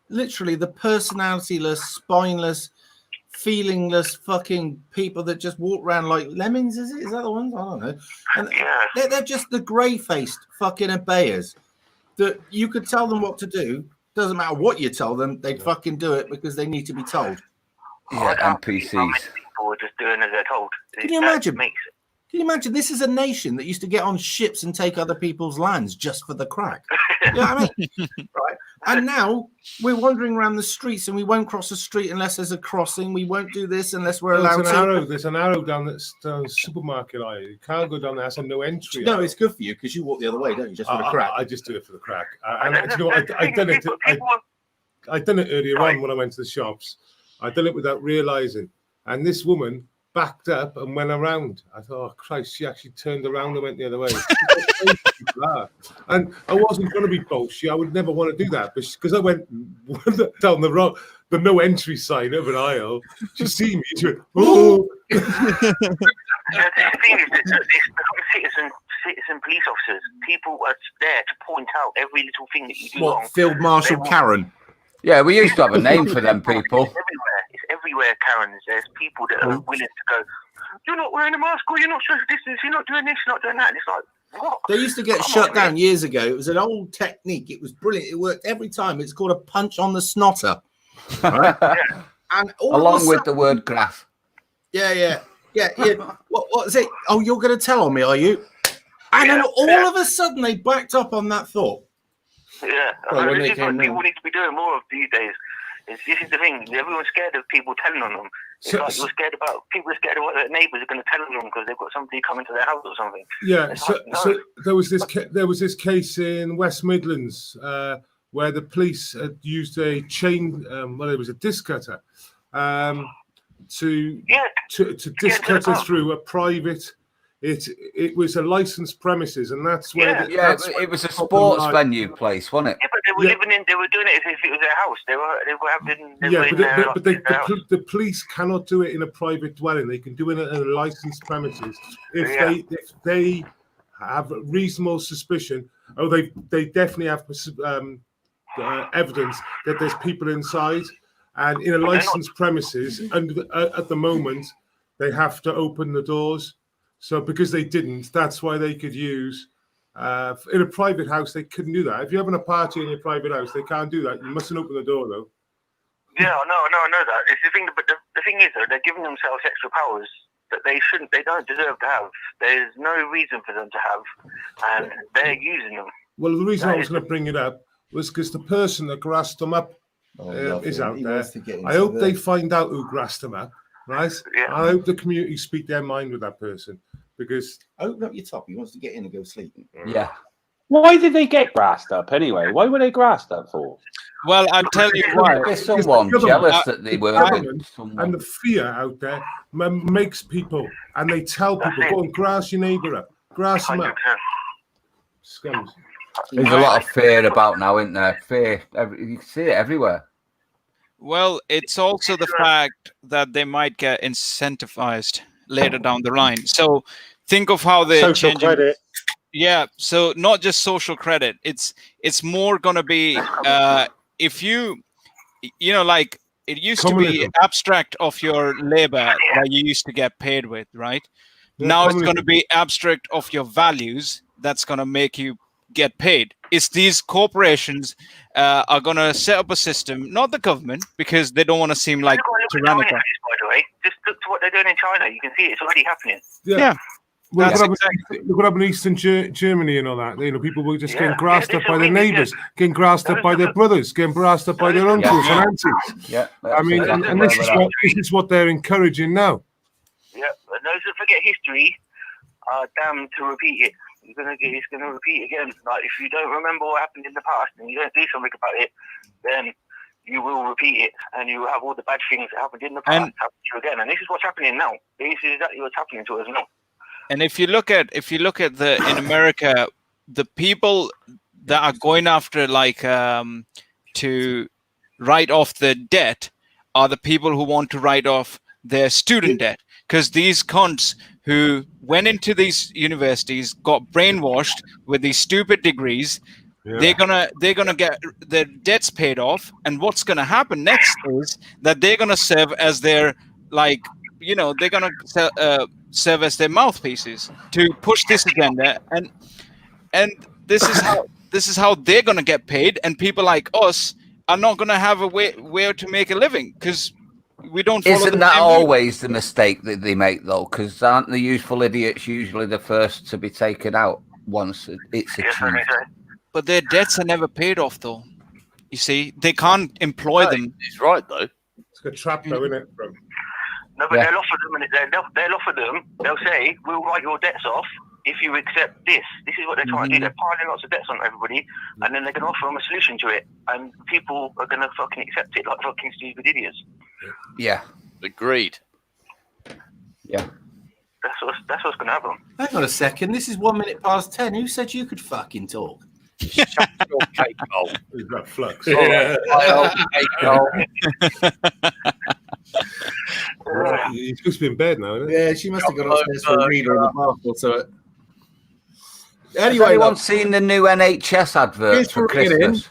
literally the personality-less, spineless, feelingless fucking people that just walk around like lemmings, is that the ones? I don't know. And they're just the grey-faced fucking obeyers that you could tell them what to do. Doesn't matter what you tell them, they fucking do it because they need to be told. Yeah, NPCs. People are just doing as they're told. Can you imagine? Can you imagine? This is a nation that used to get on ships and take other people's lands just for the crack. You know what I mean? Right. And now we're wandering around the streets and we won't cross the street unless there's a crossing. We won't do this unless we're allowed to. There's an arrow down the supermarket aisle. You can't go down there. That's a no entry. No, it's good for you because you walk the other way, don't you? Just for the crack. I just do it for the crack. And you know, I done it earlier on when I went to the shops. I done it without realising. And this woman backed up and went around. I thought, oh Christ, she actually turned around and went the other way. And I wasn't going to be bullshit. I would never want to do that, but because I went down the no entry sign of an aisle, she see me. She went, oh. The thing is that citizen police officers, people are there to point out every little thing that you do wrong. Field Marshal Karen. Yeah, we used to have a name for them people. It's everywhere, Karen. There's people that are willing to go, you're not wearing a mask, or you're not social distance, you're not doing this, you're not doing that. And it's like, what? They used to get shut down years ago. It was an old technique. It was brilliant. It worked every time. It's called a punch on the snotter. Right? And along with the word grass. Yeah. What is it? Oh, you're going to tell on me, are you? And then all of a sudden they backed up on that thought. Yeah, this is what people need to be doing more of these days. This is the thing. Everyone's scared of people telling on them. People are scared of what their neighbours are going to tell them because they've got somebody coming to their house or something. Yeah. So there was this case in West Midlands where the police had used a chain. It was a disc cutter to disc cutter through a private. It was a licensed premises, and that's where. It was a sports venue place, wasn't it? Yeah, but they were living in. They were doing it as if it was their house. They were having. The police cannot do it in a private dwelling. They can do it in a licensed premises if they have reasonable suspicion. Oh, they definitely have evidence that there's people inside, and in a licensed premises. And at the moment, they have to open the doors. So because they didn't, that's why they could use in a private house. They couldn't do that. If you're having a party in your private house, they can't do that. You mustn't open the door though. Yeah, I know that. It's the thing, but the thing is, though, they're giving themselves extra powers that they don't deserve to have. There's no reason for them to have, and they're using them. Well, the reason I was going to bring it up was because the person that grassed them up is out there. I hope they find out who grassed them up. Right? Yeah. I hope the community speak their mind with that person because open up your top. He wants to get in and go sleep. Yeah. Why did they get grassed up anyway? Why were they grassed up for? Well, I'll tell you why. There's someone jealous that they were. And the fear out there makes people, and they tell people, go and grass your neighbour up, grass them up. Scums. There's a lot of fear about now, isn't there? Fear. You see it everywhere. Well, it's also the fact that they might get incentivized later down the line. So think of how they're changing. Credit. Yeah, so not just social credit. It's more going to be if you like it used to be abstract of your labor that you used to get paid with, right? Yeah, now it's going to be abstract of your values that's going to make you get paid. It's these corporations are going to set up a system, not the government, because they don't want to seem like tyrannical. By the way, just look to what they're doing in China. You can see it's already happening. Yeah. Well, look what happened in Eastern Germany and all that. You know, people were just getting grassed up by their neighbours, getting grassed up by their brothers, getting grassed up by their uncles and aunties. Yeah. I mean, and this is what they're encouraging now. Yeah, but those that forget history are damned to repeat it. it's gonna repeat again. Like if you don't remember what happened in the past and you don't do something about it, then you will repeat it, and you will have all the bad things that happened in the past happen to you again. And this is what's happening now. This is exactly what's happening to us now. And if you look at in America, the people that are going after to write off the debt are the people who want to write off their student debt, because these cunts who went into these universities, got brainwashed with these stupid degrees, they're gonna get their debts paid off, and what's gonna happen next is that they're gonna serve as their they're gonna serve as their mouthpieces to push this agenda, and this is how they're gonna get paid, and people like us are not gonna have a way to make a living because we don't follow. Isn't that always the mistake that they make though? Because aren't the useful idiots usually the first to be taken out once it's achieved? But their debts are never paid off, though. You see, they can't employ them. He's right, though. It's a trap, though, isn't it? No, but they'll offer them, and they'll offer them. They'll say, "We'll write your debts off if you accept this." This is what they're trying to do. They're piling lots of debts on everybody, and then they're going to offer them a solution to it, and people are going to fucking accept it like fucking stupid idiots. Yeah, agreed. Yeah, that's what's going to happen. Hang on a second. This is 1 minute past 10. Who said you could fucking talk? Shut your cake hole. We've got flux. Yeah. He's supposed to be in bed now, isn't he? Yeah, she must have gone upstairs for a read or a bath or so. Anyway, has anyone seen the new NHS advert for Christmas?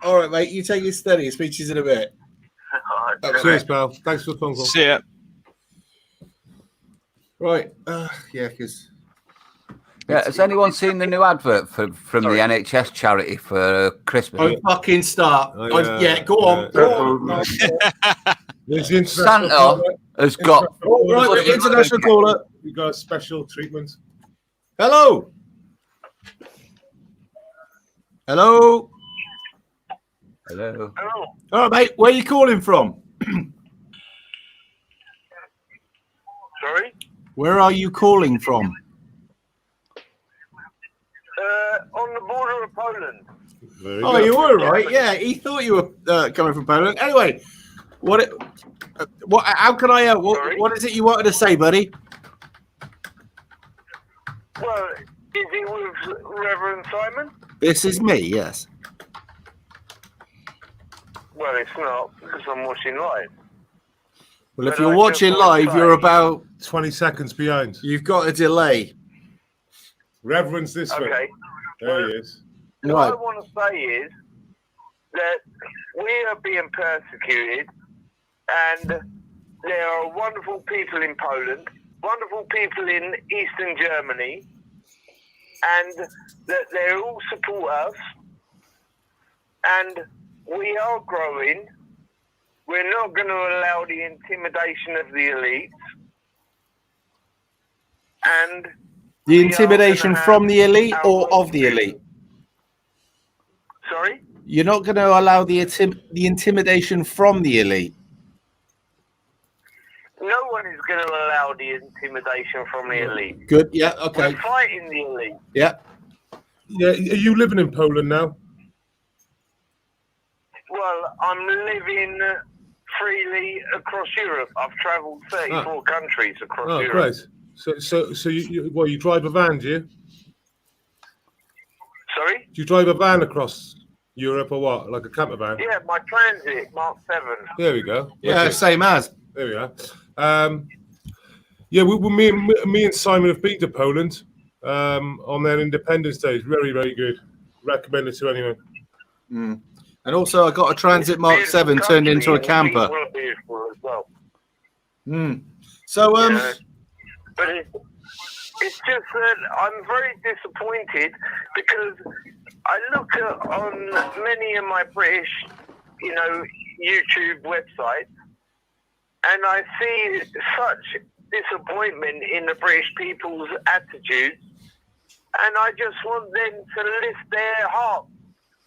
All right, mate. You take it steady. Speeches in a bit. Cheers, pal. Thanks for the phone call. See ya. Right. Yeah, because. Yeah, has anyone seen the new advert from the NHS charity for Christmas? Oh, fucking start. Go on. Santa has got. Right, international caller. We got a special treatment. Hello. Hello. Hello. All right, mate. Where are you calling from? Sorry? Where are you calling from? On the border of Poland. Oh, you were right. Yeah, he thought you were coming from Poland. Anyway, what? How can I? What is it you wanted to say, buddy? Well, is it with Reverend Simon? This is me. Yes. Well, it's not because I'm watching live. Well, if you're watching live, you're about 20 seconds behind. You've got a delay. Reverend's this way. Okay. There he is. What I want to say is that we are being persecuted, and there are wonderful people in Poland, wonderful people in Eastern Germany, and that they all support us, and we are growing. We're not going to allow the intimidation of the elites, and the intimidation from the elite or of the elite? Sorry? You're not going to allow the intimidation from the elite? No one is going to allow the intimidation from the elite. Good, yeah, okay. We're fighting the elite. Yeah. Yeah, are you living in Poland now? Well, I'm living freely across Europe. I've travelled 34 countries across Europe. Great. So you drive a van, do you? Sorry? Do you drive a van across Europe or what? Like a camper van? Yeah, my Transit Mark 7. There we go. Yeah, same as. There we are. Yeah, me and Simon have been to Poland on their Independence Day. It's very, very good. Recommend it to anyone. Mm. And also, I got a Transit Mark 7 turned into a camper. Well. Mm. So, But it's just that I'm very disappointed because I look on many of my British, YouTube websites, and I see such disappointment in the British people's attitudes, and I just want them to lift their heart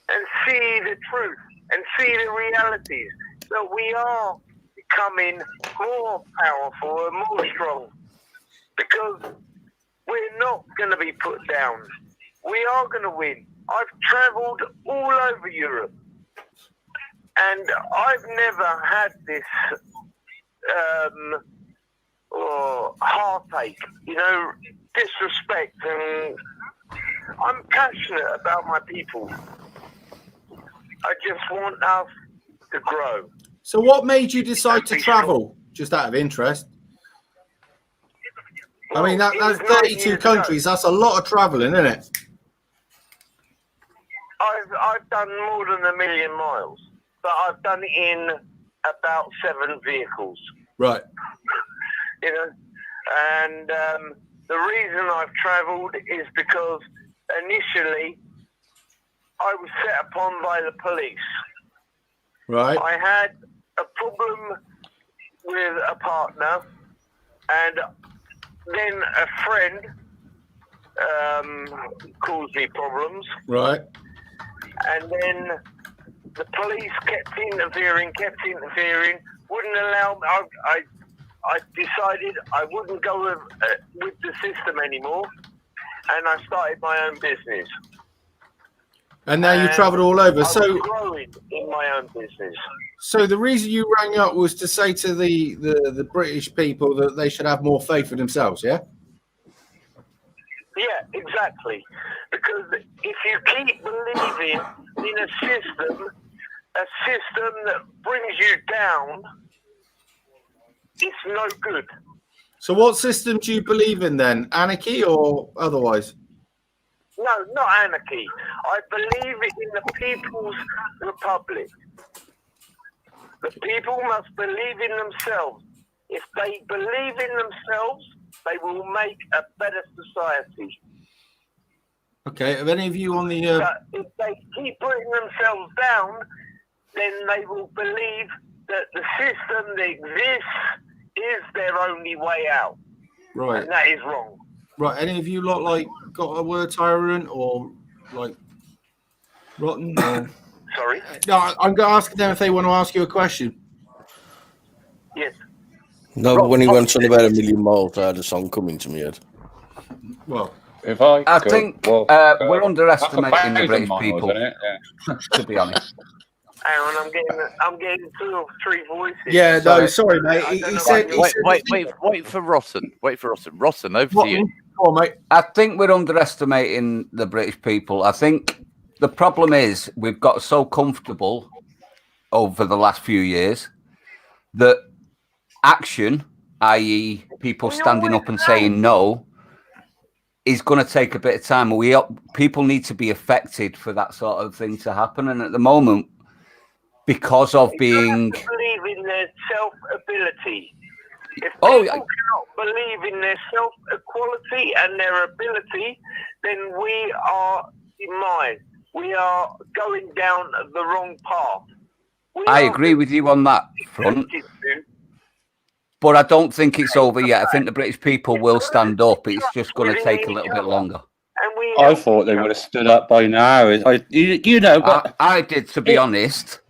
and see the truth and see the realities that we are becoming more powerful and more strong. Because we're not going to be put down. We are going to win. I've travelled all over Europe, and I've never had this heartache, disrespect, and I'm passionate about my people. I just want us to grow. So what made you decide to travel, just out of interest? I mean, that's 32 countries. That's a lot of travelling, isn't it? I've done more than 1 million miles, but I've done it in about 7 vehicles. Right. And the reason I've travelled is because initially I was set upon by the police. Right. I had a problem with a partner, and then a friend caused me problems. Right. And then the police kept interfering, wouldn't allow me. I decided I wouldn't go with the system anymore, and I started my own business. And now you travelled all over. I'm growing in my own business. So the reason you rang up was to say to the British people that they should have more faith in themselves, yeah? Yeah, exactly. Because if you keep believing in a system that brings you down, it's no good. So what system do you believe in then? Anarchy or otherwise? No, not anarchy. I believe in the People's Republic. The people must believe in themselves. If they believe in themselves, they will make a better society. Okay, have any of you on the... But if they keep putting themselves down, then they will believe that the system that exists is their only way out. Right. And that is wrong. Right, any of you lot like got a word tyrant or like rotten? Or... Sorry? No, I'm going to ask them if they want to ask you a question. Yes. No, but when he went on about 1 million miles, I had a song coming to me head. Well, if I think we're underestimating the British people, to be honest. Hang on, I'm getting 2 or 3 voices. Yeah, no, sorry, mate. He said, wait for Rotten. Wait for Rotten. Rotten, over to you. Go on, mate. I think we're underestimating the British people. I think the problem is we've got so comfortable over the last few years that action, i.e. people standing up and saying no, is going to take a bit of time. People need to be affected for that sort of thing to happen. And at the moment, because of being... believe in their self-ability. If people cannot believe in their self-equality and their ability, then we are demised. We are going down the wrong path. I agree with you on that front. But I don't think it's over yet. I think the British people will stand up. It's just going to take a little bit longer. I thought they would have stood up by now. But I did, to be honest.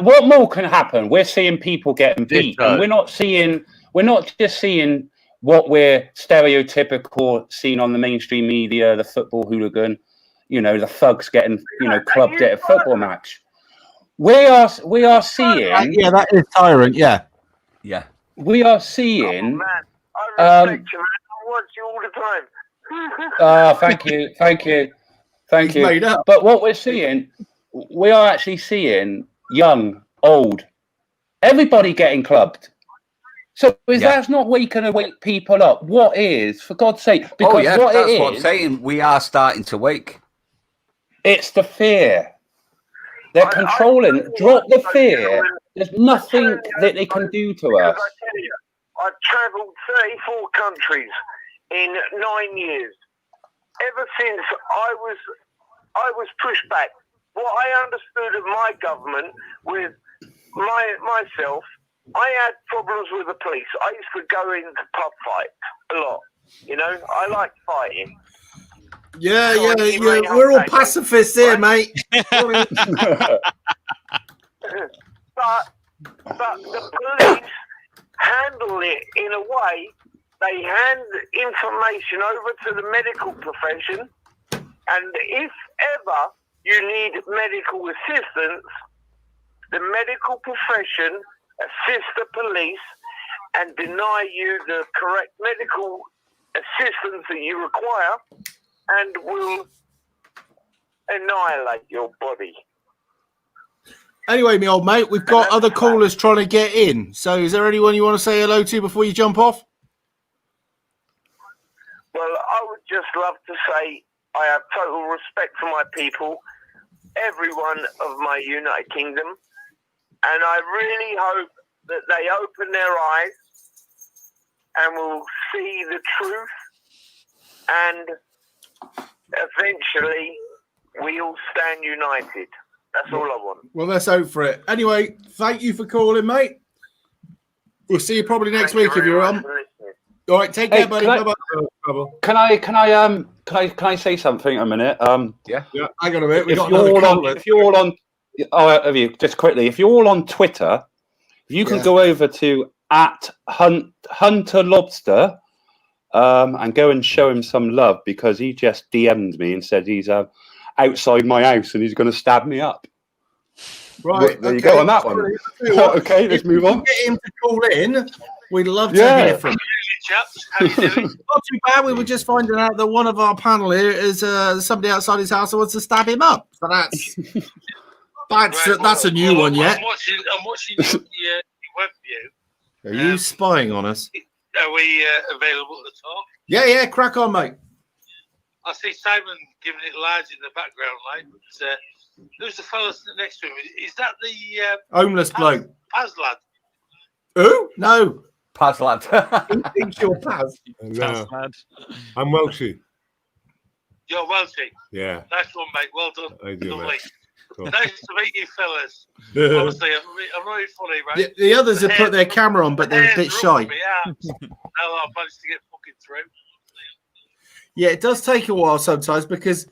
What more can happen? We're seeing people getting beat, and we're not just seeing what we're stereotypical seen on the mainstream media, the football hooligan, the thugs getting, clubbed at a football match. We are seeing. Yeah, that is tyrant. Yeah. Yeah. We are seeing. Oh, man. I respect you, man. I watch you all the time. Thank you. But what we're seeing, we are actually seeing young, old, everybody getting clubbed. So if that's not waking to wake people up, what is, for God's sake? Because that's what I'm saying. We are starting to wake. It's the fear. They're controlling. Drop the fear. There's nothing that they can do to us. I tell you, I've travelled 34 countries in 9 years. Ever since I was pushed back. What I understood of my government with myself, I had problems with the police. I used to go into pub fights a lot. I like fighting. Yeah, we're all pacifists here, mate. But the police handle it in a way they hand information over to the medical profession, and if ever you need medical assistance, the medical profession assists the police and deny you the correct medical assistance that you require and will annihilate your body. Anyway, my old mate, we've got other callers trying to get in. So is there anyone you want to say hello to before you jump off? Well, I would just love to say I have total respect for my people, everyone of my United Kingdom, and I really hope that they open their eyes and will see the truth, and eventually we all stand united. That's all I want. Well, let's hope for it. Anyway, thank you for calling, mate. We'll see you probably next week if you're on. All right, take care, buddy. Bye-bye. Can I say something a minute? Yeah. Hang on a minute. If you're all on, have you just quickly? If you're all on Twitter, you can go over to @Hunter Lobster and go and show him some love, because he just DM'd me and said he's outside my house and he's going to stab me up. Right, there you go on that one. Okay, let's move on. Get him to call in. We'd love to hear from him. Not too bad. We were just finding out that one of our panel here is somebody outside his house who wants to stab him up. So that's a new one yet. I'm watching your web view. Are you spying on us? Are we available to talk? Yeah, crack on, mate. I see Simon giving it large in the background, like. But, who's the fellow next to him? Is that the homeless bloke? Paz lad. Who? No. Paz lad. He's your Paz. No. I'm Welshie. You're Welshie. Yeah. Nice one, mate. Well done. I do, lovely. mate. Cool. Nice to meet you, fellas. Honestly, I'm really funny, right? The others have put their camera on, but they're a bit shy. Now I've managed to get fucking through. Yeah, it does take a while sometimes, because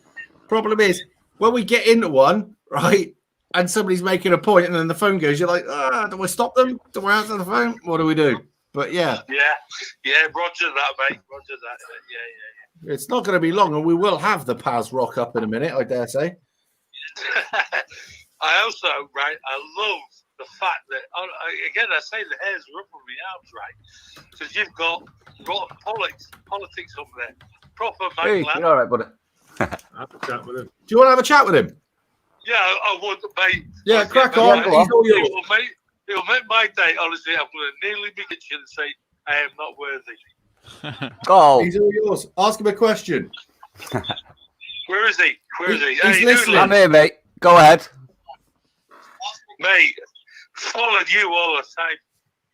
problem is when we get into one, right, and somebody's making a point and then the phone goes, you're like, do we stop them? Do we answer the phone? What do we do? But yeah. Yeah, roger that, mate. Roger that. Yeah. It's not going to be long, and we will have the Paz rock up in a minute, I dare say. I also, right, I love the fact that, again, I say the hair's rubbing me arms, right, because you've got politics up there. Proper Hey, man. you're all right, buddy. Have a chat with him. Do you want to have a chat with him? Yeah, I would, mate. Yeah, crack on. He's all yours. It'll make my day, honestly. I'm going to nearly be kitchen and say, I am not worthy. He's all yours. Ask him a question. Where is he? He's listening. I'm here, mate. Go ahead. Mate, followed you all the time.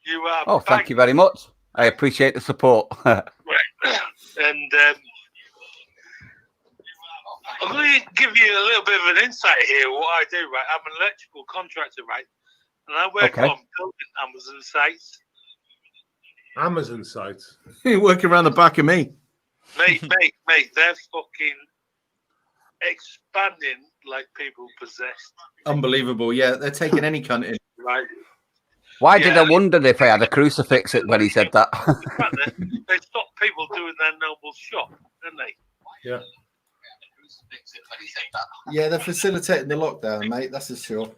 You are. Oh, thank you very much. I appreciate the support. Right. And I'm going to give you a little bit of an insight here. What I do, right? I'm an electrical contractor, right? And I work on building Amazon sites. Amazon sites. You're working around the back of me. Mate, they're fucking expanding like people possessed. Unbelievable. Yeah, they're taking any cunt in. Right. Why did I wonder if I had a crucifix when he said that? They stopped people doing their noble shop, didn't they? Yeah. Yeah, they're facilitating the lockdown, mate. That's for sure.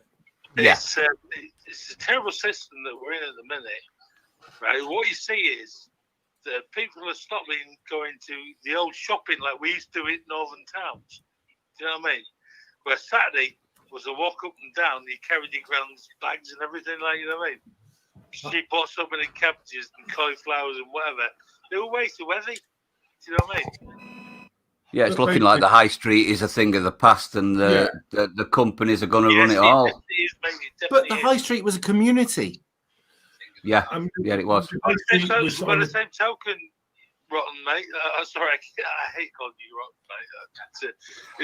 Yeah. It's a terrible system that we're in at the minute, right? What you see is that people are stopping going to the old shopping like we used to in northern towns. Do you know what I mean? Where Saturday was a walk up and down, you carried your grand's bags and everything, like, you know what I mean? She bought so many cabbages and cauliflowers and whatever. They were way too heavy. Do you know what I mean? Yeah, it's looking like the high street is a thing of the past, and the companies are going to run it all. But the high street was a community. Yeah, yeah, it was. By the same token, rotten, mate. Sorry, I hate calling you rotten, mate.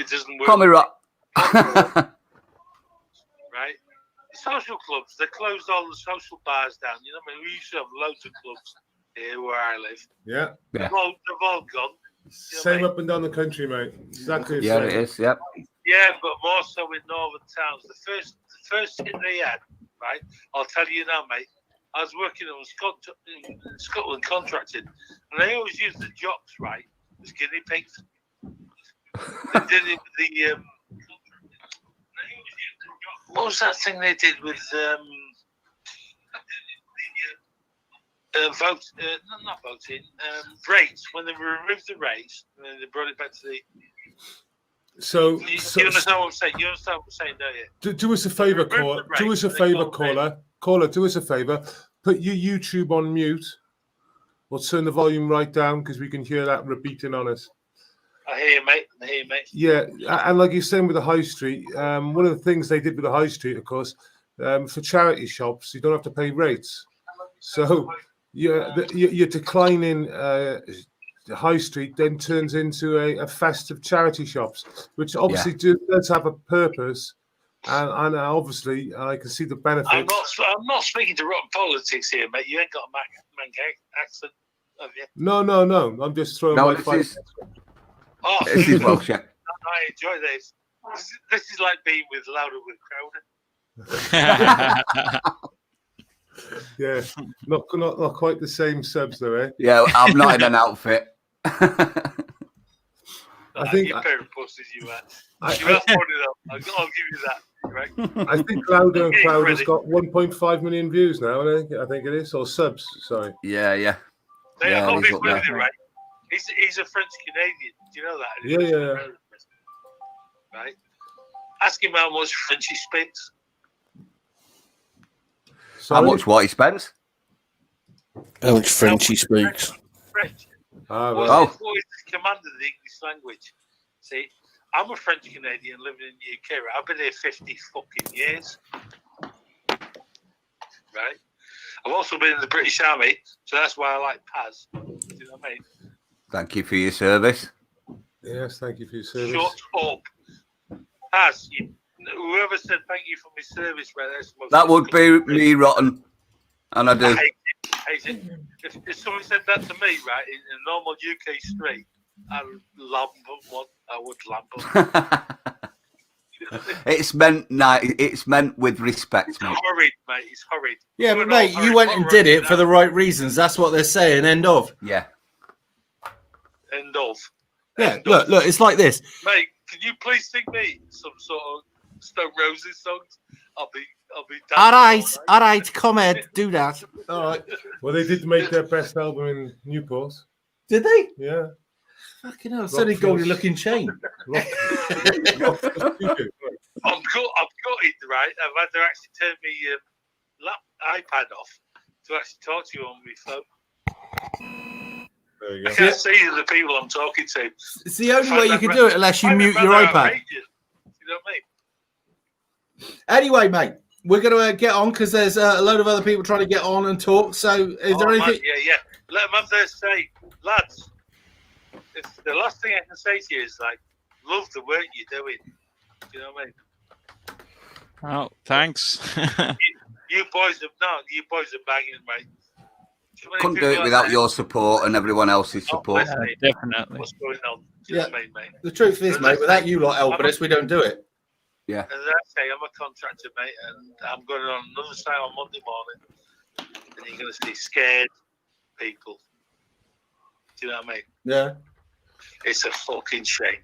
It doesn't work. Call me rotten. Right? Social clubs, they closed all the social bars down. You know what I mean? We used to have loads of clubs here where I live. Yeah. They've all gone. Same up and down the country, mate. Exactly. Yeah, it is. Yeah. Yeah, but more so in northern towns. The first hit they had, right? I'll tell you now, mate. I was working on Scotland contracting, and they always use the jocks, right, as guinea pigs. They did it with the what was that thing they did with not voting, rates, when they removed the rates and then they brought it back to the. So you understand what I'm saying? You understand what I'm saying, don't you? Do us a favour, caller. Do us a favour, caller. Caller, do us a favour. Put your YouTube on mute, or turn the volume right down because we can hear that repeating on us. I hear you, mate. I hear you, mate. Yeah, and like you're saying with the high street, one of the things they did with the high street, of course, for charity shops, you don't have to pay rates. So you're declining the high street then turns into a fest of charity shops, which obviously does have a purpose. And obviously, I can see the benefits. I'm not speaking to rotten politics here, mate. You ain't got a Manc accent, have you? No. I'm just throwing my fight. This is Welsh. I enjoy this. This is like being with Louder with Crowder. Yeah, not quite the same subs though, eh? Yeah, I'm not in an outfit. I think you're pair of pussies, you are. You have fun enough. I'll give you that. Right? I think Louder and Crowder's got 1.5 million views now. I think it is, or subs. Sorry. Yeah. I've got to be with you, right? He's a French Canadian. Do you know that? Yeah. Right. Ask him how much French he speaks. How much what he spends? How much French he speaks? French. Right. What is the command of the English language? See, I'm a French Canadian living in the UK. Right? I've been here 50 fucking years. Right. I've also been in the British Army, so that's why I like Paz. Do you know what I mean? Thank you for your service. Yes, thank you for your service. Shut up. Paz, whoever said thank you for my service, right? That would be me rotten. And I do. I hate it. If someone said that to me, right, in a normal UK street, I would lamp one. I would lamp them. It's meant with respect, mate. It's horrid, mate. It's horrid. Yeah, but mate, you went and did it for the right reasons. That's what they're saying. End of. Yeah. End of. Yeah. Look. It's like this, mate. Can you please sing me some sort of Stone Roses songs? I'll be. All right. Come Ed, do that. All right. Well, they did make their best album in Newport. Did they? Yeah. Fucking hell! So did Golden Looking Chain. I'm gutted, right? I've had to actually turn my iPad off to actually talk to you on my phone. There you go. I can't see the people I'm talking to. It's the only way you can do it unless you mute your iPad. You know what I mean? Anyway, mate, we're going to get on because there's a load of other people trying to get on and talk. So, is there anything? Man, yeah. Let them have their say, lads. The last thing I can say to you is love the work you're doing. Do you know what I mean? Oh, thanks. you boys are banging, mate. Couldn't do it without your support and everyone else's support. Definitely. What's going on? Do you know what I mean, mate? The truth is, mate, without you lot helping us, we don't do it. Yeah. As I say, I'm a contractor, mate, and I'm going on another site on Monday morning, and you're going to see scared people. Do you know what I mean? Yeah. It's a fucking shame.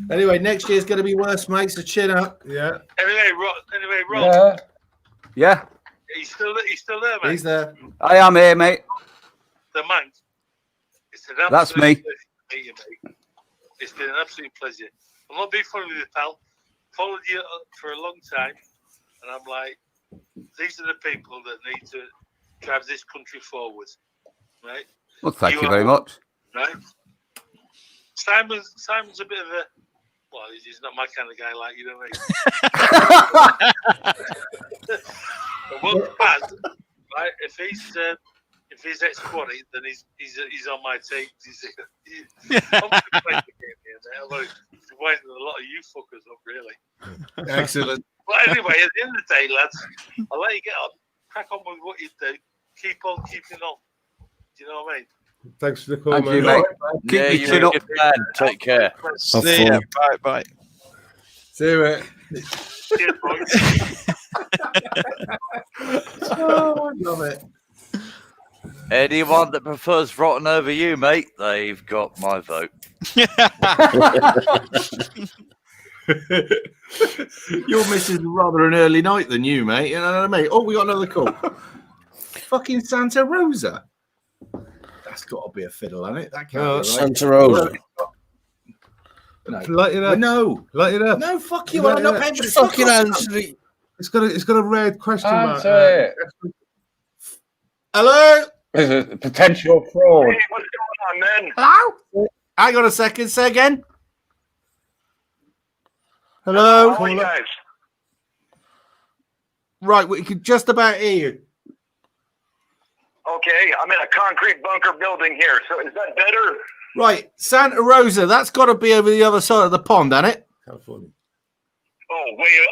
Anyway, next year's going to be worse, mate, so chin up. Yeah. Anyway, Rob. Yeah. He's still there, mate? He's there. I am here, mate. The man. It's an That's me. pleasure to meet you, mate. It's been an absolute pleasure. I'm not being funny with you, pal. Followed you for a long time, and I'm like, these are the people that need to drive this country forward, right? Well, thank you very much. Right? Simon's a bit of a, well, he's not my kind of guy, like, you know what I mean? But Paz, right? If he's ex-quaddy, then he's on my team. I'm going to play the game here, mate. Although he's winding a lot of you fuckers up, really. Excellent. But anyway, at the end of the day, lads, I'll let you get on. Crack on with what you do. Keep on keeping on. Do you know what I mean? Thanks for the call, mate. Mate. Keep your chin up. Take care. See ya. Bye. See you, mate. Cheers, boys. Oh, I love it. Anyone that prefers rotten over you, mate, they've got my vote. Your missus is rather an early night than you, mate. You know what I mean? Oh, we got another call. Fucking Santa Rosa. That's got to be a fiddle, hasn't it? That can't be right. Santa Rosa. No. Light it up. No. Light it up. No, fuck you. I'm not paying for this. Fucking answer it. It's got a red question mark. Answer it. Hello? There's a potential fraud. Hey, what's going on, man? Hello? Hang on a second. Say again. Hello? How are you guys? Right, we can just about hear you. Okay, I'm in a concrete bunker building here. So is that better? Right, Santa Rosa, that's got to be over the other side of the pond, hasn't it? California. Oh, way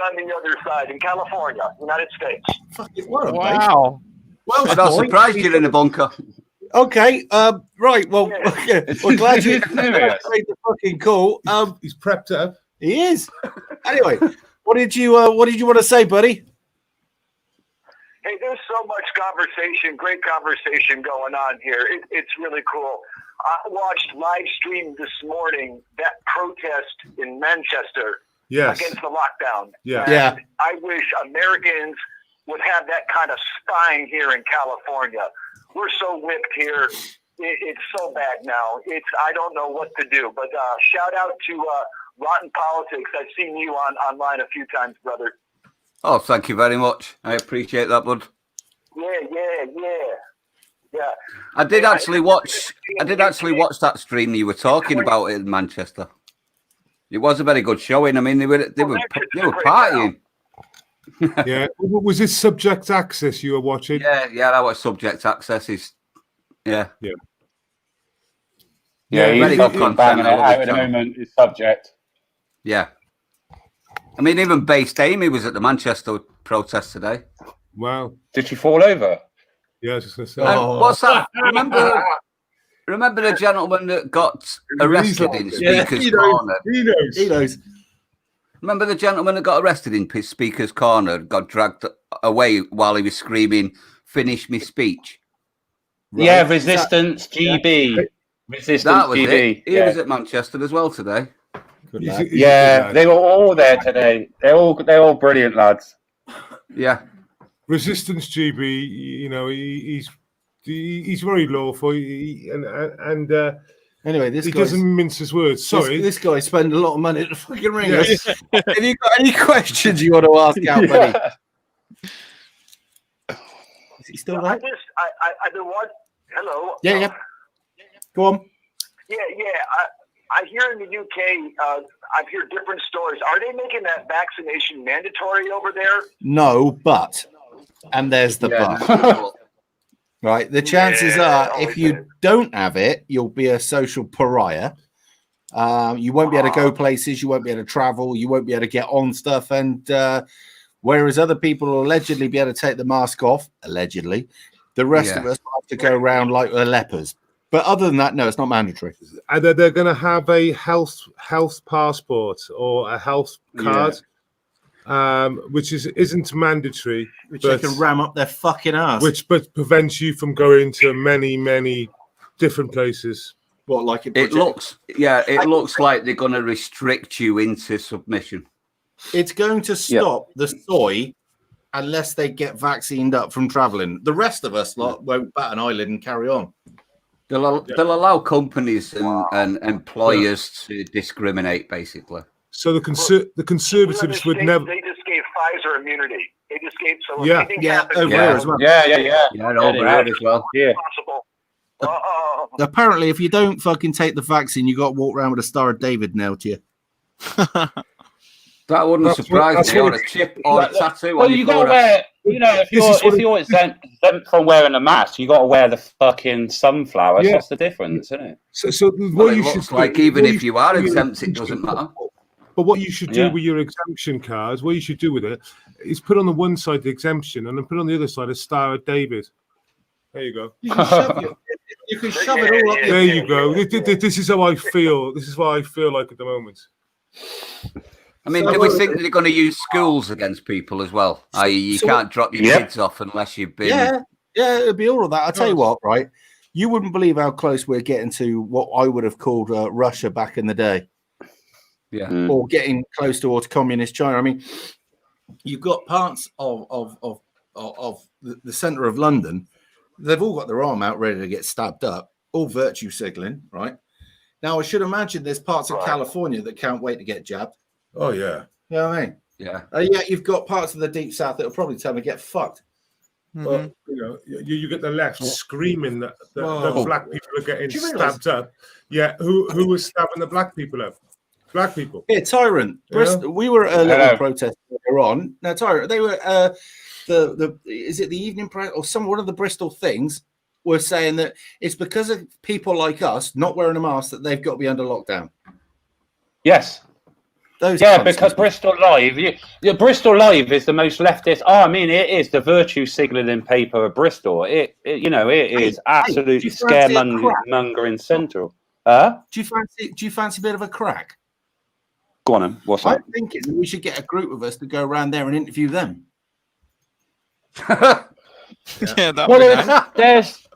on the other side in California, United States. Fuck it, what a Wow. Well, I'm not surprised you're in a bunker. Okay, right. Well, we're glad you made the fucking call. He's prepped up. He is. Anyway, what did you want to say, buddy? Hey, there's so much conversation, great conversation going on here. It's really cool. I watched live stream this morning that protest in Manchester against the lockdown. Yeah. I wish Americans would have that kind of spine here in California. We're so whipped here. It's so bad now. I don't know what to do. But shout out to Rotten Politics. I've seen you online a few times, brother. Oh, thank you very much. I appreciate that, bud. Yeah. I did actually watch that stream you were talking about in Manchester. It was a very good showing. I mean, they were partying. Yeah. Was this Subject Access you were watching? Yeah, that was Subject Access. Yeah, he's fucking banging it out at the moment. His subject. Yeah. I mean, even Based Amy was at the Manchester protest today. Wow. Did she fall over? Yeah, I was just going to say. What's that? Remember the gentleman that got arrested in Speaker's Corner? He knows. Remember the gentleman that got arrested in Speaker's Corner, got dragged away while he was screaming, "Finish me speech." Right. Yeah, Resistance GB. Resistance that was GB. He was at Manchester as well today. Yeah, they were all there today. They're all brilliant lads. Yeah. Resistance GB, you know, he's very lawful, anyway, he doesn't mince his words. Sorry, this guy spent a lot of money to fucking ring us. Have you got any questions you want to ask out, buddy? Is he still there? I've been watching. Hello. Yeah. Go on. Yeah. I hear in the UK, I hear different stories. Are they making that vaccination mandatory over there? No, but, and there's the but. Right, the chances are, if you don't have it, you'll be a social pariah. You won't be able to go places, you won't be able to travel, you won't be able to get on stuff, and whereas other people will allegedly be able to take the mask off, allegedly, the rest of us have to go around like we're lepers. But other than that, no, it's not mandatory. And they're going to have a health passport or a health card, which isn't mandatory. Which they can ram up their fucking ass. Which prevents you from going to many different places. What, like it looks like they're going to restrict you into submission. It's going to stop the soy unless they get vaccinated up from travelling. The rest of us won't bat an eyelid and carry on. They'll allow companies and employers to discriminate, basically. So the conservatives would never. They just gave Pfizer immunity. They just gave over there as well. Yeah, over there as well. Yeah. Apparently, if you don't fucking take the vaccine, you got to walk around with a Star of David nailed to you. That wouldn't surprise me, or a chip or a tattoo. Well, you got to wear. You know, if you're exempt from wearing a mask, you got to wear the fucking sunflowers. Yeah. What's the difference, isn't it? So what you should like, even if you are exempt, it doesn't matter. But what you should do with your exemption cards, what you should do with it, is put on the one side the exemption, and then put on the other side a Star of David. There you go. You can shove it all up. There you go. This is how I feel. This is what I feel like at the moment. I mean, do we think that they're going to use schools against people as well? I.e., you can't drop your kids off unless you've been. Yeah, it'd be all of that. I'll tell you what, right? You wouldn't believe how close we're getting to what I would have called Russia back in the day. Yeah. Or getting close towards communist China. I mean, you've got parts of the centre of London. They've all got their arm out ready to get stabbed up, all virtue signaling, right? Now, I should imagine there's parts of California that can't wait to get jabbed. Oh, yeah. You know what I mean? Yeah. Yeah, you've got parts of the deep south that will probably tell them to get fucked. Well, you know, you get the left screaming that the black people are getting stabbed up. Yeah, who was stabbing the black people up? Black people. Yeah, Tyrant. Bristol, we were at a little protest earlier on. Now, Tyrant, they were is it the Evening Press or one of the Bristol things were saying that it's because of people like us not wearing a mask that they've got to be under lockdown. Yes. Because Bristol Live, Bristol Live is the most leftist. Oh, I mean, it is the virtue signalling paper of Bristol. It is absolutely scaremongering central. Do you fancy a bit of a crack? Go on, then. What's that? I'm thinking we should get a group of us to go around there and interview them. There's.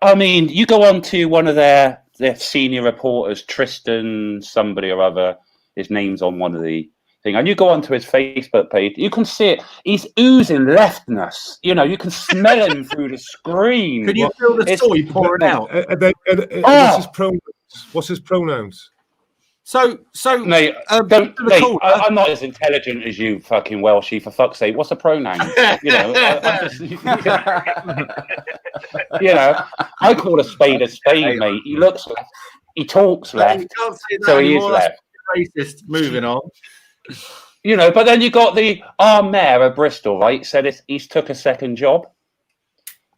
I mean, you go on to one of their senior reporters, Tristan somebody or other, his name's on one of the thing, and you go onto his Facebook page, you can see it. He's oozing leftness. You know, you can smell him through the screen. Can you feel the soy pouring out? What's his pronouns? So, mate, I'm not as intelligent as you, fucking Welshie. For fuck's sake, what's a pronoun? You know, I call a spade, mate. He looks left, he talks left, so he is left. Racist. Moving on. You know, but then you got our mayor of Bristol, right? Said he's took a second job.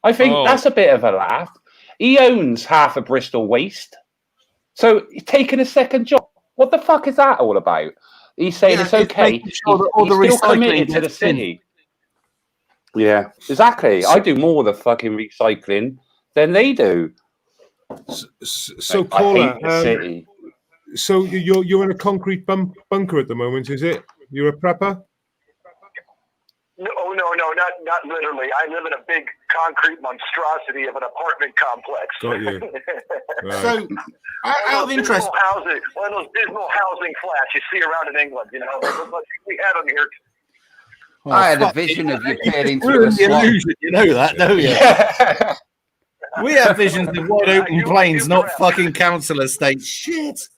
I think that's a bit of a laugh. He owns half of Bristol Waste, so he's taking a second job. What the fuck is that all about? He's saying it's okay. Sure he's still committed to the city. Yeah, exactly. I do more of the fucking recycling than they do. So Paula, city. So you're in a concrete bunker at the moment, is it? You're a prepper? No, not literally. I live in a big concrete monstrosity of an apartment complex. Got you. Right. So, out of interest, one of those dismal housing flats you see around in England. You know, we had them here. I had a vision of you peering through a slot. You know that, don't you? Yeah. We have visions of wide open plains, not fucking council estates. Shit.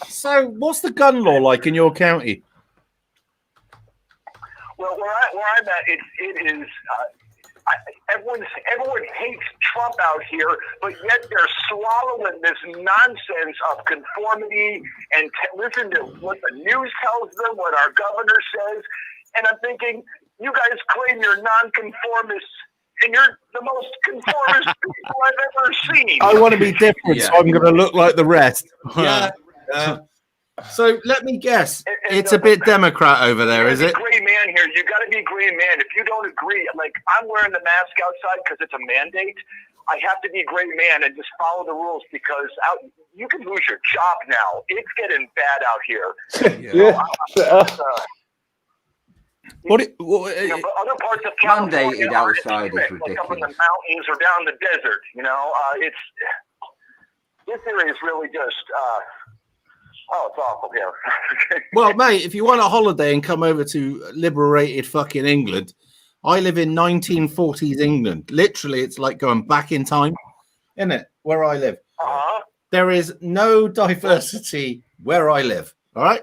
So, what's the gun law like in your county? Well, where I'm at, it is. Everyone hates Trump out here, but yet they're swallowing this nonsense of conformity and listen to what the news tells them, what our governor says, and I'm thinking, you guys claim you're nonconformists, and you're the most conformist people I've ever seen. I want to be different, so I'm going to look like the rest. Yeah. So let me guess, it's a bit Democrat over there, is it? Gray man here. You got to be gray man. If you don't agree, like I'm wearing the mask outside because it's a mandate. I have to be gray man and just follow the rules because you can lose your job now. It's getting bad out here. But other parts of California mandated outside is ridiculous. Like up in the mountains or down the desert. You know, this area is really just. It's awful here. Well, mate, if you want a holiday and come over to liberated fucking England, I live in 1940s England. Literally, it's like going back in time, isn't it? Where I live. There is no diversity where I live. All right.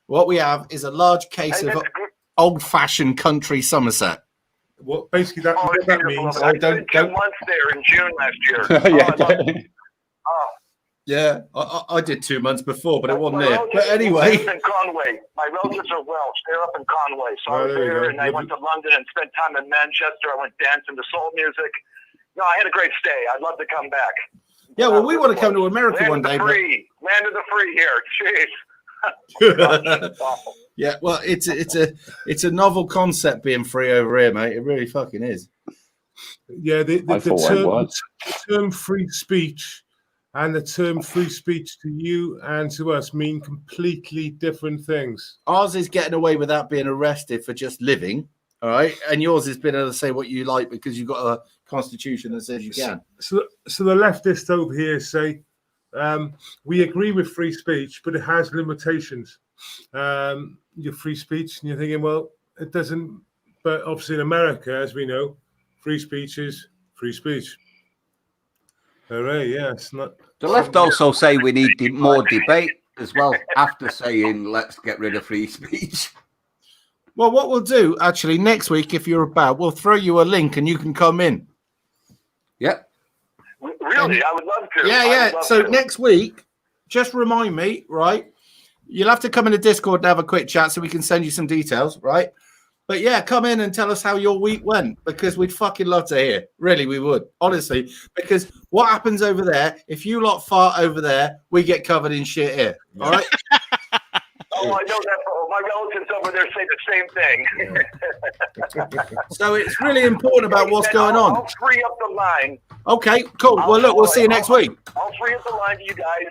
What we have is a large case of old-fashioned country Somerset. What basically that means? I spent 2 months there in June last year. Yeah, I did 2 months before, but it wasn't there. But anyway. In Conway. My relatives are Welsh. They're up in Conway. So I was there, and I went to London and spent time in Manchester. I went dancing to soul music. No, I had a great stay. I'd love to come back. Yeah, well, we want to come to America Land one day. Land of the free here. Jeez. Yeah, well, it's a novel concept being free over here, mate. It really fucking is. Yeah, the term free speech and the term free speech to you and to us mean completely different things. Ours is getting away without being arrested for just living, all right? And yours is being able to say what you like because you've got a constitution that says you can. So the leftists over here say, we agree with free speech, but it has limitations. Your free speech, and you're thinking, well, it doesn't. But obviously in America, as we know, free speech is free speech. Hooray, yeah, it's not. The left also say we need more debate as well after saying let's get rid of free speech. Well, what we'll do actually next week, if you're about, we'll throw you a link and you can come in. Yep. Really, I would love to. Yeah. So next week, just remind me, right? You'll have to come in the Discord and have a quick chat so we can send you some details, right? But yeah, come in and tell us how your week went because we'd fucking love to hear. Really, we would. Honestly, because what happens over there, if you lot fart over there, we get covered in shit here. All right? Oh, I know that. My relatives over there say the same thing. So it's really important about what's going on. I'll free up the line. Okay, cool. Well, look, we'll see you next week. I'll free up the line to you guys,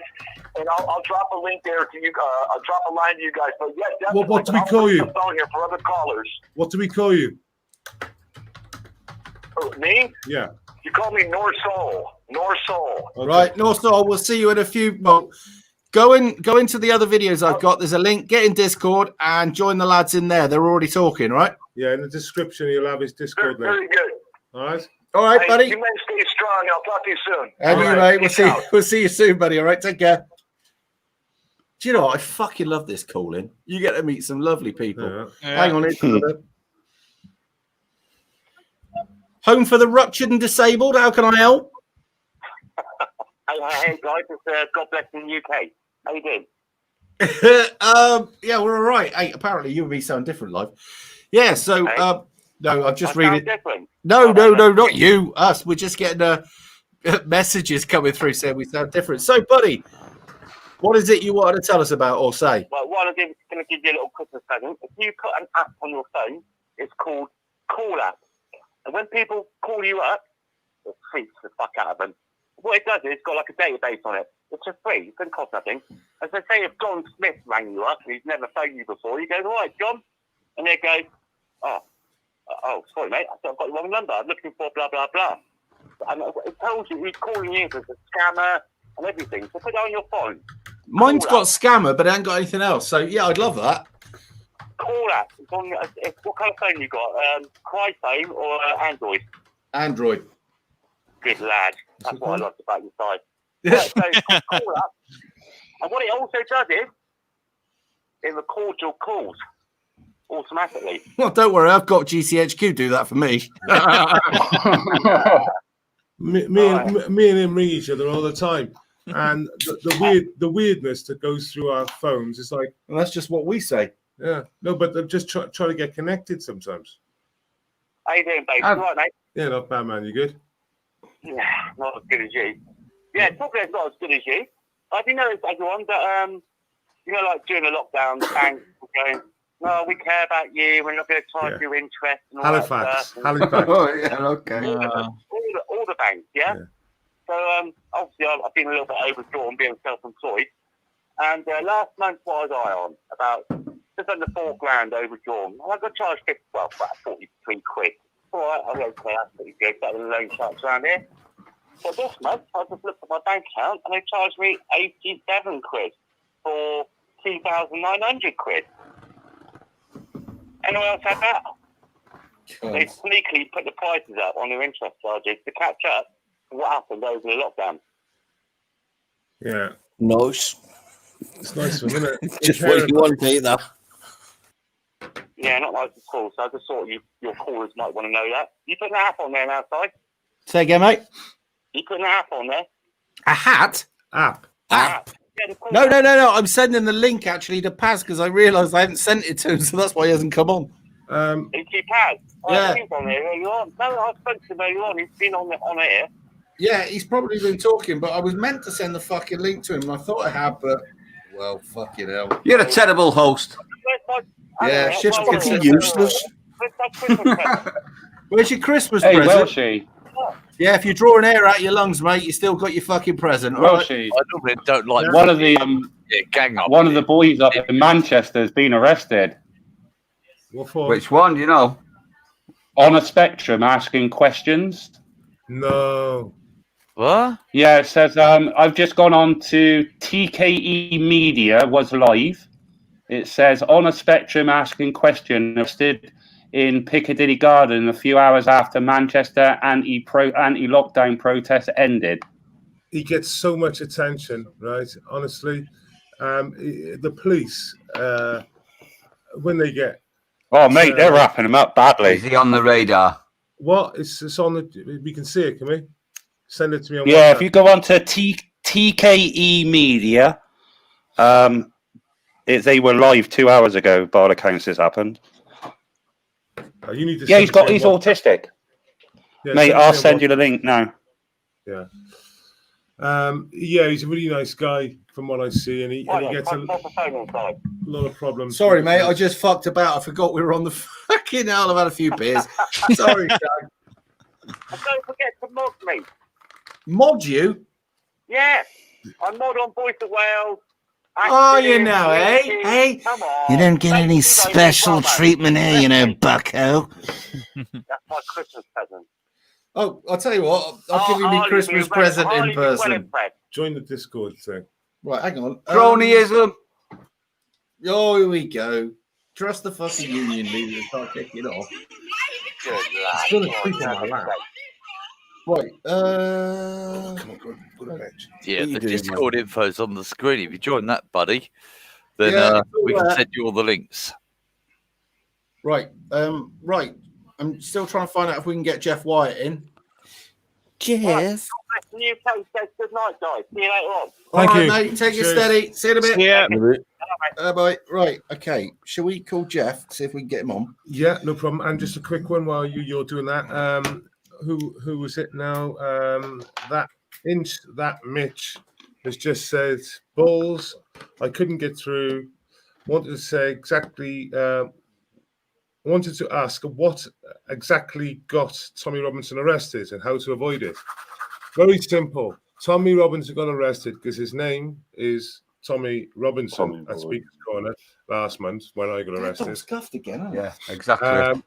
and I'll drop a link there to you. I'll drop a line to you guys. But yeah, definitely. Well, what do we call you? Phone here for other callers. What do we call you? Oh, me? Yeah. You call me Norsoul. Norsoul. Okay. Right, Norsoul. We'll see you in a few. Well, go into the other videos I've got. There's a link. Get in Discord and join the lads in there. They're already talking, right? Yeah, in the description you'll have his Discord link. Very good. All right, Hey, buddy. You men stay strong. I'll talk to you soon. And you, right, mate. We'll see you soon, buddy. All right, take care. Do you know what? I fucking love this calling. You get to meet some lovely people. Yeah. Hang on, it's Home for the ruptured and disabled. How can I help? Hey guys, it's God Bless in the UK. How you doing? Yeah, we're all right. Hey, apparently you and me sound different live. Yeah, so no, I'm just reading. No, not you. Us. We're just getting messages coming through saying we sound different. So, buddy, what is it you wanted to tell us about or say? Well, one I'm going to give you a little Christmas present. If you put an app on your phone, it's called Call App. And when people call you up, it freaks the fuck out of them. What it does is it's got like a database on it. It's just free. It doesn't cost nothing. As I say, if John Smith rang you up and he's never phoned you before, you go, all right, John. And they go, oh, sorry, mate. I've got the wrong number. I'm looking for blah, blah, blah. And it tells you who's calling you as a scammer and everything. So put it on your phone. Mine's got scammer, but it ain't got anything else. So, yeah, I'd love that. Call App. It's on, what kind of phone you got? iPhone or Android? Android. Good lad. That's what I liked about your side. Right, so Call App. And what it also does is it records your calls automatically. Well, don't worry. I've got GCHQ do that for me. me and him ring each other all the time. And the weirdness that goes through our phones is like... Well, that's just what we say. Yeah. No, but they're just trying to get connected sometimes. How you doing, babe? You right, mate? Yeah, not bad, man. You good? Yeah, not as good as you. Yeah, probably not as good as you. I didn't know it's everyone, but you know, like during the lockdown, the banks were going, "No, we care about you. We're not going to charge you interest." And all Halifax. that stuff. Halifax. Oh, yeah, okay. All the banks, yeah. So obviously, I've been a little bit overdrawn being self-employed, and last month what was I on? About just under £4,000 overdrawn. And I got charged about 43 quid. All right, I'm okay, that's pretty good. Better than loan sharks around here. But this month, I just looked at my bank account and they charged me 87 quid for 2,900 quid. Anyone else had that? They sneakily put the prices up on their interest charges to catch up to what happened over the lockdown. Yeah. Nice. It's nice, isn't it? Just what you want to eat that. Yeah, not nice at all. So I just thought your callers might want to know that. You putting an app on there now, Si? Say again, mate. You putting an app on there? A hat? App. Yeah, No. I'm sending the link actually to Paz because I realised I haven't sent it to him, so that's why he hasn't come on. It's Paz. Yeah. He's on there earlier on. No, I spoke to him earlier on. He's been on air. Yeah, he's probably been talking, but I was meant to send the fucking link to him, and I thought I had, but well, fucking hell. You're a terrible host. Yeah, shit's fucking useless. Where's your Christmas hey, present? Welshie. Yeah, if you're drawing air out your lungs, mate, you still got your fucking present. Well, Right? she. I normally don't like One of the gang up. one of the boys up in Manchester has been arrested. What for? Which one? You know, on a spectrum, asking questions. No. What? Yeah, it says I've just gone on to TKE Media was live. It says on a spectrum asking question arrested in Piccadilly Garden a few hours after Manchester anti-lockdown protest ended. He gets so much attention, right? Honestly, the police when they get mate, they're wrapping him up badly. Is he on the radar? What? It's on the. We can see it. Can we send it to me on? Yeah, WhatsApp? if you go on to TKE Media, they were live 2 hours ago. By all accounts, this happened. You need to. Yeah, he's autistic. Yeah, mate, I'll send you the link now. Yeah. Yeah, he's a really nice guy from what I see, and he gets a lot of problems. Sorry, mate, I just fucked about. I forgot we were on the fucking hell. I've had a few beers. Sorry, Doug. And don't forget to mod me. Mod you? Yeah, I mod on Voice of Wales. Oh, you know, eh? Hey, come on. you don't get any special treatment here, you know, bucko. That's my Christmas present. Oh, I'll tell you what. I'll give you my Christmas present in person. Join the Discord thing. Right, hang on. Cronyism. Oh, here we go. Trust the fucking union leader and start kicking off. It's gonna creep on my lap. Right. Come on, go to bed. Yeah, the Discord info's on the screen. If you join that, buddy, then we can send you all the links. Right. Right. I'm still trying to find out if we can get Jeff Wyatt in. Jeff. The UK says good night, guys. See you later on. Thank you. Mate. Take it steady. See you in a bit. Yeah. Bye. Right. Okay. Shall we call Jeff? See if we can get him on. Yeah, no problem. And just a quick one while you're doing that. Who was it now? That Mitch has just said balls. I couldn't get through. Wanted to say exactly. Wanted to ask what exactly got Tommy Robinson arrested and how to avoid it. Very simple. Tommy Robinson got arrested because his name is Tommy Robinson at Speaker's Corner last month when I got arrested. That's scuffed again. Yeah, exactly.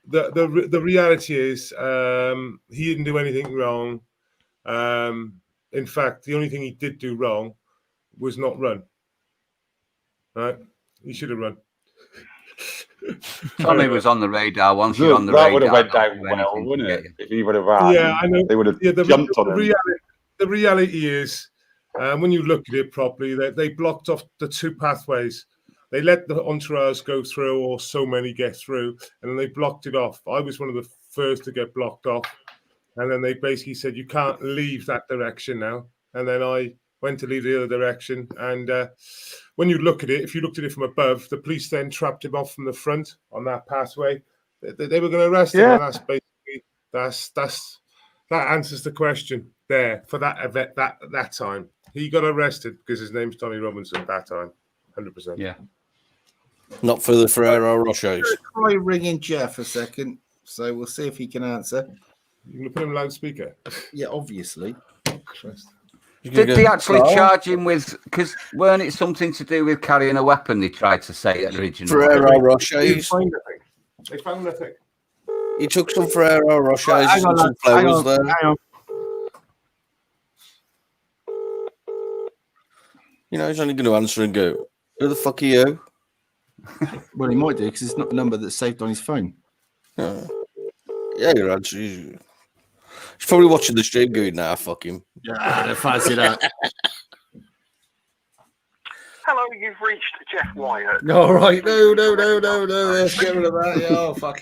The reality is he didn't do anything wrong. In fact, the only thing he did do wrong was not run. Right? He should have run. Tommy was on the radar. Once you're on the that radar, would have went down well, wouldn't it? If he would have ran, yeah, I know. They would have jumped on him. The reality is, when you look at it properly, they blocked off the two pathways. They let the entourage go through, or so many get through, and then they blocked it off. I was one of the first to get blocked off, and then they basically said, you can't leave that direction now. And then I went to leave the other direction. And when you look at it, if you looked at it from above, the police then trapped him off from the front on that pathway. They were going to arrest him. And that's basically, that answers the question there for that event, that time. He got arrested because his name's Tommy Robinson at that time. 100%. Yeah. Not for the Ferrero Rochers. Try ringing Jeff a second, so we'll see if he can answer. You going to put him loudspeaker? Yeah, obviously. Did they actually charge him with? Because weren't it something to do with carrying a weapon? They tried to say originally. Ferrero Rochers. They found nothing. He took some Ferrero Rochers and some flowers there. Hang on. You know, he's only going to answer and go, who the fuck are you? Well, he might do because it's not the number that's saved on his phone. Yeah, you're answer. He's probably watching the stream going, nah, fuck him. Yeah, fancy that. Hello, you've reached Jeff Wyatt. All right, no. Let's get rid of that. Yeah, oh, fuck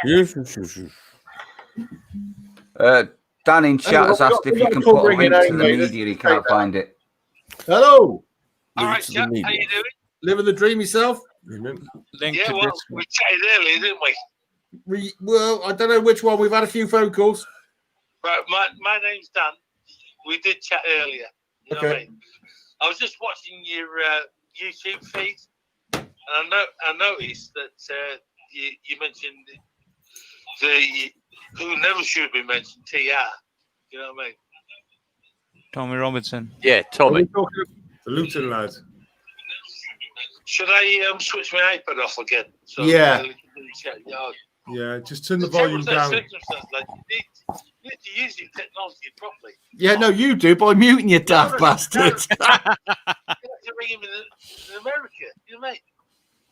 Yes. Dan in chat has asked if you can put a link to the media. He can't find it. Hello. All right, Jeff, how you doing? Living the dream yourself? Link Yeah, to well, this one. we chatted earlier, didn't we? Well, I don't know which one. We've had a few phone calls. Right, my name's Dan. We did chat earlier. You know what I mean? I was just watching your YouTube feed, and I noticed that you mentioned who never should have been mentioned, TR. You know what I mean? Tommy Robinson. Yeah, Tommy. The Luton lad. Should I switch my iPad off again? So Yeah. Yeah, just turn the volume down. Like, you need to use your technology properly. Yeah, no, you do by muting your daft bastard. You have to ring him in America, you know, mate.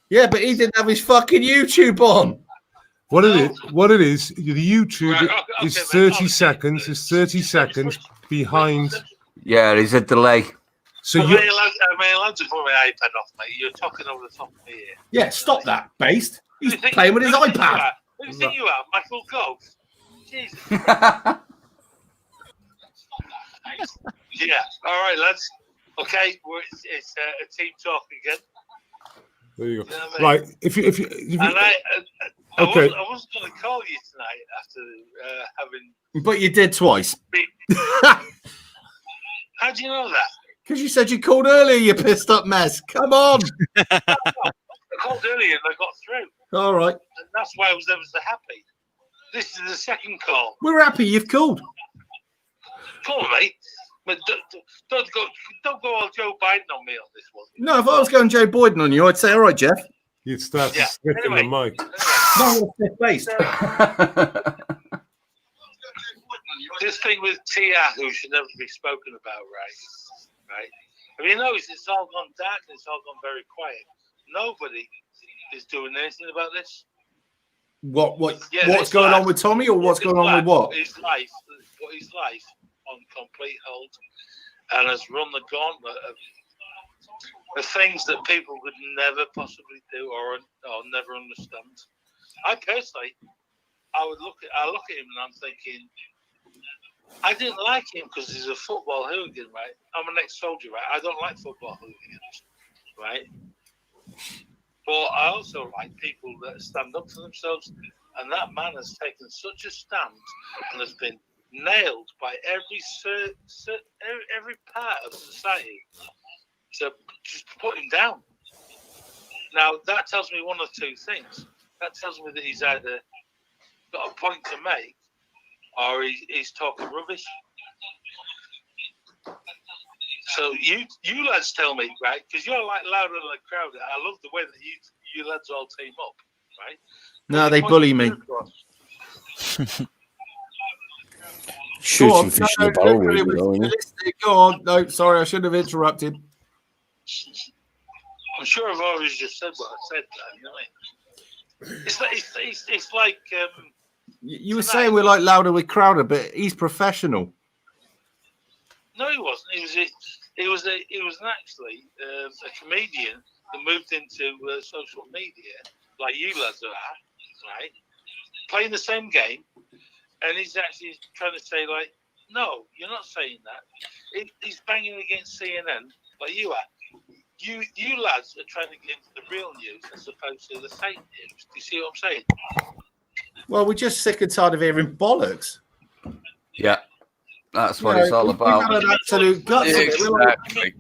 Yeah, but he didn't have his fucking YouTube on. What it is, the YouTube is 30 seconds. It's 30 seconds behind. Yeah, there's a delay. So am I allowed to put my iPad off, mate? You're talking over the top of me here. Yeah, stop that, based. He's playing with his iPad. Who do you think you are, Michael Gove? Jesus. Yeah. All right, lads. Okay, it's a team talk again. There you go. You know what I mean? Right. If you and okay. I wasn't going to call you tonight after having. But you did twice. How do you know that? Because you said you called earlier, you pissed up mess. Come on. I called earlier and I got through. All right. And that's why I was ever so happy. This is the second call. We're happy you've called. Come on, mate. But don't go all Joe Biden on me on this one. No, if I was going Joe Biden on you, I'd say, all right, Jeff. You'd start sniffing the mic. No, it's based. This thing with TR, who should never be spoken about, right? I mean, you notice it's all gone dark and it's all gone very quiet. Nobody is doing anything about this. What's going on with Tommy, or what's going on with what? Put his life on complete hold and has run the gauntlet of the things that people would never possibly do or never understand. I personally, I look at him and I'm thinking, I didn't like him because he's a football hooligan, right? I'm an ex-soldier, right? I don't like football hooligans, right? But I also like people that stand up for themselves, and that man has taken such a stand and has been nailed by every part of society to just put him down. Now, that tells me one of two things. That tells me that he's either got a point to make or he's talking rubbish. So you lads tell me, right? Because you're like louder than the crowd. I love the way that you lads all team up, right? No, they bully me. Shooting fish in the barrel, really. Go on. No, sorry, I should have interrupted. I'm sure I've always just said what I said. You know what I mean? It's like. You were saying we're like louder with Crowder, but he's professional. No, he wasn't. He was actually a comedian that moved into social media, like you lads are, right? Playing the same game, and he's actually trying to say, like, no, you're not saying that. He's banging against CNN, like you are. You lads are trying to get into the real news as opposed to the fake news. Do you see what I'm saying? Well, we're just sick and tired of hearing bollocks. Yeah, that's what it's all about. An absolute guts. Exactly.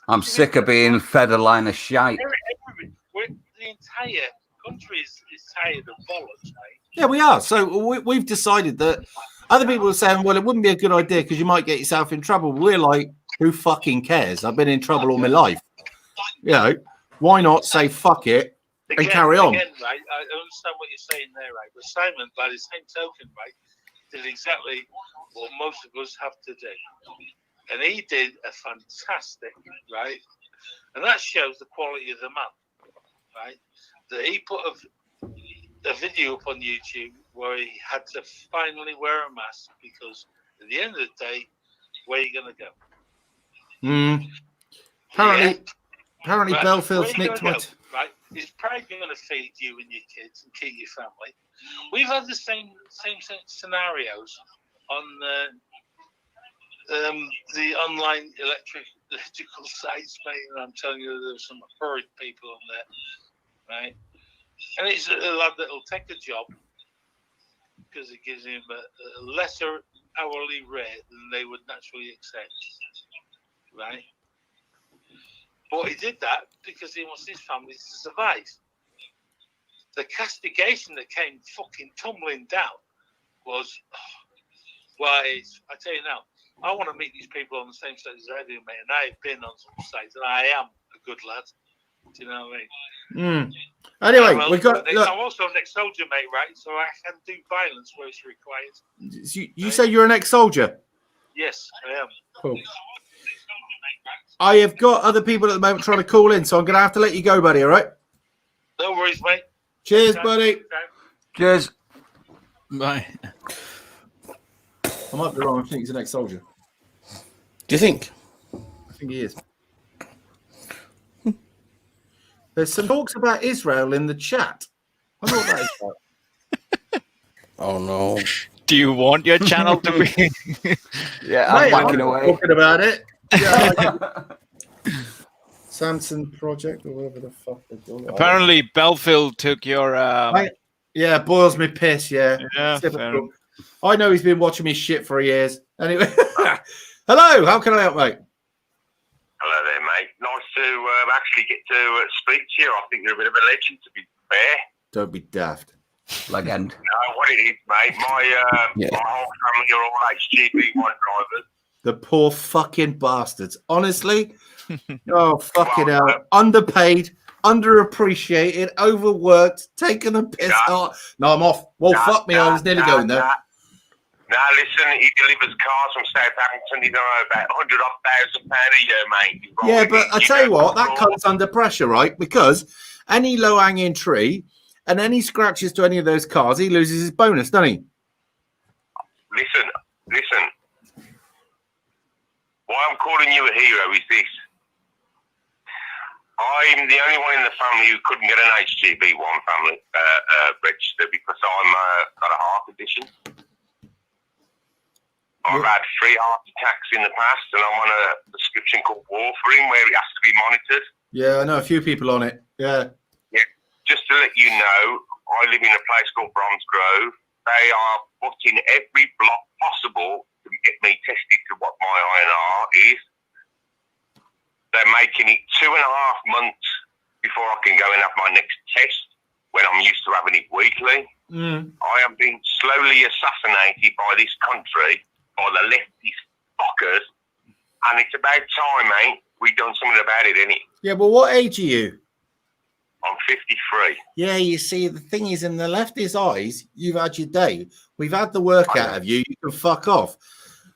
I'm sick of being fed a line of shite. The entire country is tired of bollocks, mate. Yeah, we are. So we've decided that other people are saying, well, it wouldn't be a good idea because you might get yourself in trouble. We're like, who fucking cares? I've been in trouble all my life. You know, why not say fuck it and carry on? Again, right, I understand what you're saying there, right? But Simon, by the same token, right, did exactly what most of us have to do. And he did a fantastic, right? And that shows the quality of the man, right? That he put a video up on YouTube where he had to finally wear a mask because at the end of the day, where are you going to go? Apparently, right. Belfield's nicked my... Right, he's probably going to feed you and your kids and keep your family. We've had the same scenarios on the online electrical sites, mate. And I'm telling you, there's some horrid people on there, right? And it's a lad that'll take a job because it gives him a lesser hourly rate than they would naturally accept, right? But he did that because he wants his family to survive. The castigation that came fucking tumbling down was, well, I tell you now, I want to meet these people on the same stage as I do, mate. And I've been on some sites, and I am a good lad. Do you know what I mean? Anyway, well, we've got. Look, I'm also an ex-soldier, mate, right? So I can do violence where it's required. You say you're an ex-soldier? Yes, I am. Cool. I have got other people at the moment trying to call in, so I'm going to have to let you go, buddy. All right? No worries, mate. Cheers, buddy. Cheers. Bye. I might be wrong. I think he's an ex-soldier. Do you think? I think he is. There's some talks about Israel in the chat. I know what that is about. Oh no! Do you want your channel to be? Yeah, I'm whacking away. Talking about it. Yeah, Samson Project or whatever the fuck they call it. Apparently, Belfield took your. Yeah, boils me piss. Yeah. Yeah. I know he's been watching me shit for years. Anyway, hello. How can I help, mate? Hello there, mate. Nice to actually get to speak to you. I think you're a bit of a legend, to be fair. Don't be daft. Legend. No, what it is, mate. My whole family are all HGV1 drivers. The poor fucking bastards. Honestly. Oh, fucking hell. Underpaid, underappreciated, overworked, taking the piss out. No, I'm off. Well, fuck me. I was nearly going there. Now, listen, he delivers cars from Southampton. He's on about £100,000 a year, mate. Yeah, but I tell you what, that comes under pressure, right? Because any low-hanging tree and any scratches to any of those cars, he loses his bonus, doesn't he? Listen. Why I'm calling you a hero is this. I'm the only one in the family who couldn't get an HGV1 family register because I'm got a heart condition. I've had 3 heart attacks in the past, and I'm on a prescription called warfarin where it has to be monitored. Yeah, I know a few people on it. Yeah. Just to let you know, I live in a place called Bromsgrove. They are putting every block possible to get me tested to what my INR is. They're making it 2.5 months before I can go and have my next test when I'm used to having it weekly. I am being slowly assassinated by this country, by the leftist fuckers, and it's about time, mate, we done something about it, innit? Yeah, well, what age are you? I'm 53. Yeah, you see, the thing is, in the leftist eyes, you've had your day. We've had the work out of you. You can fuck off.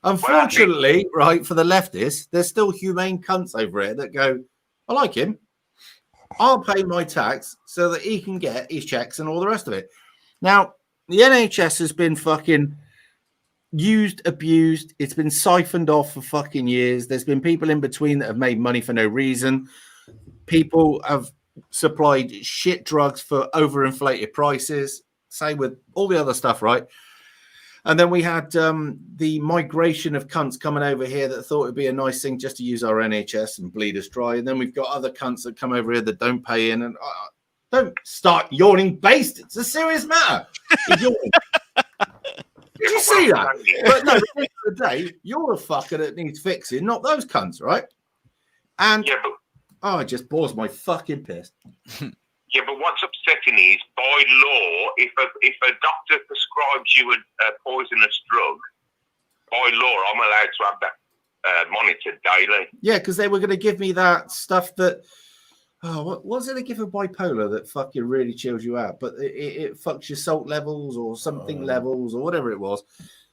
Unfortunately, right, for the leftists, there's still humane cunts over here that go, I like him. I'll pay my tax so that he can get his checks and all the rest of it. Now, the NHS has been fucking used, abused. It's been siphoned off for fucking years. There's been people in between that have made money for no reason. People have supplied shit drugs for overinflated prices. Same with all the other stuff, right? And then we had the migration of cunts coming over here that thought it'd be a nice thing just to use our NHS and bleed us dry. And then we've got other cunts that come over here that don't pay in. And don't start yawning based. It's a serious matter. Did you see that? But no, at the end of the day, you're a fucker that needs fixing, not those cunts, right? And it just bores my fucking piss. Yeah, but what's upsetting is, by law, if a doctor prescribes you a poisonous drug, by law, I'm allowed to have that monitored daily. Yeah, because they were going to give me that stuff that, what was it they give a bipolar that fucking really chills you out, but it fucks your salt levels or something levels or whatever it was.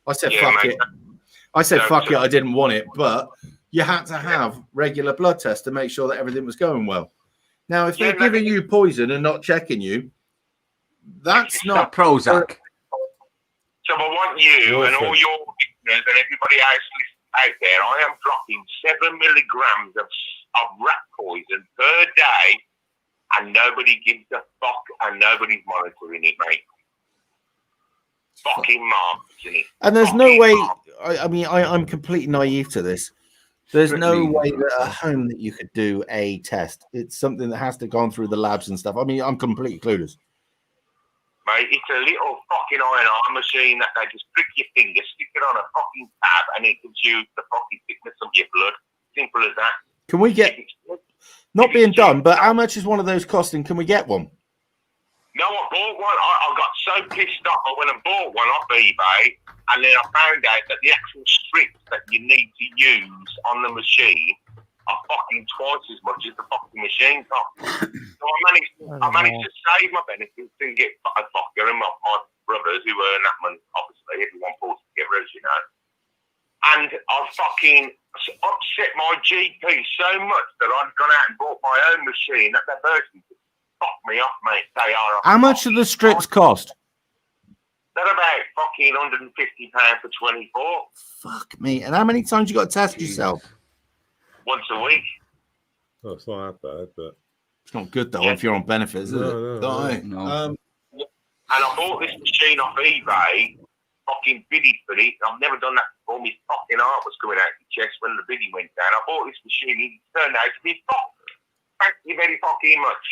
I said, fuck it. I said, fuck it, I didn't want it, but you had to have regular blood tests to make sure that everything was going well. Now, if they're giving you poison and not checking you, that's not Prozac. So I want you and all your listeners and everybody else out there, I am dropping 7 milligrams of rat poison per day, and nobody gives a fuck, and nobody's monitoring it, mate. Fucking marketing it. And there's no way, I mean, I'm completely naive to this. There's no way that at home that you could do a test. It's something that has to go through the labs and stuff. I mean, I'm completely clueless. Mate, it's a little fucking INR machine that they just prick your finger, stick it on a fucking tab, and it gives you the fucking thickness of your blood. Simple as that. Can we get, not being done, but how much is one of those costing? Can we get one? No, I bought one. I got so pissed off. I went and bought one off eBay, and then I found out that the actual strips that you need to use on the machine are fucking twice as much as the fucking machine cost. So I managed to save my benefits and get a fucker and my brothers who earn that money. Obviously, everyone pulls together, as you know. And I fucking upset my GP so much that I'd gone out and bought my own machine that the person could fuck me off, mate. They are. How much do the strips cost? They're about fucking £150 for 24. Fuck me. And how many times you got to test yourself? Once a week. Oh, it's not that bad, but it's not good though if you're on benefits, is it? No. And I bought this machine off eBay. Fucking bidded for it. I've never done that before. My fucking heart was coming out of my chest when the bidding went down. I bought this machine. It turned out to be thank you very fucking much.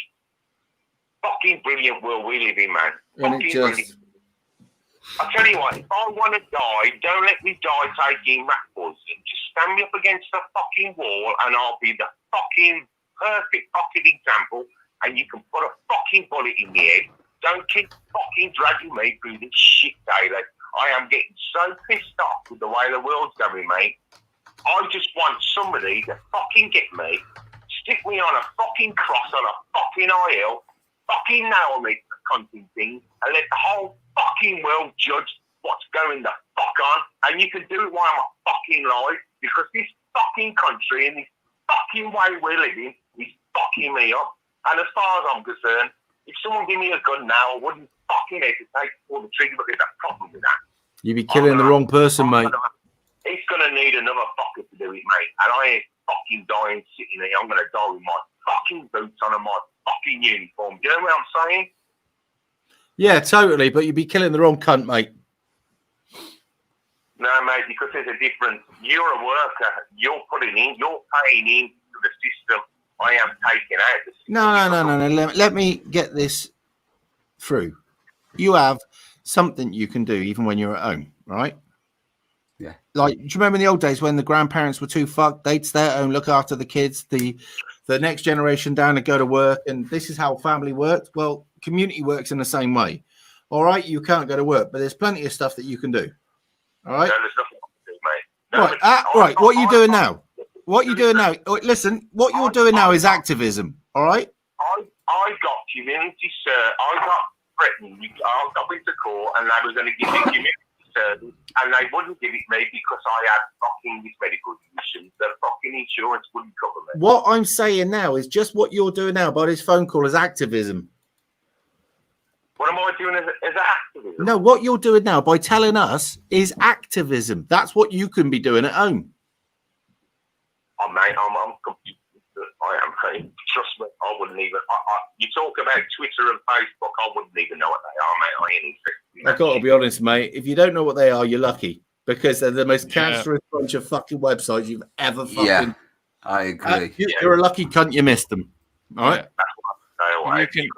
Fucking brilliant world we live in, man. Fucking brilliant. I tell you what, if I want to die, don't let me die taking rat poison. Just stand me up against the fucking wall and I'll be the fucking perfect fucking example and you can put a fucking bullet in the head. Don't keep fucking dragging me through this shit, Taylor. I am getting so pissed off with the way the world's going, mate. I just want somebody to fucking get me, stick me on a fucking cross on a fucking hill, fucking nail me to the cunting thing, and let the whole fucking world judge what's going the fuck on. And you can do it while I'm fucking alive, because this fucking country and this fucking way we're living is fucking me up. And as far as I'm concerned, if someone give me a gun now, I wouldn't fucking hesitate to pull the trigger, but there's a problem with that. You'd be killing the wrong person, mate. He's going to need another fucker to do it, mate. And I ain't fucking dying sitting there. I'm going to die with my fucking boots on and my fucking uniform. Do you know what I'm saying? Yeah, totally. But you'd be killing the wrong cunt, mate. No, mate, because there's a difference. You're a worker. You're putting in. You're paying into the system. I am taking out the system. No. Let me get this through. You have something you can do even when you're at home, right? Yeah. Like, do you remember in the old days when the grandparents were too fucked? They'd stay at home, look after the kids, the next generation down and go to work, and this is how family worked. Well, community works in the same way. All right, you can't go to work, but there's plenty of stuff that you can do. All right? No, there's nothing I can do, mate. No, Right, what are you doing now? What are you doing now? Listen, what you're doing now is activism, all right? I got community service. I got threatened. I got into court and they were going to give me community service and they wouldn't give it me because I had fucking this medical condition. The fucking insurance wouldn't cover me. What I'm saying now is just what you're doing now by this phone call is activism. What am I doing as activism? No, what you're doing now by telling us is activism. That's what you can be doing at home. Oh, mate, I'm confused. I am, mate. Trust me, I wouldn't even. You talk about Twitter and Facebook, I wouldn't even know what they are, mate. I ain't interested. I've got to be honest, mate. If you don't know what they are, you're lucky because they're the most cancerous bunch of fucking websites you've ever fucking. Yeah, I agree. You're a lucky cunt. You missed them. All right.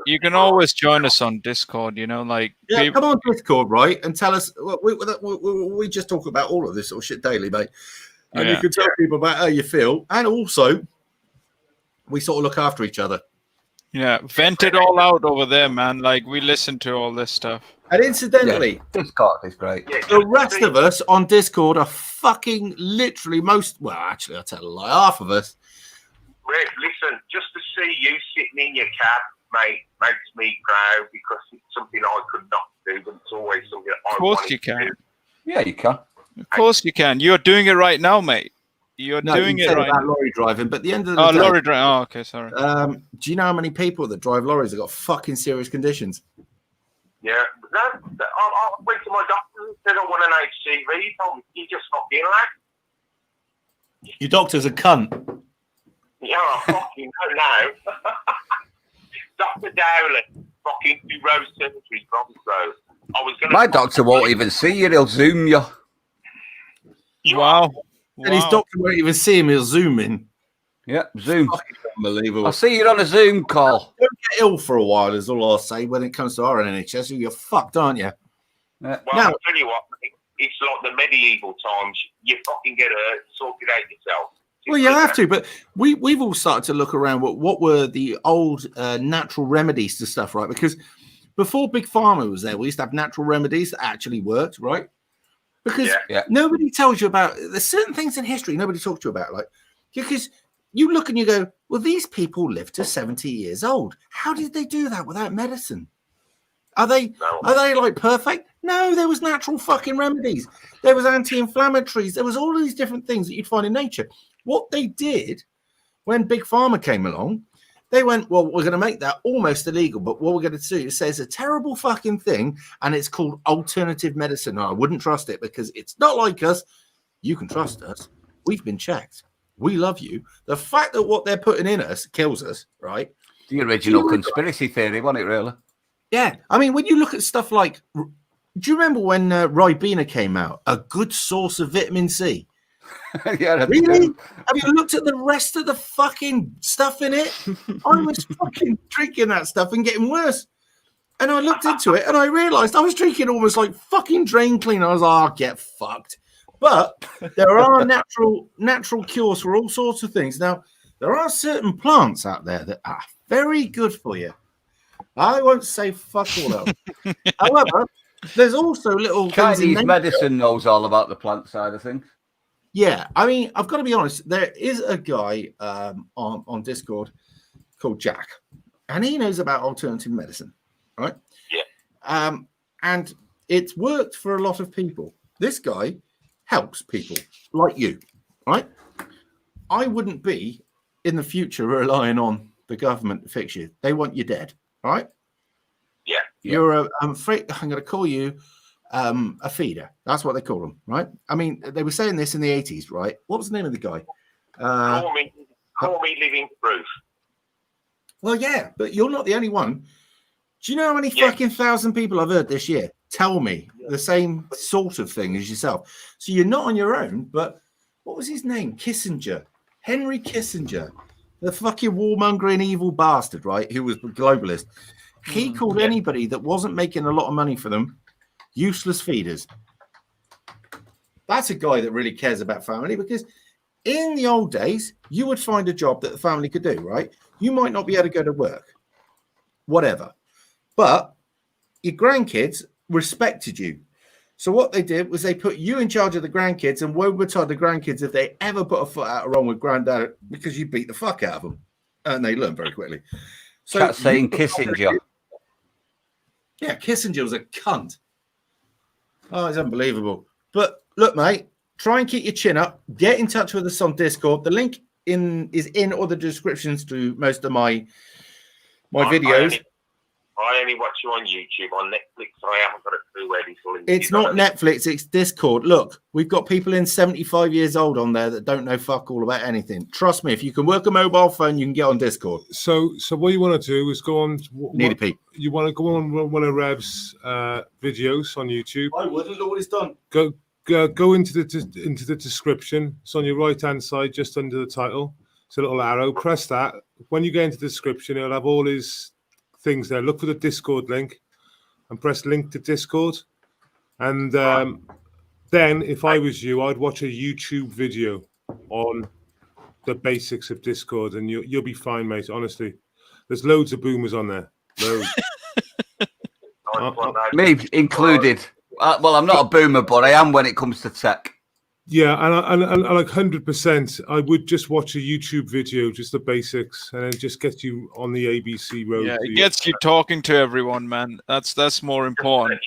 You can always join us on Discord. You know, like come on Discord, right, and tell us. We just talk about all of this sort of shit daily, mate. And you can tell people about how you feel, and also we sort of look after each other. Yeah, vent it all out over there, man. Like we listen to all this stuff. And incidentally, Discord is great. The rest of us on Discord are fucking literally well, actually, I'll tell a lie. Half of us. Rick, listen, just to see you sitting in your cab, mate, makes me proud because it's something I could not do, but it's always something I want to do. Of course you can. Yeah, you can. Of course you can. You're doing it right now, mate. You're doing it right now. Lorry driving, but at the end of the day, lorry driving. Oh, okay, sorry. Do you know how many people that drive lorries have got fucking serious conditions? Yeah, I went to my doctor and said I want an HCV. He told me, you just fucking lad. Your doctor's a cunt. Yeah, I fucking know now. Dr. Dowley, fucking 2 Rose Cemetery, Bromsgrove. My doctor won't even see you, he'll zoom you. Wow. And his doctor won't even see him, he'll zoom in. Yeah, zoom. Unbelievable. I'll see you on a Zoom call. Don't get ill for a while, is all I'll say when it comes to our NHS. You're fucked, aren't you? Well, I'll tell you what, it's like the medieval times. You fucking get hurt, sort it out yourself. Well, you have to, but we've all started to look around what were the old natural remedies to stuff, right? Because before Big Pharma was there, we used to have natural remedies that actually worked, right? Because nobody tells you about, there's certain things in history nobody talks to you about, like, because you look and you go, well, these people lived to 70 years old. How did they do that without medicine? Are they like perfect? No, there was natural fucking remedies. There was anti-inflammatories. There was all of these different things that you'd find in nature. What they did when Big Pharma came along, they went, well, we're going to make that almost illegal, but what we're going to do is say it's a terrible fucking thing, and it's called alternative medicine. No, I wouldn't trust it because it's not like us. You can trust us. We've been checked. We love you. The fact that what they're putting in us kills us, right? The original conspiracy theory, wasn't it, really? Yeah. I mean, when you look at stuff like, do you remember when Ribena came out? A good source of vitamin C. Yeah, really? Have you looked at the rest of the fucking stuff in it? I was fucking drinking that stuff and getting worse. And I looked into it and I realized I was drinking almost like fucking drain cleaner. I was like, oh, get fucked. But there are natural cures for all sorts of things. Now, there are certain plants out there that are very good for you. I won't say fuck all else. However, there's also little Chinese medicine knows all about the plant side of things. Yeah, I mean, I've got to be honest. There is a guy on Discord called Jack, and he knows about alternative medicine, right? Yeah. And it's worked for a lot of people. This guy helps people like you, right? I wouldn't be in the future relying on the government to fix you. They want you dead, right? Yeah. You're I'm going to call you a feeder. That's what they call them, right? I mean, they were saying this in the 80s, right? What was the name of the guy? Call me living proof. Well, yeah, but you're not the only one. Do you know how many fucking thousand people I've heard this year tell me the same sort of thing as yourself? So you're not on your own, but what was his name? Kissinger. Henry Kissinger. The fucking warmongering evil bastard, right? Who was a globalist. He called anybody that wasn't making a lot of money for them useless feeders. That's a guy that really cares about family, because in the old days, you would find a job that the family could do, right? You might not be able to go to work, whatever, but your grandkids respected you. So what they did was they put you in charge of the grandkids and woe betide the grandkids if they ever put a foot out wrong with granddad, because you beat the fuck out of them. And they learn very quickly. So Chat saying Kissinger. Yeah, Kissinger was a cunt. Oh, it's unbelievable. But look, mate, try and keep your chin up. Get in touch with us on Discord. The link is in all the descriptions to most of my videos. I only watch you on YouTube. On Netflix, I haven't got a clue where these links. It's not Netflix, it's Discord. Look, we've got people in 75 years old on there that don't know fuck all about anything. Trust me, if you can work a mobile phone, you can get on Discord. So what you want to do is go on. You want to go on one of Rev's videos on YouTube. I wouldn't. Look what he's done. Go into the description. It's on your right hand side, just under the title. It's a little arrow. Press that. When you get into the description, it'll have all his things there. Look for the Discord link and press link to Discord. And then, if I was you, I'd watch a YouTube video on the basics of Discord, and you'll be fine, mate. Honestly, there's loads of boomers on there. Loads. Me included. Well, I'm not a boomer, but I am when it comes to tech. Yeah, and like 100%, I would just watch a YouTube video, just the basics, and it just gets you on the ABC road. Yeah, it gets you talking to everyone, man. That's more important.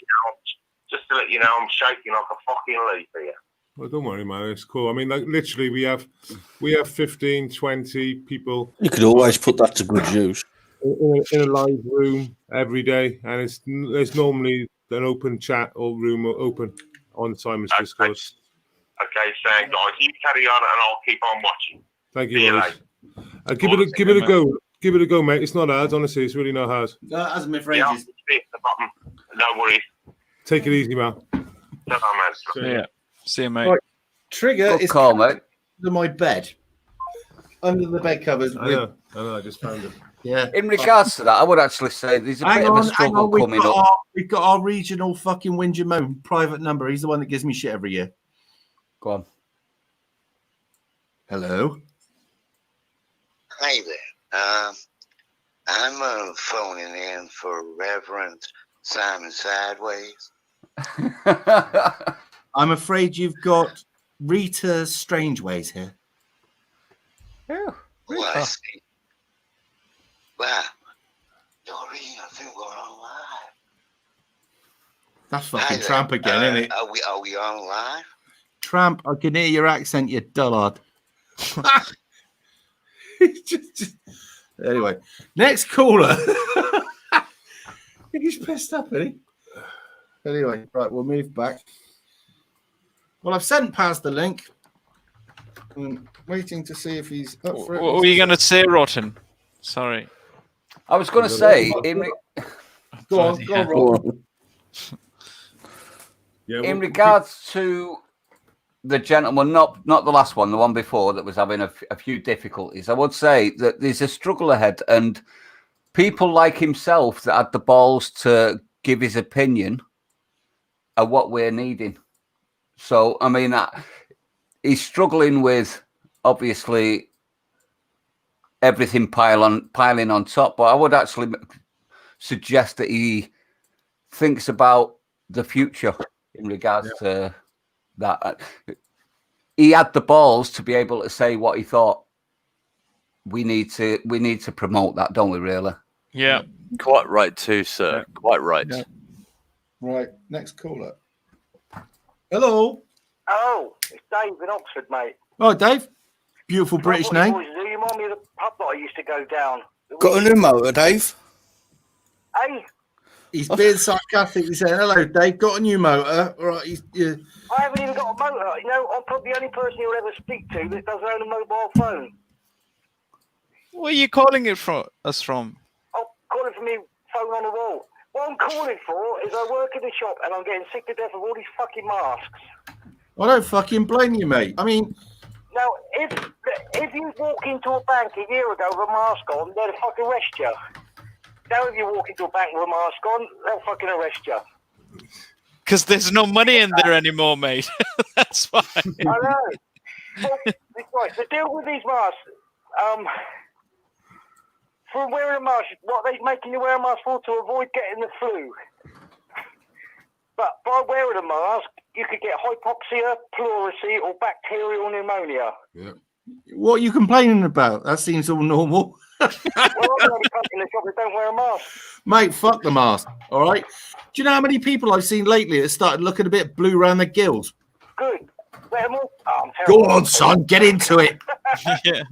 Just to let you know, I'm shaking like a fucking leaf here. Well, don't worry, man. It's cool. I mean, like literally, we have 15, 20 people. You could always put that to good use in a live room every day, and there's normally an open chat or room open on Simon's Discord. Okay, so guys, you carry on, and I'll keep on watching. Thank you, guys. Give it a go. Give it a go, mate. It's not hard, honestly. It's really not hard. No, it hasn't been for ages. Yeah, the button. No worries. Take it easy, man. No, man. Yeah. See you, mate. Right. Trigger is call, mate. Under my bed. Under the bed covers. I know. I just found it. Yeah. In regards to that, I would actually say there's a bit of a struggle coming up. We've got our regional fucking Winjamone private number. He's the one that gives me shit every year. Go on. Hello. Hi there. I'm phoning in for Reverend Simon Sideways. I'm afraid you've got Rita Strangeways here. Oh, I see. Wow. Doreen, I think we're on live. That's fucking Tramp again, isn't it? Are we on live? Tramp, I can hear your accent, you dullard. Anyway, next caller. He's pissed up, isn't he? Anyway, right, we'll move back. Well, I've sent past the link. I'm waiting to see if he's up for it. What were you going to say, Rotten? Sorry. I was going to say... Go on, Rotten. In regards to the gentleman, not the last one, the one before that was having a few difficulties, I would say that there's a struggle ahead, and people like himself that had the balls to give his opinion are what we're needing. So, I mean, he's struggling with, obviously, everything piling on top, but I would actually suggest that he thinks about the future in regards to that. He had the balls to be able to say what he thought. We need to promote that, don't we, really? Yeah. Quite right too, sir. Quite right. Yeah. Right, next caller. Hello. Oh, it's Dave in Oxford, mate. Oh, Dave. Beautiful British name. Do you remind me of the pub that I used to go down? Got a new motor, Dave? Hey? He's being sarcastic. He's saying, hello, Dave, got a new motor. All right, I haven't even got a motor. You know, I'm probably the only person you'll ever speak to that doesn't own a mobile phone. Where are you calling it us from? I'm calling from my phone on the wall. What I'm calling for is I work in the shop and I'm getting sick to death of all these fucking masks. I don't fucking blame you, mate. I mean... Now, if you walk into a bank a year ago with a mask on, they'll fucking arrest you. Now if you walk into a bank with a mask on, they'll fucking arrest you. Because there's no money in there anymore, mate. That's why. I know. Well, right, the deal with these masks, for wearing a mask, what they're making you wear a mask for to avoid getting the flu. But by wearing a mask, you could get hypoxia, pleurisy, or bacterial pneumonia. Yeah. What are you complaining about? That seems all normal. Well, I'm the only company in the shop that don't wear a mask. Mate, fuck the mask, all right? Do you know how many people I've seen lately that started looking a bit blue around the gills? Good. Let them all... Go on, son, get into it. Yeah.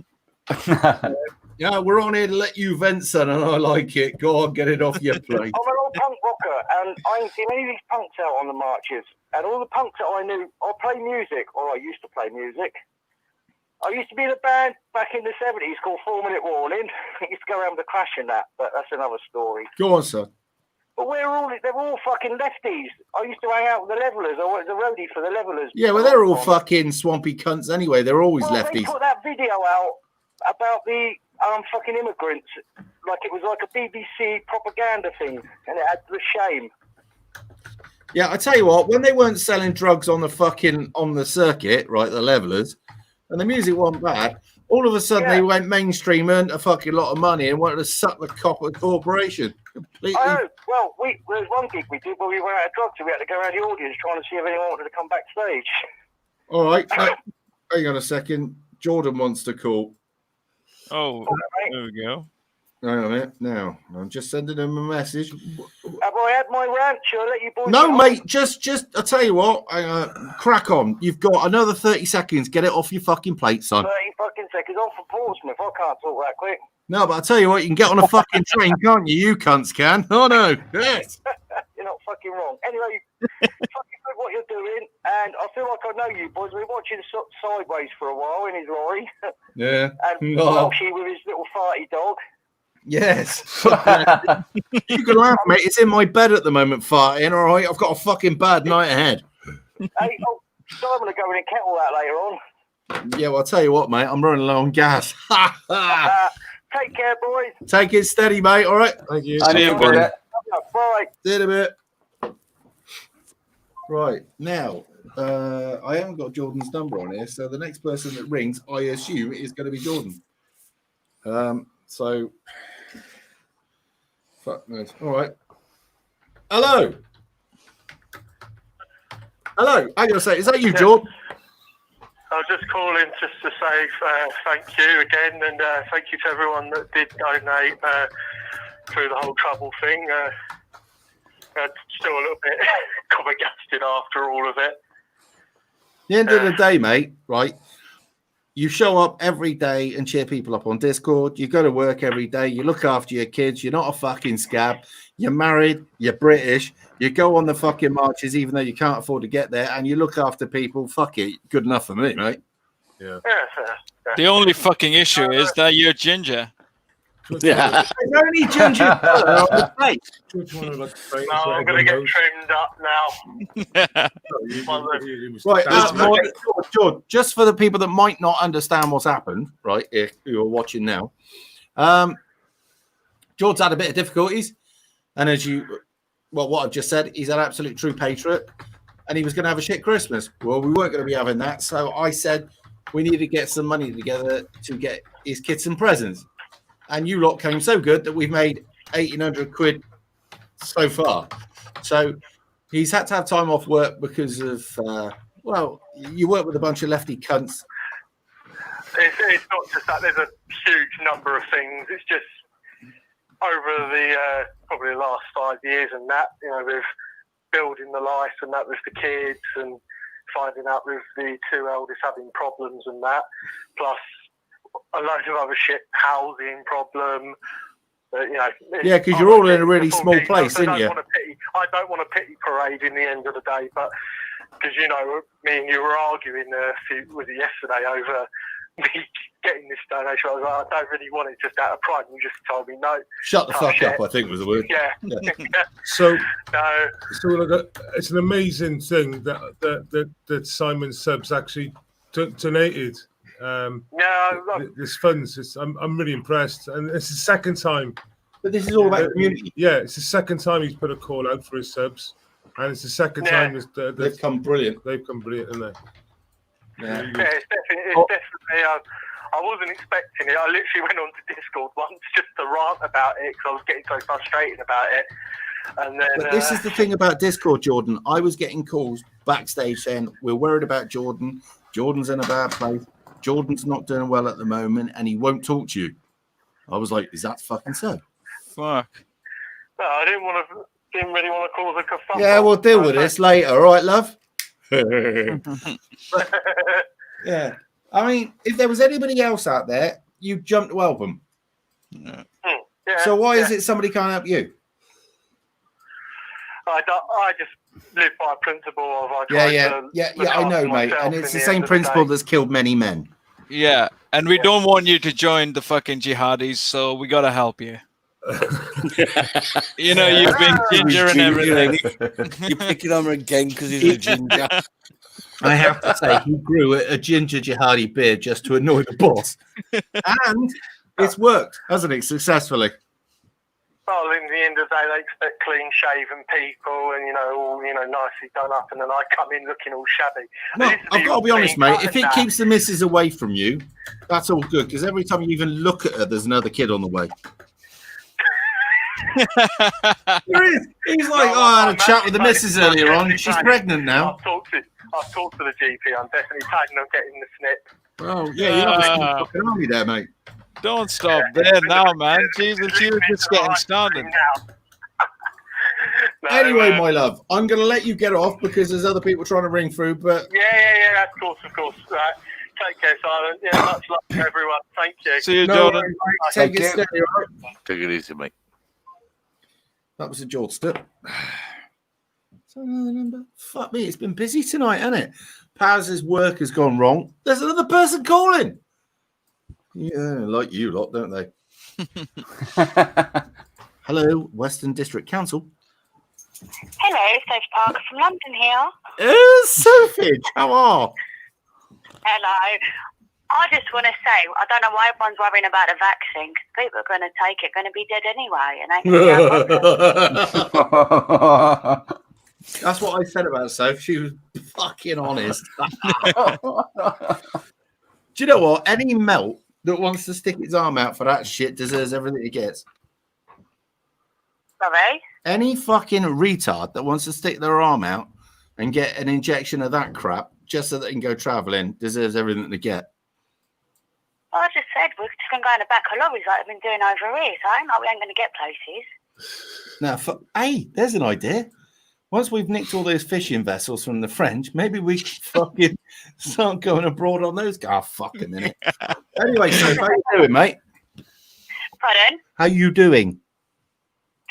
Yeah, we're on here to let you vent, son, and I like it. Go on, get it off your plate. I'm an old punk rocker, and I ain't seen any of these punks out on the marches. And all the punks that I knew, I play music, or I used to play music. I used to be in a band back in the 70s called 4 Minute Warning. I used to go around with the Clash and that, but that's another story. Go on, son. But they're all fucking lefties. I used to hang out with the Levelers. I was a roadie for the Levelers. Yeah, well, they're all fucking swampy cunts anyway. They're always lefties. They put that video out about the fucking immigrants, like it was like a BBC propaganda thing, and it had the shame. Yeah, I tell you what, when they weren't selling drugs on the circuit, right, the Levelers, and the music wasn't bad, all of a sudden they went mainstream, earned a fucking lot of money, and wanted to suck the cock of the corporation. Completely. I know. Well, there was one gig we did where we went out of drugs, so we had to go around the audience trying to see if anyone wanted to come backstage. All right, hang on a second. Jordan wants to call. Oh, there we go. Hang on a minute. Now, I'm just sending him a message. Have I had my rant? Shall I let you boys No, know? mate, just I'll tell you what, crack on. You've got another 30 seconds. Get it off your fucking plate, son. 30 fucking seconds. I'm from Portsmouth. I can't talk that quick. No, but I'll tell you what, you can get on a fucking train, can't you? You cunts can. Oh, no. Yes. You're not fucking wrong. Anyway, fucking good what you're doing, and I feel like I know you boys. We've been watching Sideways for a while in his lorry. Yeah. And Oh. Walshy with his little farty dog. Yes. You can laugh, mate. It's in my bed at the moment, farting. All right, I've got a fucking bad night ahead. Hey, Simon will go in and kettle that later on. Yeah, well, I'll tell you what, mate. I'm running low on gas. Take care, boys. Take it steady, mate. All right. Thank you. See you, buddy. Bye. See you in a bit. Right now, I haven't got Jordan's number on here, so the next person that rings, I assume, is going to be Jordan. So Fuck knows. All right. Hello. Hello. I'm gonna say, is that you, George? I was just calling just to say thank you again, and thank you to everyone that did donate through the whole trouble thing. I'm still a little bit flabbergasted after all of it. At the end of the day, mate, right? You show up every day and cheer people up on Discord. You go to work every day. You look after your kids. You're not a fucking scab. You're married. You're British. You go on the fucking marches even though you can't afford to get there, and you look after people. Fuck it. Good enough for me, mate. Yeah. The only fucking issue is that you're ginger. Yeah. There's only ginger on the plate. No, I'm going to get trimmed up now. Right, George, just for the people that might not understand what's happened, right, who are watching now, George's had a bit of difficulties, and what I've just said, he's an absolute true patriot, and he was going to have a shit Christmas. Well, we weren't going to be having that, so I said we need to get some money together to get his kids some presents. And you lot came so good that we've made 1,800 quid so far. So he's had to have time off work because of, you work with a bunch of lefty cunts. It's not just that. There's a huge number of things. It's just over the probably the last 5 years and that, with building the life and that with the kids and finding out with the two eldest having problems and that, plus a load of other shit, housing problem. Yeah, because you're all in a really small place, aren't you? I don't want a pity parade in the end of the day, but because me and you were arguing was it yesterday over me getting this donation. I was like, I don't really want it just out of pride. And you just told me no. Shut the fuck up, I think was the word. Yeah. So it's an amazing thing that Simon Subs actually donated. This funds. I'm really impressed, and it's the second time. But this is all about community. Yeah, it's the second time he's put a call out for his subs, and it's the second time they've come brilliant. They've come brilliant, haven't they? Yeah, it's definitely. I wasn't expecting it. I literally went onto Discord once just to rant about it because I was getting so frustrated about it. And then, but this is the thing about Discord, Jordan. I was getting calls backstage saying we're worried about Jordan. Jordan's in a bad place. Jordan's not doing well at the moment, and he won't talk to you. I was like, is that fucking so? Fuck. No, I didn't really want to cause a kerfuffle. Yeah, we'll deal with this later. All right, love? Yeah. I mean, if there was anybody else out there, you'd jump to help them. Yeah, so why is it somebody can't help you? I just live by principle of I know, mate. And it's the same principle that's killed many men. Yeah, and we don't want you to join the fucking jihadis, so we gotta help you. You've been ginger and everything. You're picking on him again because he's a ginger. I have to say, he grew a ginger jihadi beard just to annoy the boss, and it's worked, hasn't it, successfully? Well, in the end of the day, they expect clean-shaven people and, all, nicely done up, and then I come in looking all shabby. No, I've got to be honest, mate. If it keeps the missus away from you, that's all good, because every time you even look at her, there's another kid on the way. There is. He's like, I had a chat with the missus earlier on. She's pregnant now. I've talked to the GP. I'm definitely tagging them getting the snip. Oh, yeah, you're not fucking army there, mate. Don't stop there now, man. Jesus, you're just getting started. Anyway, my love, I'm going to let you get off because there's other people trying to ring through. But yeah, of course. Take care, Simon. Yeah, much love to everyone. Thank you. See you, Jordan. Take it steady, all right? Take it easy, mate. That was a George Sturt. Fuck me, it's been busy tonight, hasn't it? Paz's work has gone wrong. There's another person calling. Yeah, like you lot, don't they? Hello, Western District Council. Hello, Sophie Parker from London here. Sophie, how are? Hello. I just want to say, I don't know why everyone's worrying about the vaccine, because people are going to take it, going to be dead anyway. And that's what I said about Soph. She was fucking honest. Do you know what? Any melt that wants to stick its arm out for that shit deserves everything it gets. Sorry? Any fucking retard that wants to stick their arm out and get an injection of that crap just so they can go travelling deserves everything to get. Well, I just said we're just going to go in the back of lorries like we've been doing over here, so I ain't like we ain't going to get places. Now, hey, there's an idea. Once we've nicked all those fishing vessels from the French, maybe we can fucking start going abroad on those. Oh, fucking minute. Anyway, so how you doing, mate? Pardon? How you doing?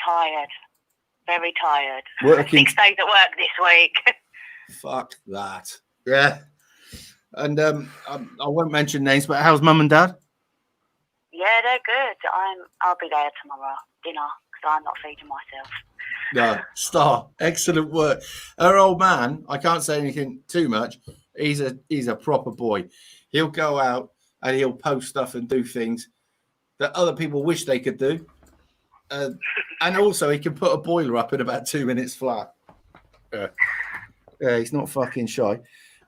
Tired. Very tired. Working. 6 days at work this week. Fuck that. Yeah. And I won't mention names, but how's mum and dad? Yeah, they're good. I'll be there tomorrow, dinner, because I'm not feeding myself. No, star. Excellent work. Her old man, I can't say anything too much. He's a proper boy. He'll go out and he'll post stuff and do things that other people wish they could do. And also he can put a boiler up in about 2 minutes flat. Yeah, he's not fucking shy.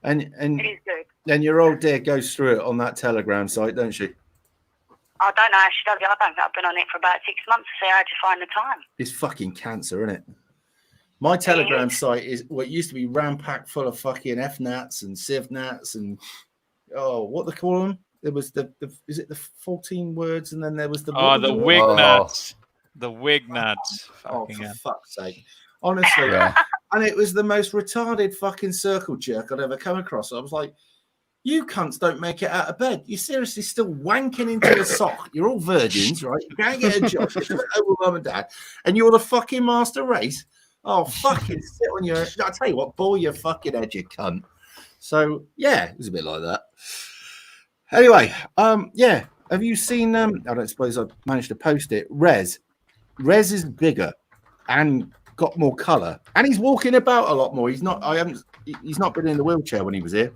And He's good. then your old dear goes through it on that Telegram site, don't she? I don't know how she does it. I don't think I've been on it for about 6 months to see how to find the time. It's fucking cancer, isn't it? My Telegram site is what used to be ram-packed full of fucking FNATs and CivNats and what they call them? There was the is it the 14 words and then there was the Wignats. The Wignats. Oh, for fuck's sake. Honestly. And it was the most retarded fucking circle jerk I'd ever come across. I was like, you cunts don't make it out of bed. You're seriously still wanking into a sock. You're all virgins, right? You can't get a job. You're over mum and dad. And you're the fucking master race. Oh, fucking sit on your... I'll tell you what, ball your fucking head, you cunt. So, yeah, it was a bit like that. Anyway, yeah. Have you seen... I don't suppose I've managed to post it. Rez is bigger and got more colour. And he's walking about a lot more. He's not been in the wheelchair when he was here.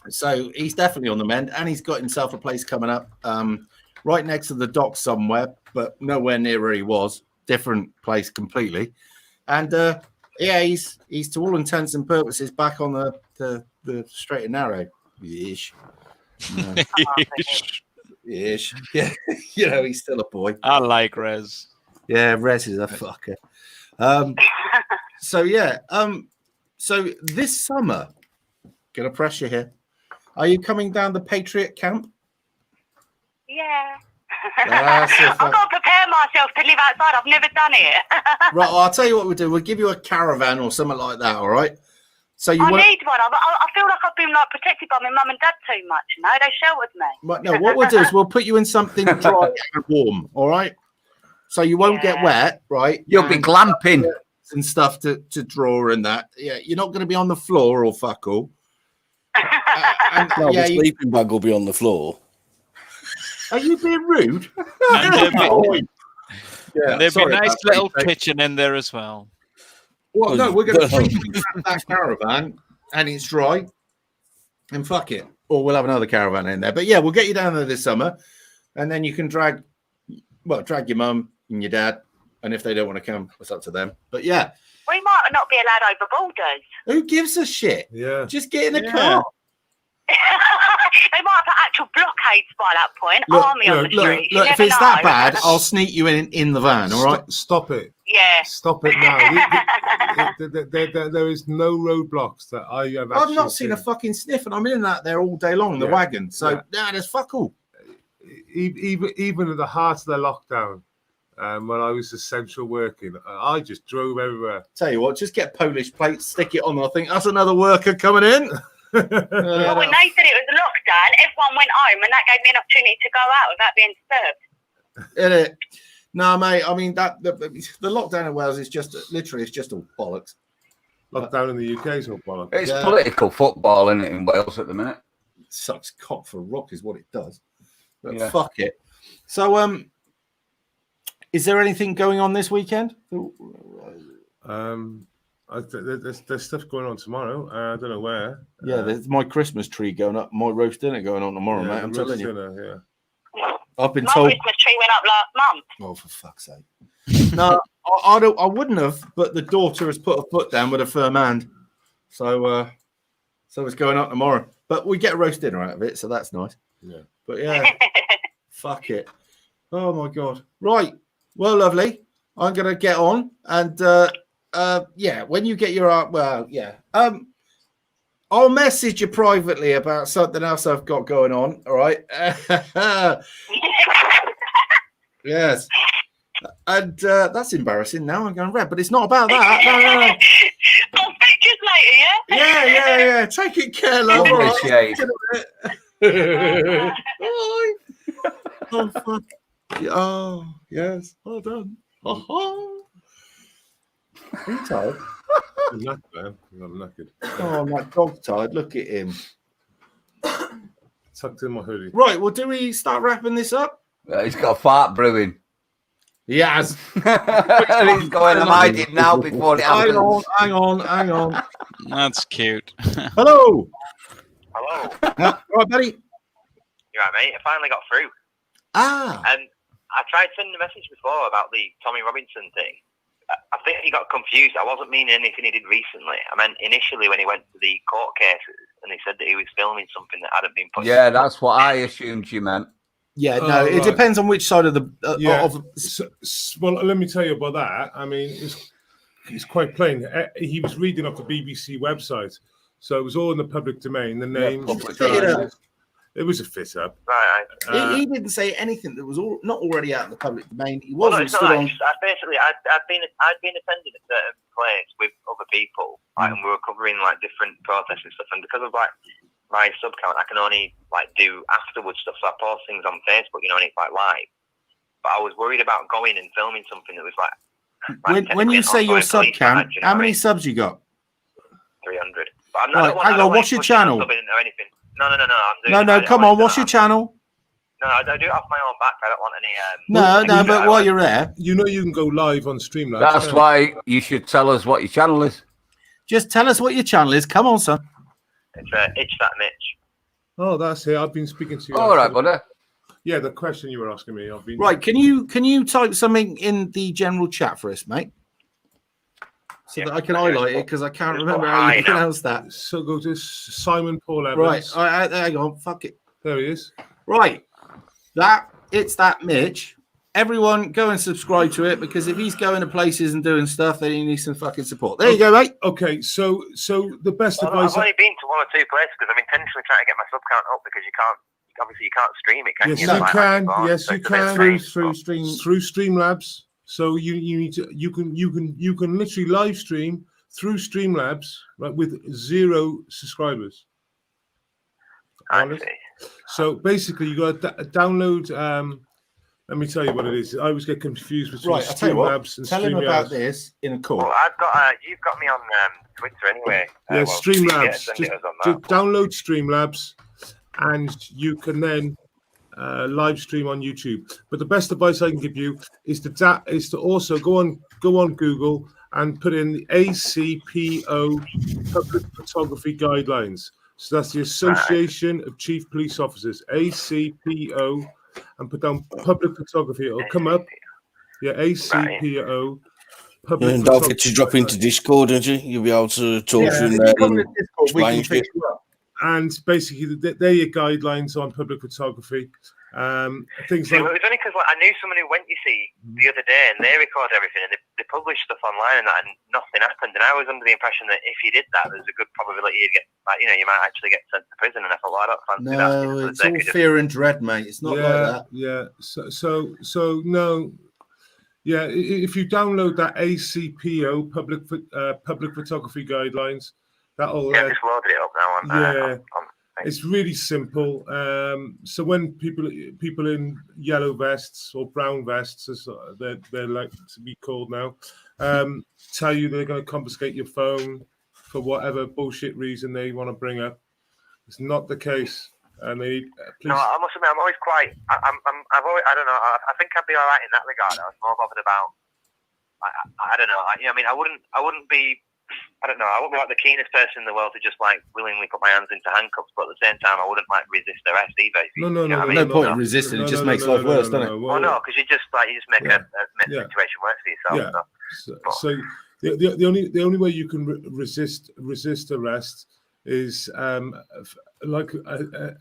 So he's definitely on the mend, and he's got himself a place coming up right next to the dock somewhere, but nowhere near where he was. Different place completely. And yeah, he's to all intents and purposes back on the straight and narrow. Ish. Ish. Yeah, you know, he's still a boy. I like Rez. Yeah, Rez is a fucker. So yeah, so this summer, gonna pressure here. Are you coming down the Patriot camp? Yeah. I've got to prepare myself to live outside. I've never done it. Right, well, I'll tell you what we'll do. We'll give you a caravan or something like that, all right? So you I need one. I feel like I've been protected by my mum and dad too much. No, they sheltered me. But no, what we'll do is we'll put you in something dry and warm, all right? So you won't get wet, right? You'll be glamping and stuff to draw and that. Yeah, you're not going to be on the floor or fuck all. No, the sleeping bag will be on the floor. Are you being rude? And there'll be a nice little kitchen in there as well. Well, no, we're going to bring that caravan and it's dry and fuck it. Or we'll have another caravan in there. But yeah, we'll get you down there this summer and then you can drag your mum and your dad. And if they don't want to come, it's up to them. But yeah. We might not be allowed over borders. Who gives a shit? Yeah. Just get in the car. They might have actual blockades by that point. Army on the street. Look, if it's that bad, I'll sneak you in the van, all right? Stop it. Yeah. Stop it now. There is no roadblocks that I have I've not seen a fucking sniff, and I'm in that there all day long, the wagon. So, there's fuck all. Even at the heart of the lockdown, when I was essential working, I just drove everywhere. Tell you what, just get Polish plates, stick it on. I think that's another worker coming in. Well, when they said it was lockdown, everyone went home, and that gave me an opportunity to go out without being disturbed. Isn't it? No, mate. I mean the lockdown in Wales is just literally it's just all bollocks. Lockdown in the UK is all bollocks. It's political football, isn't it, in Wales at the minute? It sucks cock for rock is what it does. But fuck it. So is there anything going on this weekend? There's stuff going on tomorrow. I don't know where. Yeah, there's my Christmas tree going up, my roast dinner going on tomorrow, mate. I'm telling you. Dinner, I've been my told. Christmas tree went up last month. Oh, for fuck's sake! No, I wouldn't have, but the daughter has put a foot down with a firm hand, so it's going up tomorrow. But we get a roast dinner out of it, so that's nice. Yeah. But yeah, fuck it. Oh my god. Right. Well, lovely. I'm going to get on and when you get your art, I'll message you privately about something else I've got going on. All right. Yes. And that's embarrassing. Now I'm going red, but it's not about that. No. I'll speak to you later, yeah? Yeah. Take it care, love. Lovely All shade. right. Oh, fuck. Oh, yes. Well done. Are you tired? I'm knackered, man. I'm knackered. Oh, my dog's tired. Look at him. Tucked in my hoodie. Right. Well, do we start wrapping this up? He's got a fart brewing. He has. He's going to hide it now before it happens. Hang on. That's cute. Hello. Hello. All right, buddy. You right, mate? I finally got through. And I tried sending a message before about the Tommy Robinson thing. I think he got confused. I wasn't meaning anything he did recently. I meant initially when he went to the court cases and he said that he was filming something that hadn't been put. Yeah, that's what I assumed you meant. Yeah, no, it depends on which side of the. Well, let me tell you about that. I mean, it's quite plain. He was reading off the BBC website, so it was all in the public domain. The names, it was a fit up. Right. He didn't say anything that was not already out in the public domain. He Well, wasn't it's not stood like, on. basically, I'd been attending a certain place with other people, and we were covering like different protests and stuff. And because of like my sub count, I can only like do afterwards stuff. So I post things on Facebook, and it's like live. But I was worried about going and filming something that was like When you say your sub count, how many subs you got? 300. But I'm not. Hang on, what's your channel? Or anything. No. Come on, what's your channel? No, I do it off my own back. I don't want any. No, but while you're there, you can go live on Streamlabs. That's why you should tell us what your channel is. Just tell us what your channel is. Come on, son. It's Itch That Mitch. Oh, that's it. I've been speaking to you. All right, buddy. Yeah, the question you were asking me. Right, can you type something in the general chat for us, mate? So that I can highlight it because I can't remember how you pronounce that. So go to Simon Paul Evans. Right, hang on, fuck it. There he is. Right, it's that Mitch. Everyone go and subscribe to it because if he's going to places and doing stuff, then he needs some fucking support. There you go, mate. Okay, so the best I've advice. only been to one or two places because I'm intentionally trying to get my sub count up because you can't. Obviously, you can't stream it, can yes, you? You can. Yes, you can through Streamlabs. So you need to you can literally live stream through Streamlabs, right, with 0 subscribers. I see. So basically, you got to download. Let me tell you what it is. I always get confused between Streamlabs and Tell him about this in a call. Well, you've got me on Twitter anyway. Yeah, Streamlabs. Just download Streamlabs, and you can then live stream on YouTube. But the best advice I can give you is to also go on Google and put in the ACPO Public Photography Guidelines. So that's the Association of Chief Police Officers, ACPO, and put down public photography. It'll come up. Yeah, ACPO. Public and don't forget to drop into Discord, don't you? You'll be able to talk to them. Explain to you. And basically, they're your guidelines on public photography. Things like. It was only because I knew someone who went, the other day, and they record everything, and they publish stuff online and that, and nothing happened. And I was under the impression that if you did that, there's a good probability you'd get, you might actually get sent to prison. And I thought, well, I don't fancy that. No, it's all fear and dread, mate. It's not like that. Yeah. So no. Yeah, if you download that ACPO public photography guidelines, that'll. Yeah, just loaded it up now. It's really simple. So when people in yellow vests or brown vests, as they're like to be called now, tell you they're going to confiscate your phone for whatever bullshit reason they want to bring up, it's not the case. And they No, I must admit, I'm always quite. I've always. I don't know. I think I'd be all right in that regard. I was more bothered about. I don't know. I wouldn't be. I don't know. I wouldn't be like the keenest person in the world to just like willingly put my hands into handcuffs, but at the same time, I wouldn't like resist arrest either. No point in resisting. It just makes life worse, doesn't it? Well, no, because you just make a situation worse for yourself. Yeah. So the only way you can resist arrest is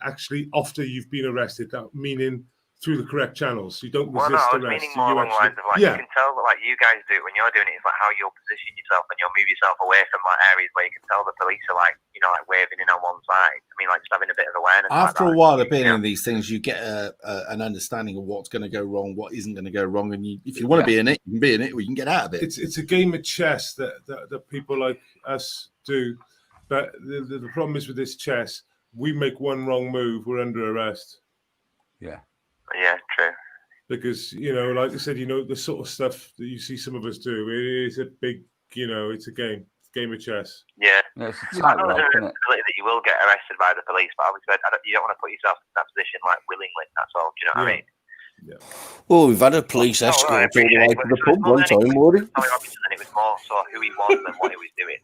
actually after you've been arrested. That meaning through the correct channels. You don't Well, resist no, I was arrest. meaning more along the lines of like, you can tell that like you guys do it when you're doing it. It's like how you'll position yourself and you'll move yourself away from like areas where you can tell the police are like, you know, like waving in on one side. I mean, like just having a bit of awareness. After like a while of being in these things, you get an understanding of what's going to go wrong, what isn't going to go wrong, and if you want to be in it, you can be in it, or you can get out of it. It's a game of chess that people like us do, but the problem is with this chess, we make one wrong move, we're under arrest. Yeah, true. Because, you know, like I said, you know, the sort of stuff that you see some of us do, it is a big, you know, it's a game of chess. Yeah. It's a I know tightrope, there's isn't a it? possibility that you will get arrested by the police, but obviously you don't want to put yourself in that position like willingly. That's all. Do you know what I mean? Well, we've had a police escort all the way to the pub one time, Woody. And it was more so who he was than what he was doing.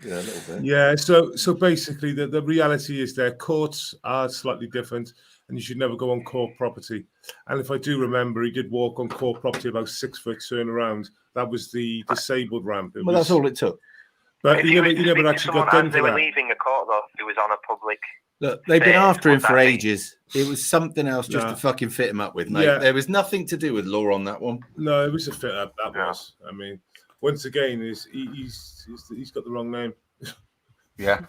Yeah, a little bit. Yeah, so basically the reality is their courts are slightly different, and you should never go on court property. And if I do remember, he did walk on court property about 6 foot turnaround. That was the disabled ramp. Well, that's all it took. But he never actually got done They for were that. leaving a court though. It was on a public. Look, they've been after him What's for that mean? ages. It was something else just to fucking fit him up with, mate. Yeah. There was nothing to do with law on that one. No, it was a fit up. That was. I mean, once again, he's got the wrong name. Yeah.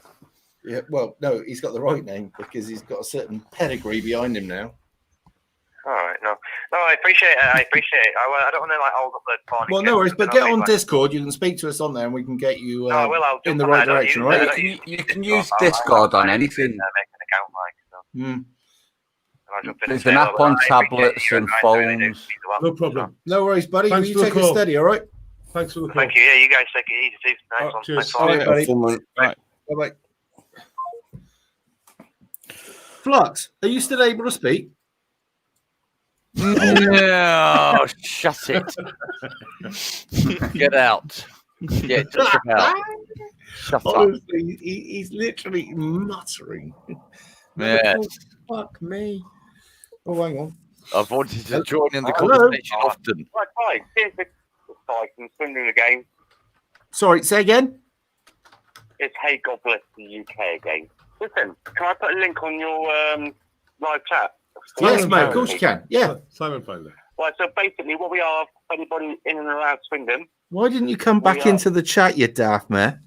Yeah, well, no, he's got the right name because he's got a certain pedigree behind him now. All right, no, I appreciate it. I don't want to like hold up the phone. Well, no worries, but get on Discord. You can speak to us on there, and we can get you I'll in jump the on right there. direction, all right? You can use Discord on anything. There's an app on tablets and phones. No problem. No worries, buddy. Thanks You for the take it call. steady, all right? Thanks for the call. Thank you. Yeah, you guys take it easy too. Nice one. Cheers. Thanks All right, buddy. Right. Bye-bye. Flux, are you still able to speak? No, shut it. Get out. Yeah, just get out. Shut up. Honestly, he's literally muttering. Yeah. Oh, fuck me. Oh, hang on. I've wanted to join in the Hello? conversation often. Right, hi. Here's the side from Swindon again. Sorry, say again? It's Hey God Bless the UK again. Listen, can I put a link on your live chat? Yes, mate, of course you can. Yeah. Simon Finder. Right, so basically what we are, anybody in and around Swindon, Why didn't you come back into the chat, you daft man?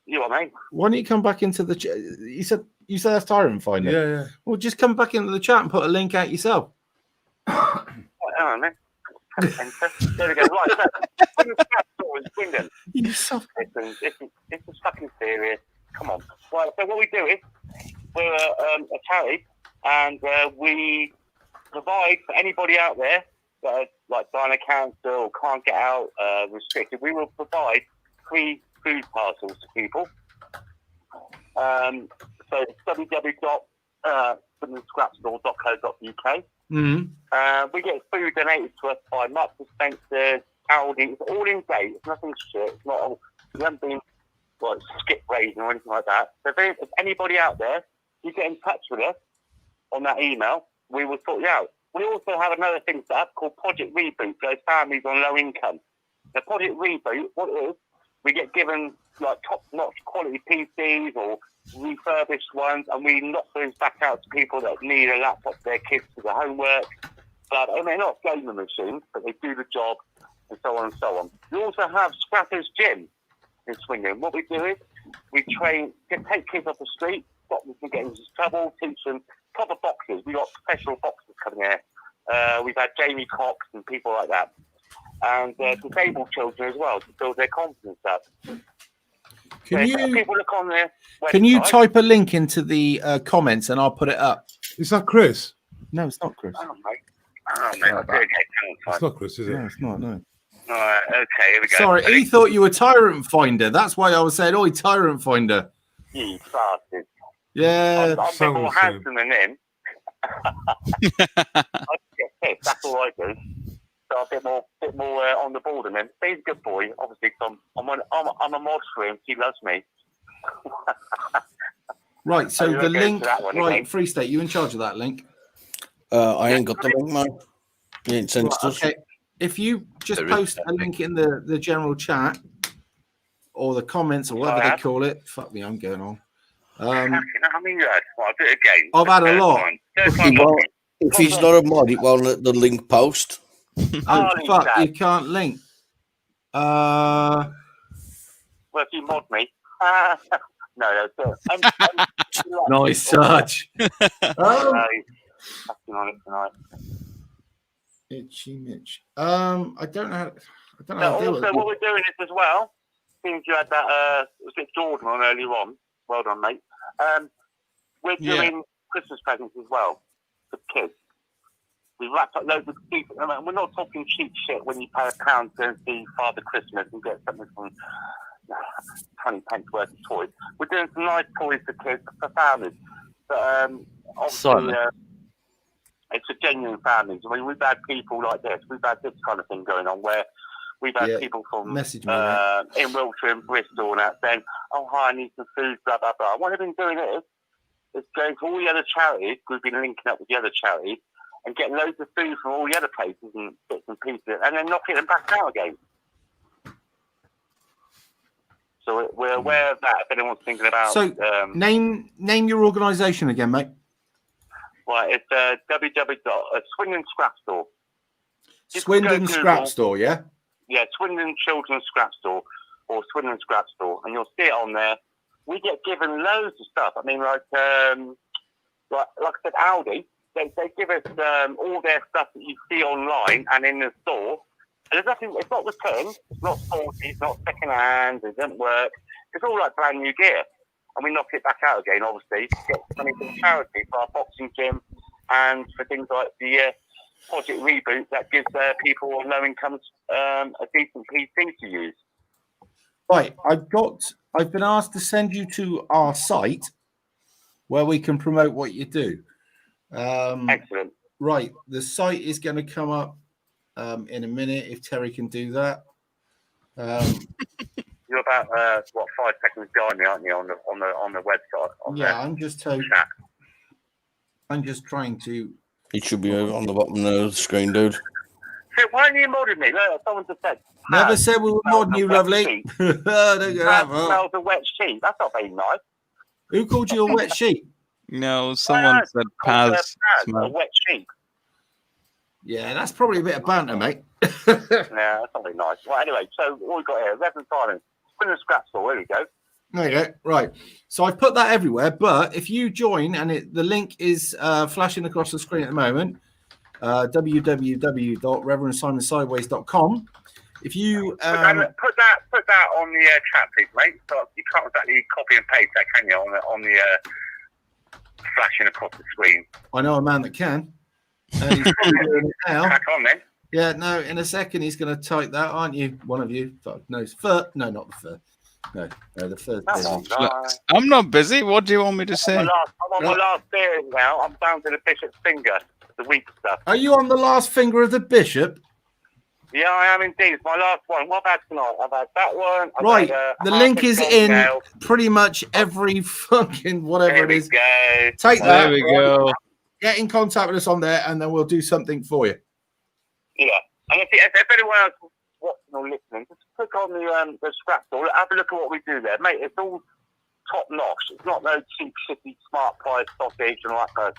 you know what I mean? Why didn't you come back into the chat? You said that's Tyrant Finder. Yeah. Well, just come back into the chat and put a link out yourself. Right, hang on, man. Enter. There we go. Right, so Swindon. You suck. Listen, this is fucking serious. Come on. Right, so what we do is we're a charity, and we provide for anybody out there that are like dying of cancer or can't get out, restricted. We will provide free food parcels to people. So www.swindonscrapstore.co.uk. Mm-hmm. We get food donated to us by Marks and Spencer, Aldi. It's all in date. It's nothing shit. It's not all. We haven't been like skip raising or anything like that. So if anybody out there, you get in touch with us on that email, we will sort you out. We also have another thing set up called Project Reboot for those families on low income. The Project Reboot, what it is, we get given like top-notch quality PCs or refurbished ones, and we knock those back out to people that need a laptop for their kids for the homework. But they're not gaming machines, but they do the job, and so on and so on. We also have Scrappers Gym in Swindon. What we do is we take kids off the street, stop them from getting into trouble, teach them proper boxers. We got professional boxers coming here. We've had Jamie Cox and people like that, and disabled children as well to build their confidence up. People look on their website. Can you type a link into the comments and I'll put it up? Is that Chris? No, it's not Chris. Oh, mate. It's not Chris, is it? No, it's not. No. All right, okay, here we go. Sorry, he thought you were Tyrant Finder. That's why I was saying, "Oi, Tyrant Finder." You bastard. Yeah, I'm a bit more handsome than him. I get pissed. That's all I do. So a bit more on the ball than him. But he's a good boy, obviously. So I'm a mod for him. He loves me. Right. So Are you the okay link, to that one, right? again? Free State, you in charge of that link? I ain't got the link, man. You ain't sent Right, us. okay. If you just post a link in the general chat or the comments or whatever they call it, fuck me, I'm going on. How many you had? Well, I'll do it again. I've had a Third lot. time. Third time lucky. If he's not a mod, it won't let the link post. Oh, fuck, you can't link. Well, if you mod me. No, that's it. Nice touch. Itchy Mitch. I don't know. I don't know. How to deal with Also, what we're doing is as well. Since you had that, was it Jordan on earlier on? Well done, mate. We're doing Christmas presents as well for kids. We wrapped up loads of people. I mean, we're not talking cheap shit when you pay £1 to see Father Christmas and get something from 20 pence worth of toys. We're doing some nice toys for kids, for families. But obviously, it's for genuine families. I mean, we've had people like this. We've had this kind of thing going on where we've had people from in Wiltshire and Bristol and that saying, "Oh, hi, I need some food, blah, blah, blah." What I've been doing is going to all the other charities. We've been linking up with the other charities and getting loads of food from all the other places and bits and pieces, and then knocking them back out again. So we're aware of that. If anyone's thinking about, so name your organisation again, mate. Well, it's Swindon Scrap Store. Swindon Scrap Store, yeah. Yeah, Swindon Children's Scrap Store or Swindon Scrap Store, and you'll see it on there. We get given loads of stuff. I mean, like I said, Aldi. They give us all their stuff that you see online and in the store. And there's nothing. It's not returned. It's not faulty. It's not second hand. It doesn't work. It's all like brand new gear, and we knock it back out again. Obviously, to get money for charity for our boxing gym and for things like the Project Reboot that gives people on low incomes a decent PC to use. Right, I've been asked to send you to our site where we can promote what you do. Excellent. Right, the site is going to come up in a minute if Terry can do that. You're about 5 seconds behind me, aren't you, on the website? I'm just trying to. It should be on the bottom of the screen, dude. So why aren't you modding me? Look, someone just said. Never said we were modding you, lovely. Don't get that wrong. Smells a wet sheet. That's not very nice. Who called you a wet sheet? No, someone said Paz. A wet sheet. Yeah, that's probably a bit of banter, mate. Yeah, that's not very nice. Well, anyway, so what we got here? Reverend Silence. Spin and scrap store. There we go. There you go. Right. So I've put that everywhere, but if you join, and the link is flashing across the screen at the moment, www.reverendsimonsideways.com. If you put that on the chat, please, mate. So you can't exactly copy and paste that, can you? On the flashing across the screen. I know a man that can. And he's probably doing it now. Crack on then. Yeah, no. In a second, he's going to type that, aren't you? One of you. Fuck knows. No, not the fur. No, the fur's busy. I'm not busy. What do you want me to say? I'm on my last beer now. I'm down to the bishop's finger. The weak stuff. Are you on the last finger of the bishop? Yeah, I am indeed. It's my last one. What about tonight? I've had that one. Right. The link is in pretty much every fucking whatever it is. Go. Take that. There we go. Get in contact with us on there, and then we'll do something for you. Yeah. And if anyone else is watching or listening, just click on the scrap store. Have a look at what we do there, mate. It's all top notch. It's not no cheap, shitty, smart price sausage and all that kind of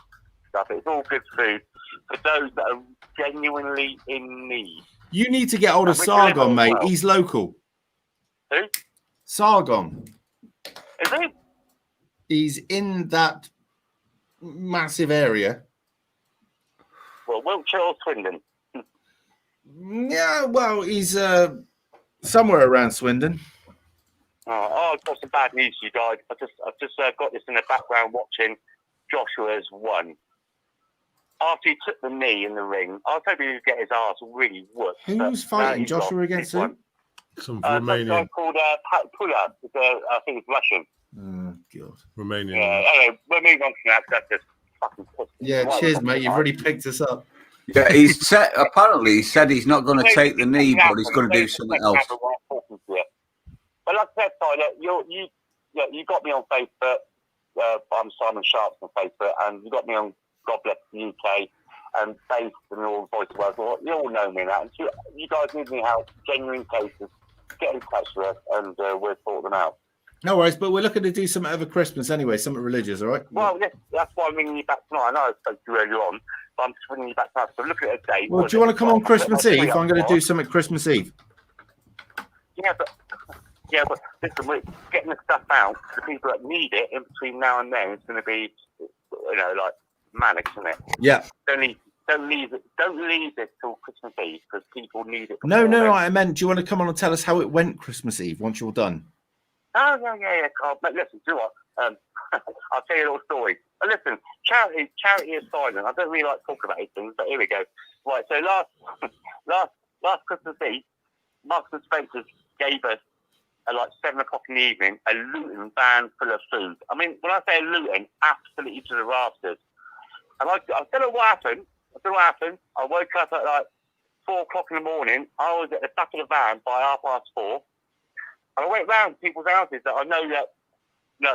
stuff. It's all good food for those that are genuinely in need. You need to get hold of Sargon, mate. Well. He's local. Who? Sargon. Is he? He's in that massive area. Well, Wiltshire or Swindon? Yeah, well, he's somewhere around Swindon. Oh, I've got some bad news for you guys. I've just got this in the background watching Joshua's won. After he took the knee in the ring, I was hoping he'd get his ass really whooped. Who's fighting Joshua against him? Some Romanian. Some guy called Pula. I think it's Russian. Oh, God. Romanian. Yeah, anyway, we'll move on to that. That's just fucking pussy. Yeah, cheers, mate. You've really picked us up. Yeah, apparently he said he's not going to take the knee, but he's going to do something else. But like I said, Tyler, you got me on Facebook. I'm Simon Sharps on Facebook, and you got me on God Bless the UK and Faith and all Voice of Words. Well, you all know me now. And you guys need me help, genuine cases, get in touch with us, and we'll sort them out. No worries, but we're looking to do something over Christmas anyway, something religious, all right? Well, that's why I'm ringing you back tonight. I know I spoke to you earlier on. but I'm swinging you back to us. So look at a date. Well, do you want to come on Christmas Eve? I'm going to do something Christmas Eve. Yeah, but listen, we're getting the stuff out to people that need it in between now and then. It's going to be, like manic, isn't it? Yeah. Don't leave it till Christmas Eve because people need it. No, I meant, do you want to come on and tell us how it went Christmas Eve once you're done? Oh, yeah. But listen, do you know what? I'll tell you a little story. But listen, charity is silent. I don't really like talking about these things, but here we go. Right, so last Christmas Eve, Marks and Spencer's gave us at like 7 o'clock in the evening a looting van full of food. I mean, when I say looting, absolutely to the rafters. And I don't know what happened. I woke up at like 4 o'clock in the morning. I was at the back of the van by 4:30. And I went round people's houses that I know that,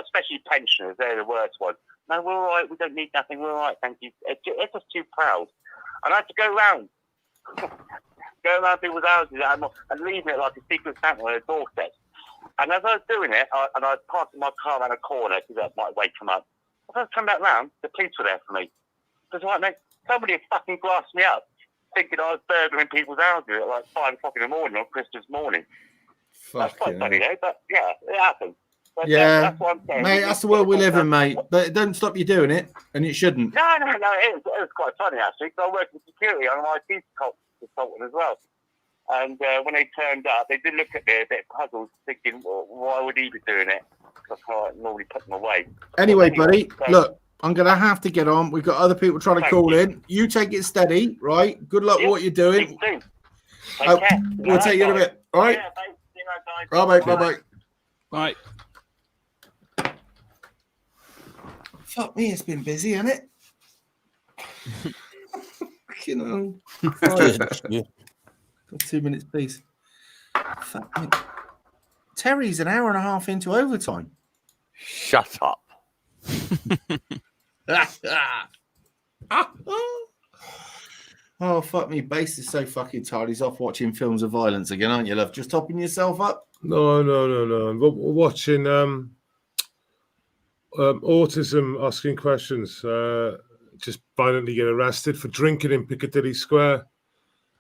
especially pensioners, they're the worst ones. No, we're all right. We don't need nothing. We're all right. Thank you. It's just too proud. And I had to go round people's houses and leave it like a secret Santa on their doorstep. And as I was doing it, I was parking my car around a corner because that might wake them up. As I was coming back round, the police were there for me. Because like, mate, somebody had fucking glassed me up, thinking I was burglaring people's houses at like 5 o'clock in the morning on Christmas morning. That's quite funny, though. But yeah, it happened. But, that's what I'm saying. Mate, that's the world we live in, mate. But it doesn't stop you doing it, and it shouldn't. No, it was quite funny, actually, because I worked in security. I'm an IT consultant as well. And when they turned up, they did look at me a bit puzzled, thinking, well, why would he be doing it? Because I can't normally put them away. Anyway, buddy, look, I'm going to have to get on. We've got other people trying to call in. You take it steady, right? Good luck with what you're doing. We'll take you in a bit. All right? All right, bye-bye. Bye. Fuck me, it's been busy, hasn't it? Right. Got 2 minutes, please. Fuck me. Terry's an hour and a half into overtime. Shut up. Oh, fuck me. Base is so fucking tired. He's off watching films of violence again, aren't you, love? Just topping yourself up? No. We're watching autism asking questions. Just violently get arrested for drinking in Piccadilly Square.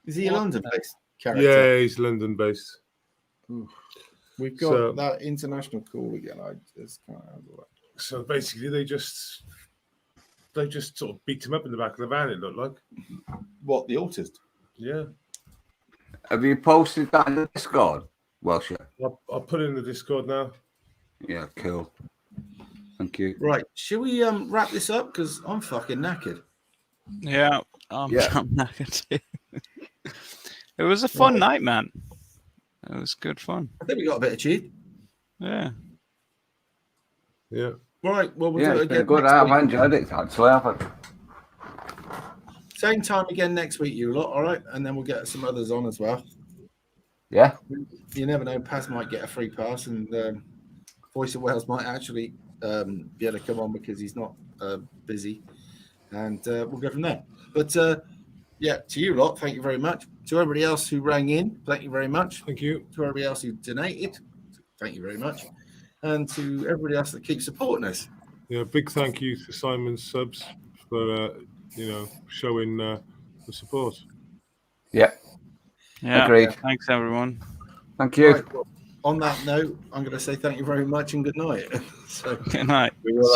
Is he a London-based character? Yeah, he's London-based. We've got that international call again. I just can't handle that. So basically, they just sort of beat him up in the back of the van. It looked like. What, the autist? Yeah. Have you posted that in the Discord, Welshire? I'll put it in the Discord now. Yeah, cool. Thank you. Right, should we wrap this up? Because I'm fucking knackered. Yeah, I'm knackered too. It was a fun night, man. It was good fun. I think we got a bit of cheat. Yeah. Yeah. Right, well, we'll do it again. Good. I've enjoyed it, actually. Same time again next week, you lot, all right? And then we'll get some others on as well. Yeah. You never know. Paz might get a free pass, and Voice of Wales might actually be able to come on because he's not busy. And we'll go from there. But, yeah, to you lot, thank you very much. To everybody else who rang in, thank you very much. Thank you. To everybody else who donated, thank you very much. And to everybody else that keeps supporting us. Yeah, big thank you to Simon's subs for showing the support. Yeah. Agreed. Thanks, everyone. Thank you. Right, well, on that note, I'm going to say thank you very much and good night. Good night. We will,